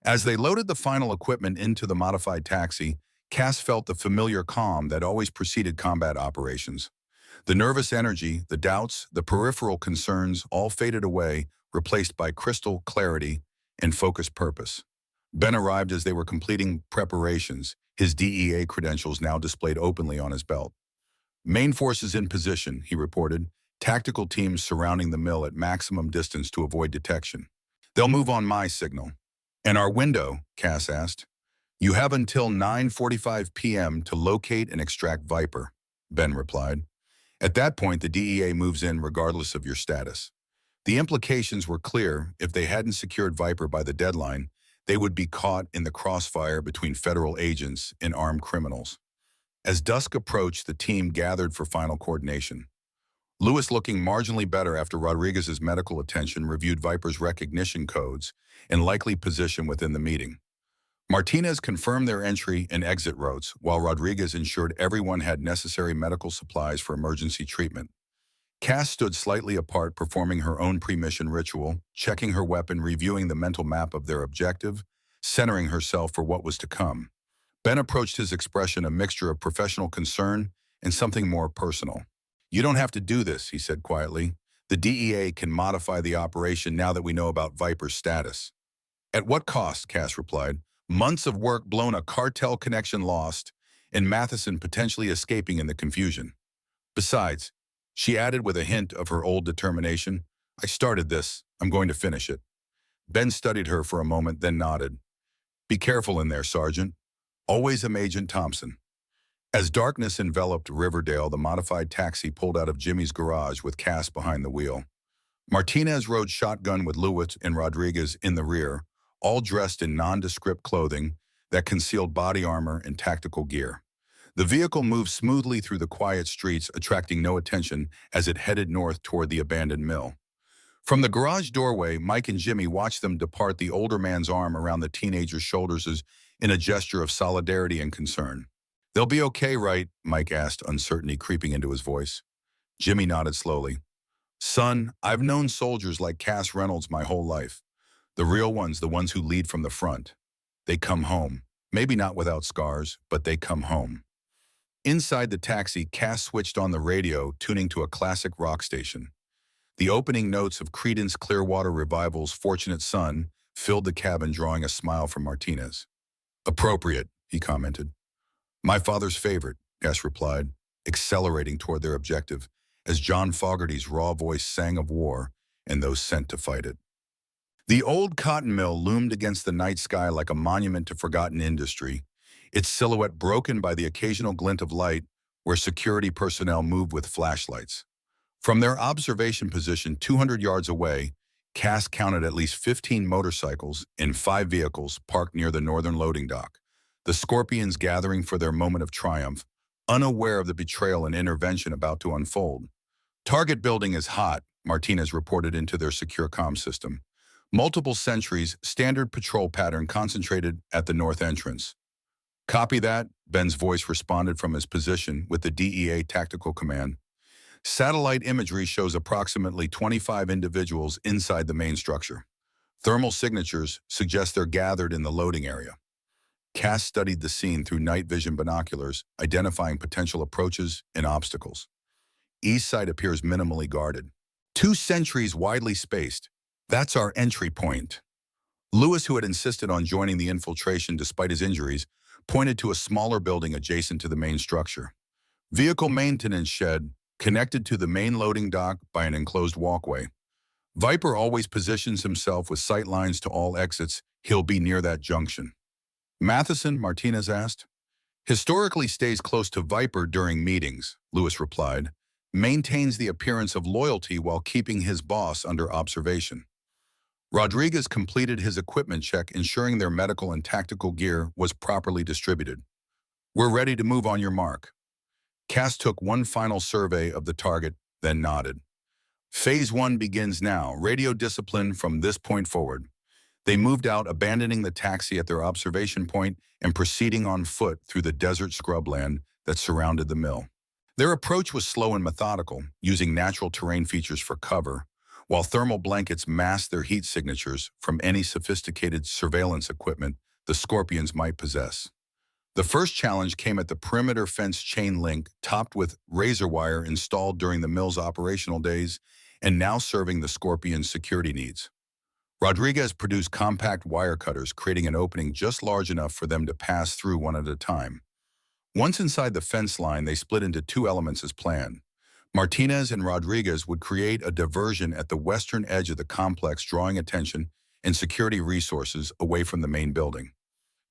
As they loaded the final equipment into the modified taxi, Cass felt the familiar calm that always preceded combat operations. The nervous energy, the doubts, the peripheral concerns all faded away, replaced by crystal clarity and focused purpose. Ben arrived as they were completing preparations, his DEA credentials now displayed openly on his belt. Main forces in position, he reported, tactical teams surrounding the mill at maximum distance to avoid detection. They'll move on my signal. And our window, Cass asked. You have until 9:45 p.m. to locate and extract Viper, Ben replied. At that point, the DEA moves in regardless of your status. The implications were clear. If they hadn't secured Viper by the deadline, they would be caught in the crossfire between federal agents and armed criminals. As dusk approached, the team gathered for final coordination. Lewis, looking marginally better after Rodriguez's medical attention, reviewed Viper's recognition codes and likely position within the meeting. Martinez confirmed their entry and exit routes, while Rodriguez ensured everyone had necessary medical supplies for emergency treatment. Cass stood slightly apart, performing her own pre-mission ritual, checking her weapon, reviewing the mental map of their objective, centering herself for what was to come. Ben approached his expression a mixture of professional concern and something more personal. You don't have to do this, he said quietly. The DEA can modify the operation now that we know about Viper's status. At what cost, Cass replied. Months of work blown, a cartel connection lost, and Matheson potentially escaping in the confusion. Besides, she added with a hint of her old determination, I started this. I'm going to finish it. Ben studied her for a moment, then nodded. Be careful in there, Sergeant. Always Agent Thompson. As darkness enveloped Riverdale, the modified taxi pulled out of Jimmy's garage with Cass behind the wheel. Martinez rode shotgun with Lewis and Rodriguez in the rear, all dressed in nondescript clothing that concealed body armor and tactical gear. The vehicle moved smoothly through the quiet streets, attracting no attention as it headed north toward the abandoned mill. From the garage doorway, Mike and Jimmy watched them depart, the older man's arm around the teenager's shoulders as in a gesture of solidarity and concern. They'll be okay, right? Mike asked, uncertainty creeping into his voice. Jimmy nodded slowly. Son, I've known soldiers like Cass Reynolds my whole life. The real ones, the ones who lead from the front. They come home. Maybe not without scars, but they come home. Inside the taxi, Cass switched on the radio, tuning to a classic rock station. The opening notes of Creedence Clearwater Revival's Fortunate Son filled the cabin, drawing a smile from Martinez. Appropriate, he commented. My father's favorite, Cass replied, accelerating toward their objective, as John Fogerty's raw voice sang of war and those sent to fight it. The old cotton mill loomed against the night sky like a monument to forgotten industry, its silhouette broken by the occasional glint of light where security personnel moved with flashlights. From their observation position 200 yards away, Cass counted at least 15 motorcycles and 5 vehicles parked near the northern loading dock, the Scorpions gathering for their moment of triumph, unaware of the betrayal and intervention about to unfold. Target building is hot, Martinez reported into their secure comm system. Multiple sentries, standard patrol pattern concentrated at the north entrance. Copy that, Ben's voice responded from his position with the DEA Tactical Command. Satellite imagery shows approximately 25 individuals inside the main structure. Thermal signatures suggest they're gathered in the loading area. Cass studied the scene through night vision binoculars, identifying potential approaches and obstacles. East side appears minimally guarded. 2 sentries widely spaced. That's our entry point. Lewis, who had insisted on joining the infiltration despite his injuries, pointed to a smaller building adjacent to the main structure. Vehicle maintenance shed, connected to the main loading dock by an enclosed walkway. Viper always positions himself with sight lines to all exits. He'll be near that junction. Matheson, Martinez asked. Historically stays close to Viper during meetings, Lewis replied. Maintains the appearance of loyalty while keeping his boss under observation. Rodriguez completed his equipment check, ensuring their medical and tactical gear was properly distributed. We're ready to move on your mark. Cass took one final survey of the target, then nodded. Phase 1 begins now, radio discipline from this point forward. They moved out, abandoning the taxi at their observation point and proceeding on foot through the desert scrubland that surrounded the mill. Their approach was slow and methodical, using natural terrain features for cover, while thermal blankets masked their heat signatures from any sophisticated surveillance equipment the Scorpions might possess. The first challenge came at the perimeter fence chain link, topped with razor wire installed during the mill's operational days and now serving the Scorpions' security needs. Rodriguez produced compact wire cutters, creating an opening just large enough for them to pass through one at a time. Once inside the fence line, they split into 2 elements as planned. Martinez and Rodriguez would create a diversion at the western edge of the complex, drawing attention and security resources away from the main building.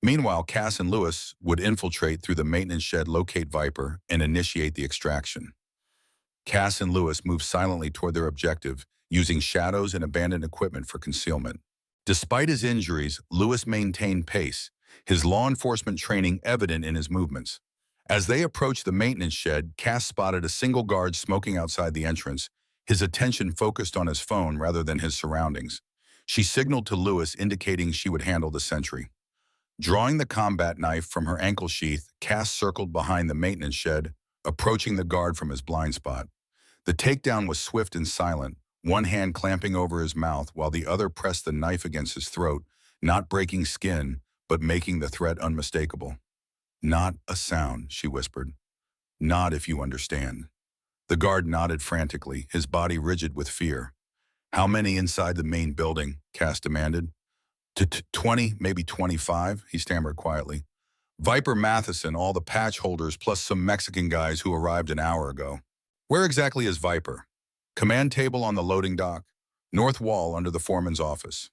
Meanwhile, Cass and Lewis would infiltrate through the maintenance shed, locate Viper, and initiate the extraction. Cass and Lewis moved silently toward their objective, using shadows and abandoned equipment for concealment. Despite his injuries, Lewis maintained pace, his law enforcement training evident in his movements. As they approached the maintenance shed, Cass spotted a single guard smoking outside the entrance, his attention focused on his phone rather than his surroundings. She signaled to Lewis, indicating she would handle the sentry. Drawing the combat knife from her ankle sheath, Cass circled behind the maintenance shed, approaching the guard from his blind spot. The takedown was swift and silent, one hand clamping over his mouth while the other pressed the knife against his throat, not breaking skin, but making the threat unmistakable. "Not a sound," she whispered. "Not if you understand." The guard nodded frantically, his body rigid with fear. "How many inside the main building?" Cass demanded. "20, maybe 25, he stammered quietly. "Viper, Matheson, all the patch holders, plus some Mexican guys who arrived an hour ago." "Where exactly is Viper?" "Command table on the loading dock. North wall under the foreman's office."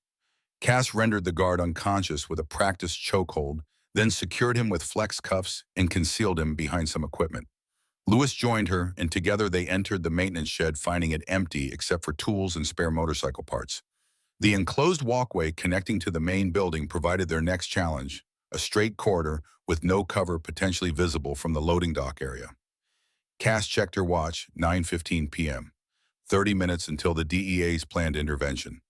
Cass rendered the guard unconscious with a practiced chokehold, then secured him with flex cuffs and concealed him behind some equipment. Lewis joined her, and together they entered the maintenance shed, finding it empty except for tools and spare motorcycle parts. The enclosed walkway connecting to the main building provided their next challenge, a straight corridor with no cover potentially visible from the loading dock area. Cass checked her watch, 9:15 p.m. 30 minutes until the DEA's planned intervention.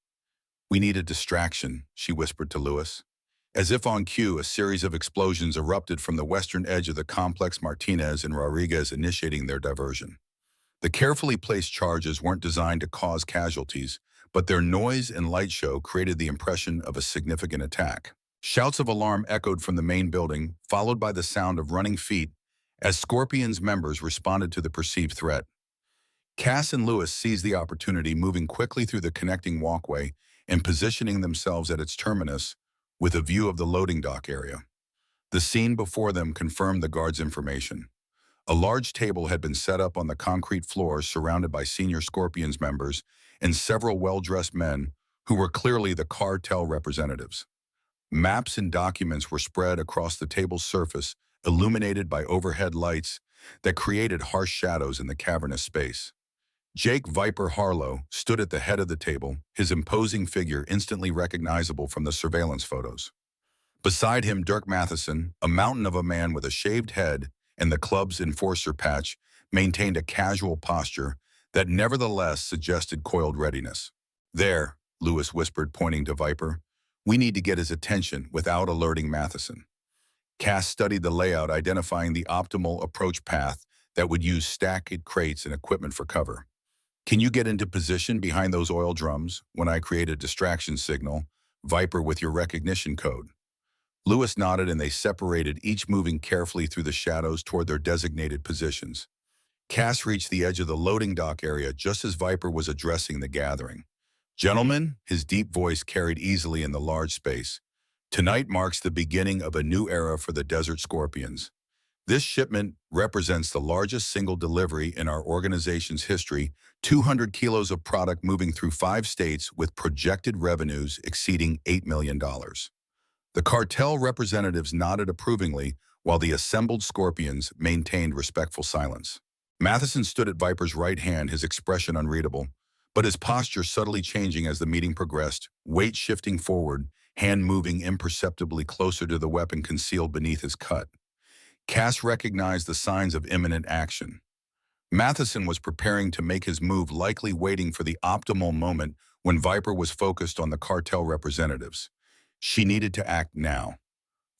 "We need a distraction," she whispered to Lewis. As if on cue, a series of explosions erupted from the western edge of the complex, Martinez and Rodriguez initiating their diversion. The carefully placed charges weren't designed to cause casualties, but their noise and light show created the impression of a significant attack. Shouts of alarm echoed from the main building, followed by the sound of running feet as Scorpion's members responded to the perceived threat. Cass and Lewis seized the opportunity, moving quickly through the connecting walkway and positioning themselves at its terminus with a view of the loading dock area. The scene before them confirmed the guard's information. A large table had been set up on the concrete floor, surrounded by senior Scorpions members and several well-dressed men who were clearly the cartel representatives. Maps and documents were spread across the table's surface, illuminated by overhead lights that created harsh shadows in the cavernous space. Jake Viper Harlow stood at the head of the table, his imposing figure instantly recognizable from the surveillance photos. Beside him, Dirk Matheson, a mountain of a man with a shaved head and the club's enforcer patch, maintained a casual posture that nevertheless suggested coiled readiness. "There," Lewis whispered, pointing to Viper. "We need to get his attention without alerting Matheson." Cass studied the layout, identifying the optimal approach path that would use stacked crates and equipment for cover. "Can you get into position behind those oil drums when I create a distraction signal, Viper, with your recognition code?" Lewis nodded, and they separated, each moving carefully through the shadows toward their designated positions. Cass reached the edge of the loading dock area just as Viper was addressing the gathering. "Gentlemen," his deep voice carried easily in the large space, "tonight marks the beginning of a new era for the Desert Scorpions. This shipment represents the largest single delivery in our organization's history, 200 kilos of product moving through 5 states with projected revenues exceeding $8 million. The cartel representatives nodded approvingly while the assembled Scorpions maintained respectful silence. Matheson stood at Viper's right hand, his expression unreadable, but his posture subtly changing as the meeting progressed, weight shifting forward, hand moving imperceptibly closer to the weapon concealed beneath his cut. Cass recognized the signs of imminent action. Matheson was preparing to make his move, likely waiting for the optimal moment when Viper was focused on the cartel representatives. She needed to act now.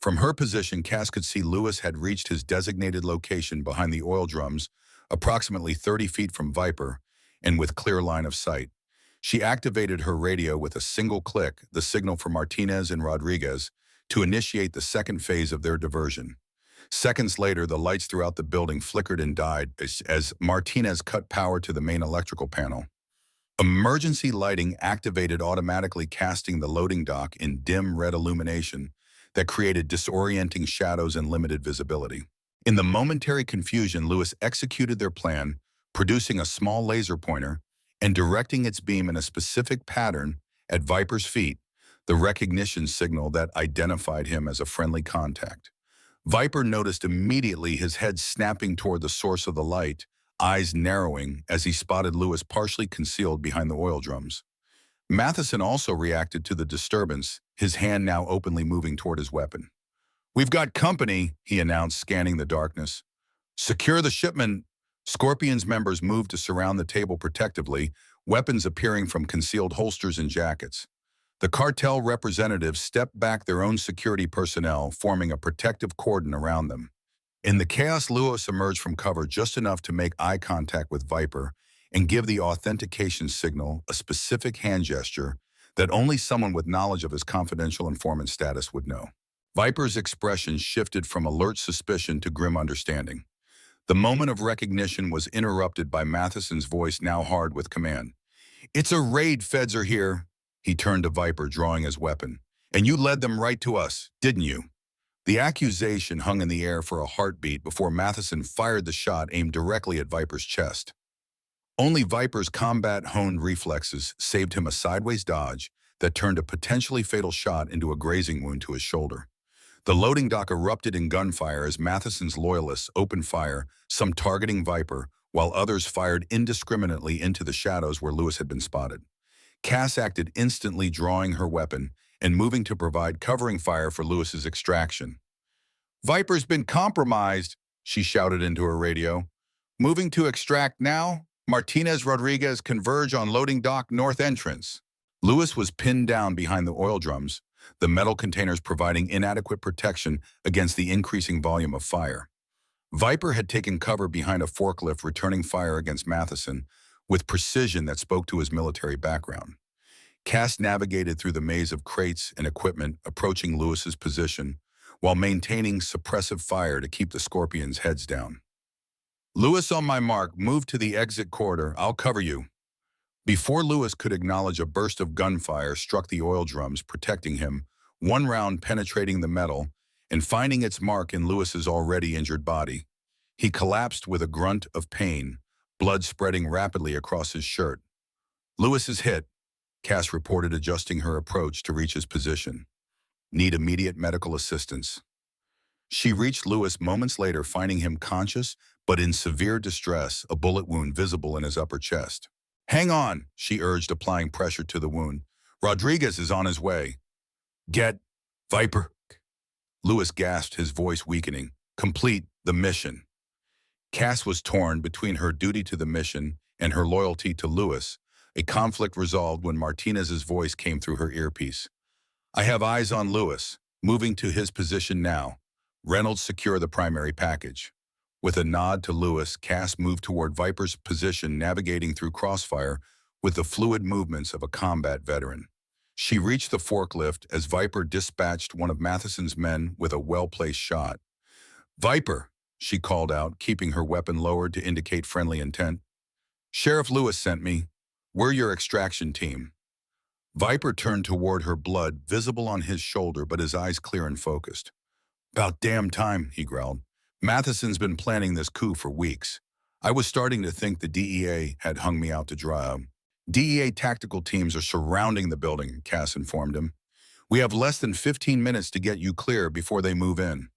From her position, Cass could see Lewis had reached his designated location behind the oil drums, approximately 30 feet from Viper, and with clear line of sight. She activated her radio with a single click, the signal for Martinez and Rodriguez, to initiate the second phase of their diversion. Seconds later, the lights throughout the building flickered and died as Martinez cut power to the main electrical panel. Emergency lighting activated automatically, casting the loading dock in dim red illumination that created disorienting shadows and limited visibility. In the momentary confusion, Lewis executed their plan, producing a small laser pointer and directing its beam in a specific pattern at Viper's feet, the recognition signal that identified him as a friendly contact. Viper noticed immediately, his head snapping toward the source of the light, eyes narrowing as he spotted Lewis partially concealed behind the oil drums. Matheson also reacted to the disturbance, his hand now openly moving toward his weapon. "We've got company," he announced, scanning the darkness. "Secure the shipment." Scorpion's members moved to surround the table protectively, weapons appearing from concealed holsters and jackets. The cartel representatives stepped back, their own security personnel forming a protective cordon around them. In the chaos, Lewis emerged from cover just enough to make eye contact with Viper and give the authentication signal, a specific hand gesture that only someone with knowledge of his confidential informant status would know. Viper's expression shifted from alert suspicion to grim understanding. The moment of recognition was interrupted by Matheson's voice, now hard with command. "It's a raid, feds are here." He turned to Viper, drawing his weapon. "And you led them right to us, didn't you?" The accusation hung in the air for a heartbeat before Matheson fired the shot aimed directly at Viper's chest. Only Viper's combat-honed reflexes saved him a sideways dodge that turned a potentially fatal shot into a grazing wound to his shoulder. The loading dock erupted in gunfire as Matheson's loyalists opened fire, some targeting Viper, while others fired indiscriminately into the shadows where Lewis had been spotted. Cass acted instantly, drawing her weapon and moving to provide covering fire for Lewis's extraction. "Viper's been compromised," she shouted into her radio. "Moving to extract now. Martinez Rodriguez converge on loading dock north entrance." Lewis was pinned down behind the oil drums, the metal containers providing inadequate protection against the increasing volume of fire. Viper had taken cover behind a forklift, returning fire against Matheson with precision that spoke to his military background. Cass navigated through the maze of crates and equipment, approaching Lewis's position while maintaining suppressive fire to keep the Scorpions' heads down. "Lewis, on my mark, move to the exit corridor. I'll cover you." Before Lewis could acknowledge, a burst of gunfire struck the oil drums, protecting him, one round penetrating the metal and finding its mark in Lewis's already injured body. He collapsed with a grunt of pain, blood spreading rapidly across his shirt. "Lewis is hit," Cass reported, adjusting her approach to reach his position. "Need immediate medical assistance." She reached Lewis moments later, finding him conscious but in severe distress, a bullet wound visible in his upper chest. "Hang on," she urged, applying pressure to the wound. "Rodriguez is on his way." "Get Viper." Lewis gasped, his voice weakening. "Complete the mission." Cass was torn between her duty to the mission and her loyalty to Lewis, a conflict resolved when Martinez's voice came through her earpiece. "I have eyes on Lewis. Moving to his position now. Reynolds, secure the primary package." With a nod to Lewis, Cass moved toward Viper's position, navigating through crossfire with the fluid movements of a combat veteran. She reached the forklift as Viper dispatched one of Matheson's men with a well-placed shot. "Viper," she called out, keeping her weapon lowered to indicate friendly intent. "Sheriff Lewis sent me. We're your extraction team." Viper turned toward her, blood visible on his shoulder, but his eyes clear and focused. "About damn time," he growled. "Matheson's been planning this coup for weeks. I was starting to think the DEA had hung me out to dry. DEA tactical teams are surrounding the building," Cass informed him. "We have less than 15 minutes to get you clear before they move in."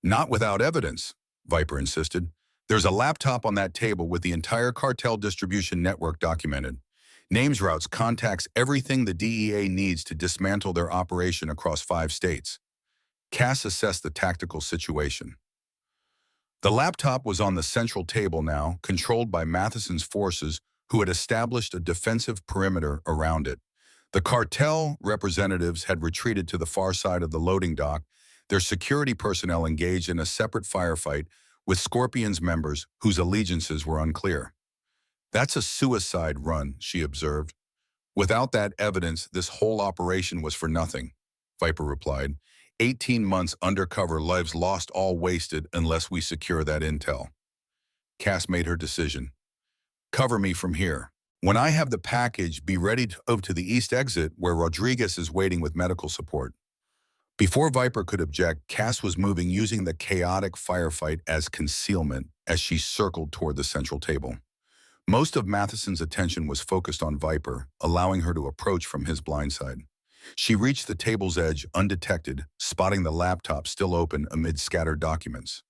"Not without evidence," Viper insisted. "There's a laptop on that table with the entire cartel distribution network documented. Names, routes, contacts, everything the DEA needs to dismantle their operation across 5 states. Cass assessed the tactical situation. The laptop was on the central table now, controlled by Matheson's forces, who had established a defensive perimeter around it. The cartel representatives had retreated to the far side of the loading dock, their security personnel engaged in a separate firefight with Scorpion's members whose allegiances were unclear. "That's a suicide run," she observed. "Without that evidence, this whole operation was for nothing," Viper replied. 18 months undercover, lives lost, all wasted unless we secure that intel." Cass made her decision. "Cover me from here. When I have the package, be ready to move to the east exit where Rodriguez is waiting with medical support." Before Viper could object, Cass was moving, using the chaotic firefight as concealment as she circled toward the central table. Most of Matheson's attention was focused on Viper, allowing her to approach from his blind side. She reached the table's edge undetected, spotting the laptop still open amid scattered documents.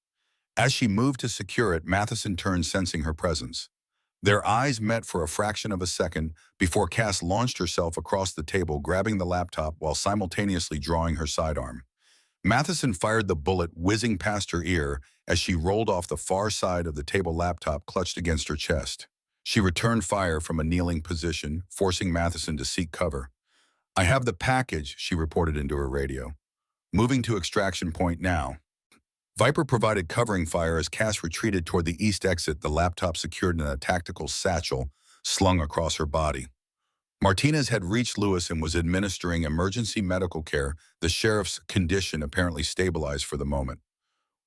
As she moved to secure it, Matheson turned, sensing her presence. Their eyes met for a fraction of a second before Cass launched herself across the table, grabbing the laptop while simultaneously drawing her sidearm. Matheson fired the bullet, whizzing past her ear as she rolled off the far side of the table, laptop clutched against her chest. She returned fire from a kneeling position, forcing Matheson to seek cover. "I have the package," she reported into her radio. "Moving to extraction point now." Viper provided covering fire as Cass retreated toward the east exit, the laptop secured in a tactical satchel slung across her body. Martinez had reached Lewis and was administering emergency medical care, the sheriff's condition apparently stabilized for the moment.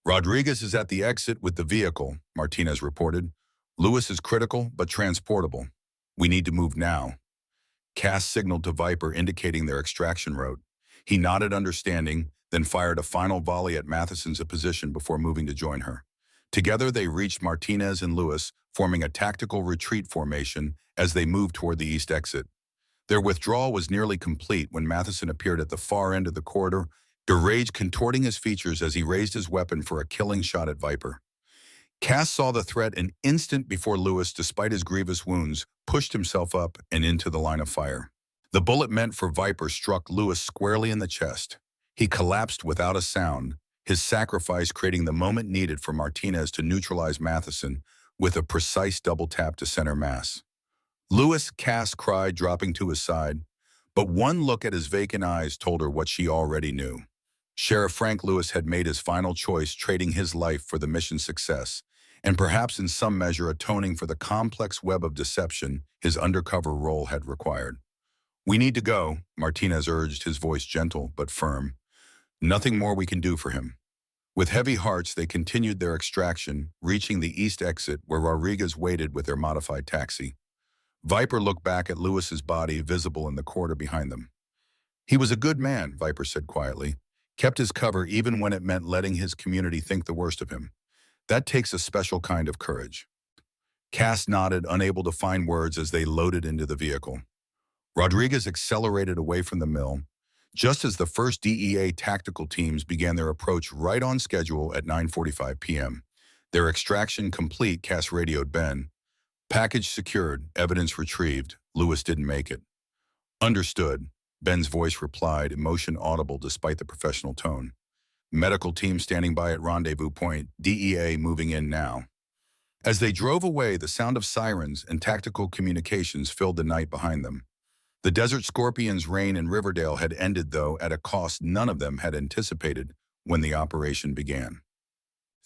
"Rodriguez is at the exit with the vehicle," Martinez reported. "Lewis is critical but transportable. We need to move now." Cass signaled to Viper, indicating their extraction route. He nodded understanding, then fired a final volley at Matheson's position before moving to join her. Together, they reached Martinez and Lewis, forming a tactical retreat formation as they moved toward the east exit. Their withdrawal was nearly complete when Matheson appeared at the far end of the corridor, rage contorting his features as he raised his weapon for a killing shot at Viper. Cass saw the threat an instant before Lewis, despite his grievous wounds, pushed himself up and into the line of fire. The bullet meant for Viper struck Lewis squarely in the chest. He collapsed without a sound, his sacrifice creating the moment needed for Martinez to neutralize Matheson with a precise double tap to center mass. "Lewis," Cass cried, dropping to his side. But one look at his vacant eyes told her what she already knew. Sheriff Frank Lewis had made his final choice, trading his life for the mission's success, and perhaps in some measure atoning for the complex web of deception his undercover role had required. "We need to go," Martinez urged, his voice gentle but firm. "Nothing more we can do for him." With heavy hearts, they continued their extraction, reaching the east exit where Rodriguez waited with their modified taxi. Viper looked back at Lewis's body, visible in the corridor behind them. "He was a good man," Viper said quietly. "Kept his cover even when it meant letting his community think the worst of him. That takes a special kind of courage." Cass nodded, unable to find words as they loaded into the vehicle. Rodriguez accelerated away from the mill, just as the first DEA tactical teams began their approach, right on schedule at 9:45 p.m. Their extraction complete, Cass radioed Ben. "Package secured, evidence retrieved. Lewis didn't make it." "Understood," Ben's voice replied, emotion audible despite the professional tone. "Medical team standing by at rendezvous point, DEA moving in now." As they drove away, the sound of sirens and tactical communications filled the night behind them. The Desert Scorpion's reign in Riverdale had ended, though at a cost none of them had anticipated when the operation began.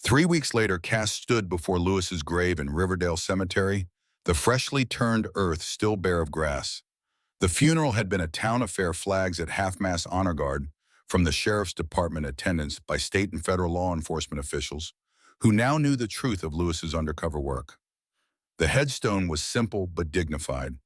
3 weeks later, Cass stood before Lewis's grave in Riverdale Cemetery, the freshly turned earth still bare of grass. The funeral had been a town affair, flags at half-mast, honor guard from the sheriff's department, attendance by state and federal law enforcement officials who now knew the truth of Lewis's undercover work. The headstone was simple but dignified.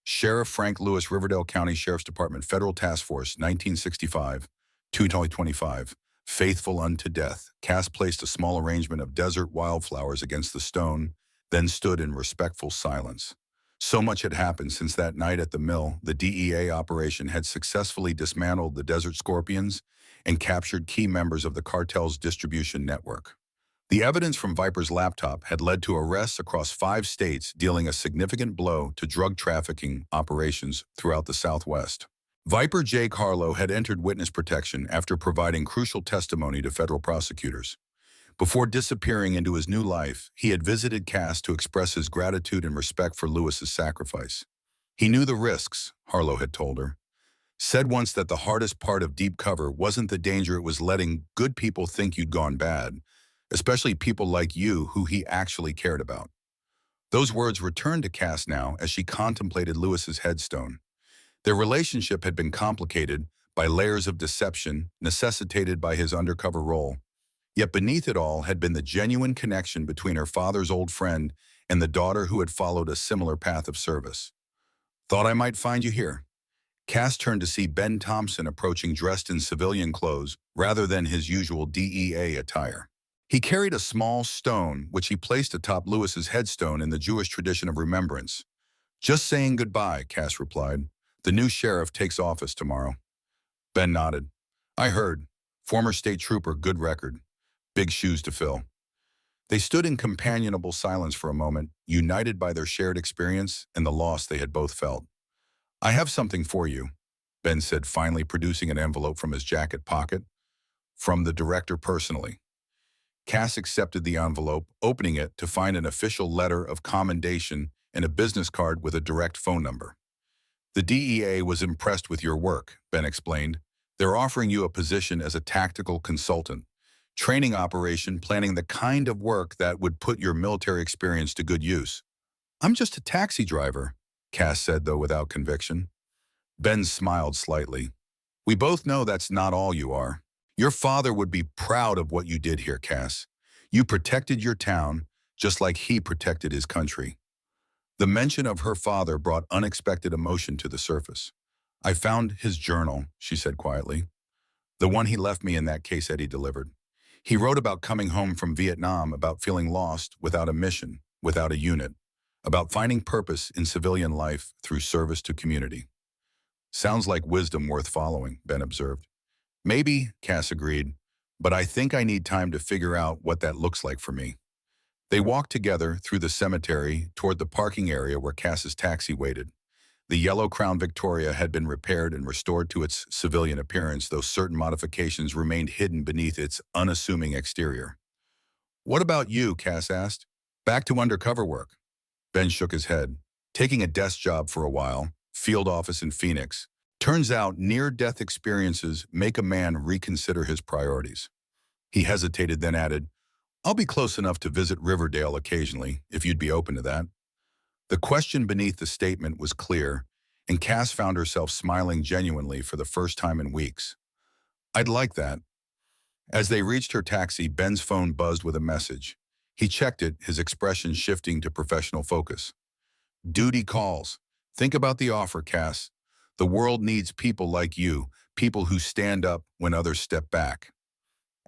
Sheriff Frank Lewis, Riverdale County Sheriff's Department, Federal Task Force, 1965, 2025, faithful unto death. Cass placed a small arrangement of desert wildflowers against the stone, then stood in respectful silence. So much had happened since that night at the mill. The DEA operation had successfully dismantled the Desert Scorpions and captured key members of the cartel's distribution network. The evidence from Viper's laptop had led to arrests across 5 states, dealing a significant blow to drug trafficking operations throughout the Southwest. Viper Jake Harlow had entered witness protection after providing crucial testimony to federal prosecutors. Before disappearing into his new life, he had visited Cass to express his gratitude and respect for Lewis's sacrifice. He knew the risks, Harlow had told her. Said once that the hardest part of deep cover wasn't the danger, it was letting good people think you'd gone bad, especially people like you who he actually cared about. Those words returned to Cass now as she contemplated Lewis's headstone. Their relationship had been complicated by layers of deception necessitated by his undercover role. Yet beneath it all had been the genuine connection between her father's old friend and the daughter who had followed a similar path of service. "Thought I might find you here." Cass turned to see Ben Thompson approaching, dressed in civilian clothes rather than his usual DEA attire. He carried a small stone, which he placed atop Lewis's headstone in the Jewish tradition of remembrance. "Just saying goodbye," Cass replied. "The new sheriff takes office tomorrow." Ben nodded. I heard. Former state trooper, good record. Big shoes to fill. They stood in companionable silence for a moment, united by their shared experience and the loss they had both felt. I have something for you, Ben said, finally producing an envelope from his jacket pocket. From the director personally. Cass accepted the envelope, opening it to find an official letter of commendation and a business card with a direct phone number. The DEA was impressed with your work, Ben explained. They're offering you a position as a tactical consultant, training operation planning the kind of work that would put your military experience to good use. I'm just a taxi driver, Cass said, though without conviction. Ben smiled slightly. We both know that's not all you are. Your father would be proud of what you did here, Cass. You protected your town, just like he protected his country. The mention of her father brought unexpected emotion to the surface. I found his journal, she said quietly. The one he left me in that case Eddie delivered. He wrote about coming home from Vietnam, about feeling lost without a mission, without a unit, about finding purpose in civilian life through service to community. Sounds like wisdom worth following, Ben observed. Maybe, Cass agreed, but I think I need time to figure out what that looks like for me. They walked together through the cemetery toward the parking area where Cass's taxi waited. The yellow Crown Victoria had been repaired and restored to its civilian appearance, though certain modifications remained hidden beneath its unassuming exterior. What about you, Cass asked. Back to undercover work. Ben shook his head. Taking a desk job for a while, field office in Phoenix. Turns out near-death experiences make a man reconsider his priorities. He hesitated, then added, I'll be close enough to visit Riverdale occasionally, if you'd be open to that. The question beneath the statement was clear, and Cass found herself smiling genuinely for the first time in weeks. I'd like that. As they reached her taxi, Ben's phone buzzed with a message. He checked it, his expression shifting to professional focus. Duty calls. Think about the offer, Cass. The world needs people like you, people who stand up when others step back.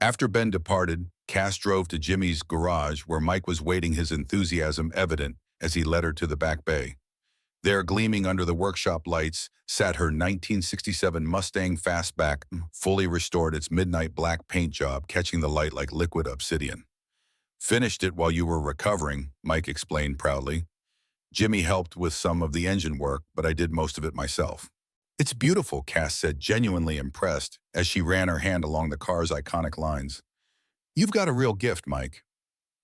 After Ben departed, Cass drove to Jimmy's garage where Mike was waiting, his enthusiasm evident as he led her to the back bay. There, gleaming under the workshop lights, sat her 1967 Mustang Fastback, fully restored, its midnight black paint job catching the light like liquid obsidian. Finished it while you were recovering, Mike explained proudly. Jimmy helped with some of the engine work, but I did most of it myself. It's beautiful, Cass said, genuinely impressed, as she ran her hand along the car's iconic lines. You've got a real gift, Mike.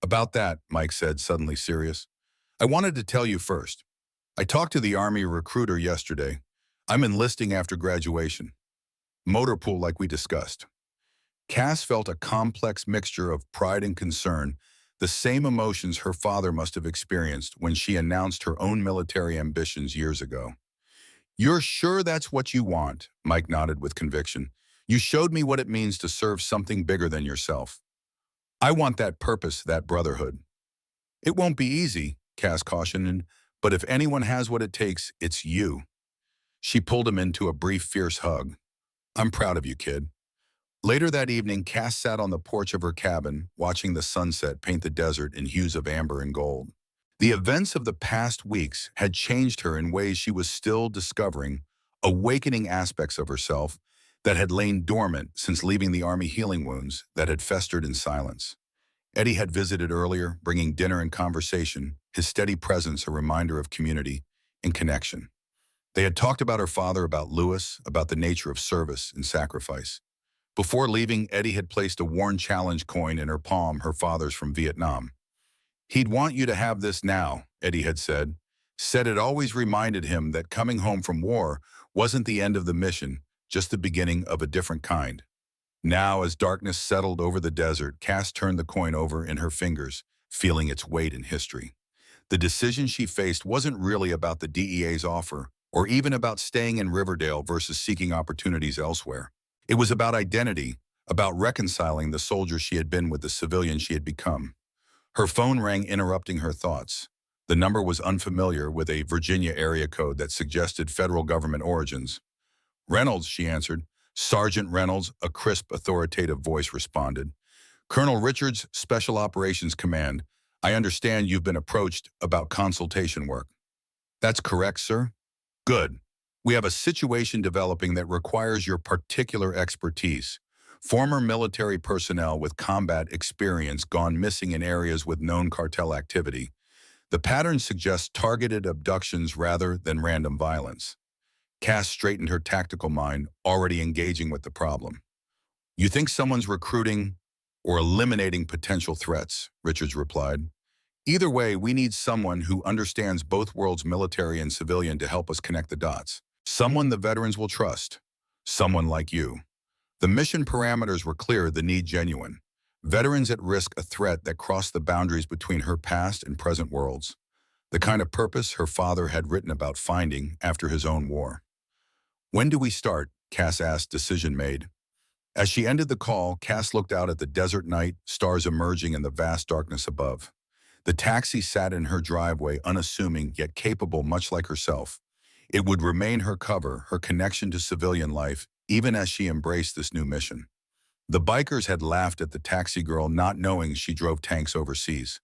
About that, Mike said, suddenly serious. I wanted to tell you first. I talked to the Army recruiter yesterday. I'm enlisting after graduation. Motor pool like we discussed. Cass felt a complex mixture of pride and concern, the same emotions her father must have experienced when she announced her own military ambitions years ago. You're sure that's what you want? Mike nodded with conviction. You showed me what it means to serve something bigger than yourself. I want that purpose, that brotherhood. It won't be easy, Cass cautioned, but if anyone has what it takes, it's you. She pulled him into a brief, fierce hug. I'm proud of you, kid. Later that evening, Cass sat on the porch of her cabin, watching the sunset paint the desert in hues of amber and gold. The events of the past weeks had changed her in ways she was still discovering, awakening aspects of herself that had lain dormant since leaving the Army, healing wounds that had festered in silence. Eddie had visited earlier, bringing dinner and conversation, his steady presence a reminder of community and connection. They had talked about her father, about Lewis, about the nature of service and sacrifice. Before leaving, Eddie had placed a worn challenge coin in her palm, her father's from Vietnam. He'd want you to have this now, Eddie had said it always reminded him that coming home from war wasn't the end of the mission, just the beginning of a different kind. Now, as darkness settled over the desert, Cass turned the coin over in her fingers, feeling its weight in history. The decision she faced wasn't really about the DEA's offer, or even about staying in Riverdale versus seeking opportunities elsewhere. It was about identity, about reconciling the soldier she had been with the civilian she had become. Her phone rang, interrupting her thoughts. The number was unfamiliar, with a Virginia area code that suggested federal government origins. Reynolds, she answered. Sergeant Reynolds, a crisp, authoritative voice responded. Colonel Richards, Special Operations Command. I understand you've been approached about consultation work. That's correct, sir. Good. We have a situation developing that requires your particular expertise. Former military personnel with combat experience gone missing in areas with known cartel activity. The pattern suggests targeted abductions rather than random violence. Cass straightened her tactical mind, already engaging with the problem. You think someone's recruiting or eliminating potential threats, Richards replied. Either way, we need someone who understands both worlds, military and civilian, to help us connect the dots. Someone the veterans will trust. Someone like you. The mission parameters were clear, the need genuine. Veterans at risk, a threat that crossed the boundaries between her past and present worlds. The kind of purpose her father had written about finding after his own war. When do we start? Cass asked, decision made. As she ended the call, Cass looked out at the desert night, stars emerging in the vast darkness above. The taxi sat in her driveway, unassuming yet capable, much like herself. It would remain her cover, her connection to civilian life, even as she embraced this new mission. The bikers had laughed at the taxi girl, not knowing she drove tanks overseas.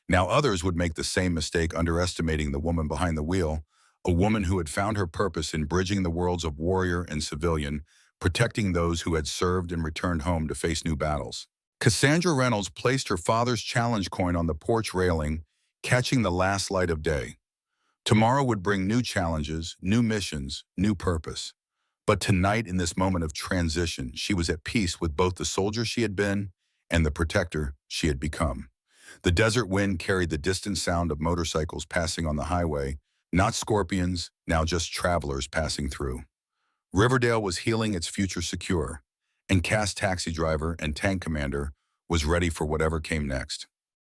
Now others would make the same mistake, underestimating the woman behind the wheel, a woman who had found her purpose in bridging the worlds of warrior and civilian, protecting those who had served and returned home to face new battles. Cassandra Reynolds placed her father's challenge coin on the porch railing, catching the last light of day. Tomorrow would bring new challenges, new missions, new purpose. But tonight, in this moment of transition, she was at peace with both the soldier she had been and the protector she had become. The desert wind carried the distant sound of motorcycles passing on the highway, not scorpions, now just travelers passing through. Riverdale was healing, its future secure, and Cass, taxi driver and tank commander, was ready for whatever came next.